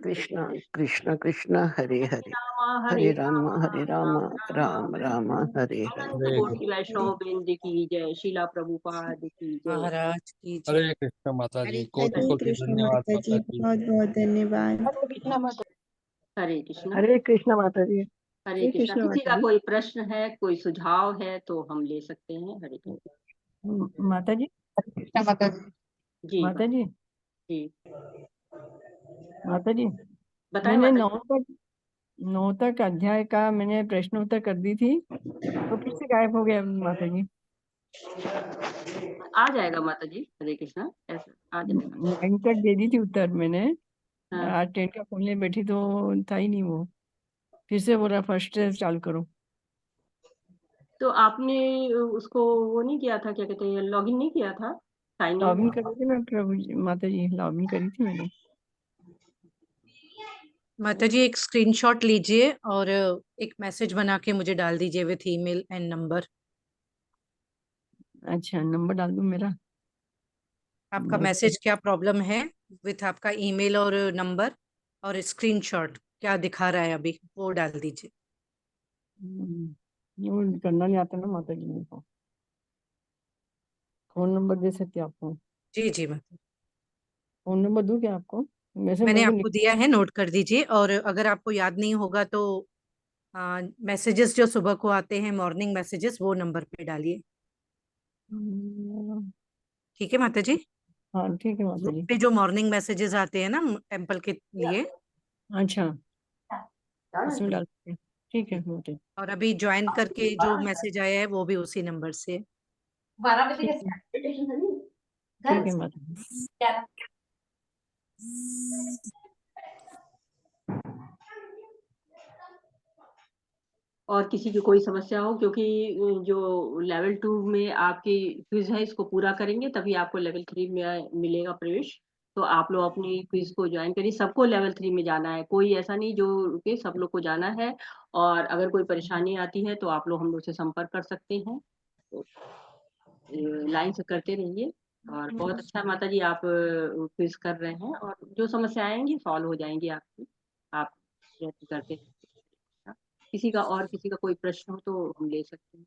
Speaker 10: कृष्ण कृष्ण कृष्ण हरे हरे
Speaker 2: हरे
Speaker 10: राम
Speaker 2: राम
Speaker 10: राम राम हरे
Speaker 2: अनंत
Speaker 10: हरे।
Speaker 2: कोटि वैष्णव वृंद की जय। शिला प्रभुपाद की जय।
Speaker 3: महाराज की जय।
Speaker 1: हरे कृष्ण माता जी, कोटि
Speaker 12: हरे
Speaker 1: कोटि
Speaker 12: कृष्ण
Speaker 1: धन्यवाद
Speaker 12: माता
Speaker 1: माता
Speaker 12: जी,
Speaker 1: जी।
Speaker 12: बहुत बहुत धन्यवाद।
Speaker 7: हरे कृष्णा माता
Speaker 2: हरे कृष्णा।
Speaker 8: हरे कृष्ण माता जी।
Speaker 2: हरे
Speaker 8: हरे
Speaker 2: कृष्णा।
Speaker 8: कृष्ण
Speaker 2: किसी
Speaker 8: माता
Speaker 2: का
Speaker 8: जी।
Speaker 2: कोई प्रश्न है, कोई सुझाव है तो हम ले सकते हैं। हरे कृष्ण।
Speaker 8: माता जी,
Speaker 7: कृष्णा माता जी।
Speaker 2: जी
Speaker 8: माता जी,
Speaker 2: जी
Speaker 8: माता जी,
Speaker 2: बताएं
Speaker 8: मैंने
Speaker 2: माता जी।
Speaker 8: 9 तक अध्याय का मैंने प्रश्नोत्तर कर दी थी, तो फिर से गायब हो गया माता जी।
Speaker 2: आ जाएगा माता जी। हरे कृष्णा, ऐसा आ जाएगा।
Speaker 8: 9 तक दे दी थी उत्तर मैंने।
Speaker 2: हाँ।
Speaker 8: आज 10 का खोलने बैठी तो था ही नहीं वो, फिर से बोला फर्स्ट से चालू करो।
Speaker 2: तो आपने उसको वो नहीं किया था, क्या कहते हैं, लॉगिन नहीं किया था, साइन
Speaker 8: लॉगिन
Speaker 2: इन?
Speaker 8: करी थी मैं प्रभु जी, माता जी लॉगिन करी थी मैंने।
Speaker 3: माता जी एक स्क्रीनशॉट लीजिए और एक मैसेज बना के मुझे डाल दीजिए विथ ईमेल एंड नंबर।
Speaker 8: अच्छा, नंबर डाल दूं मेरा?
Speaker 3: आपका
Speaker 8: ओके।
Speaker 3: मैसेज क्या प्रॉब्लम है, विथ आपका ईमेल और नंबर और स्क्रीनशॉट क्या दिखा रहा है अभी, वो डाल दीजिए।
Speaker 8: वो करना नहीं आता ना माता जी मेरे को। फोन नंबर दे सकती है आपको?
Speaker 3: जी जी माता,
Speaker 8: फोन नंबर दूं क्या आपको? वैसे
Speaker 3: मैंने
Speaker 8: मेरे को
Speaker 3: आपको दिया है, नोट कर दीजिए। और अगर आपको याद नहीं होगा तो मैसेजेस जो सुबह को आते हैं, मॉर्निंग मैसेजेस, वो नंबर पे डालिए। ठीक है माता जी?
Speaker 8: हाँ ठीक है माता
Speaker 3: ग्रुप
Speaker 8: जी।
Speaker 3: पे जो मॉर्निंग मैसेजेस आते हैं ना टेम्पल के लिए,
Speaker 8: अच्छा, उसमें डाल सकते हैं। ठीक है माता जी।
Speaker 3: और अभी ज्वाइन करके जो मैसेज आया है वो भी उसी नंबर से है।
Speaker 8: ठीक है, ठीक है माता जी।
Speaker 2: और किसी की कोई समस्या हो, क्योंकि जो लेवल 2 में आपकी क्विज है, इसको पूरा करेंगे तभी आपको लेवल 3 में मिलेगा प्रवेश। तो आप लोग अपनी क्विज को ज्वाइन करिए। सबको लेवल 3 में जाना है, कोई ऐसा नहीं जो रुके, सब लोग को जाना है। और अगर कोई परेशानी आती है तो आप लोग हम लोग से संपर्क कर सकते हैं। तो लाइन से करते रहिए। और बहुत अच्छा माता जी, आप क्विज कर रहे हैं और जो समस्या आएंगी सॉल्व हो जाएंगी आपकी। आप प्रयत्न करते रहिए। किसी का कोई प्रश्न हो तो हम ले सकते हैं।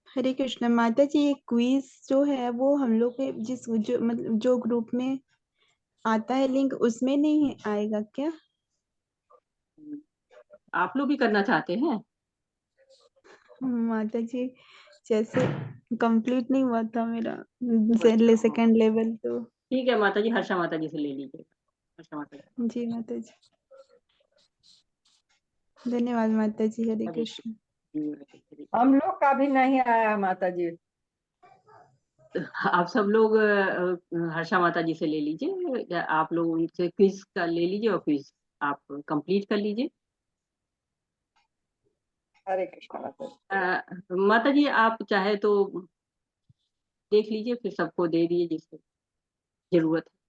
Speaker 12: हरे कृष्ण माता जी, ये क्विज जो है वो हम लोग के जिस जो मतलब जो ग्रुप में आता है लिंक, उसमें नहीं आएगा क्या?
Speaker 2: आप लोग भी करना चाहते हैं?
Speaker 12: माता जी, जैसे कंप्लीट नहीं हुआ था मेरा
Speaker 2: अच्छा,
Speaker 12: सेकंड लेवल, तो
Speaker 2: ठीक है माता जी, हर्षा माता जी से ले लीजिएगा। हर्षा माता जी।
Speaker 12: जी माता जी, धन्यवाद माता जी। हरे
Speaker 2: हरे
Speaker 12: कृष्ण।
Speaker 8: हम लोग का भी नहीं आया माता जी।
Speaker 2: आप सब लोग हर्षा माता जी से ले लीजिए, आप लोग उनसे क्विज का ले लीजिए और क्विज आप कंप्लीट कर लीजिए।
Speaker 8: हरे कृष्ण माता जी।
Speaker 2: माता जी आप चाहे तो देख लीजिए, फिर सबको दे दिए जिसको जरूरत है।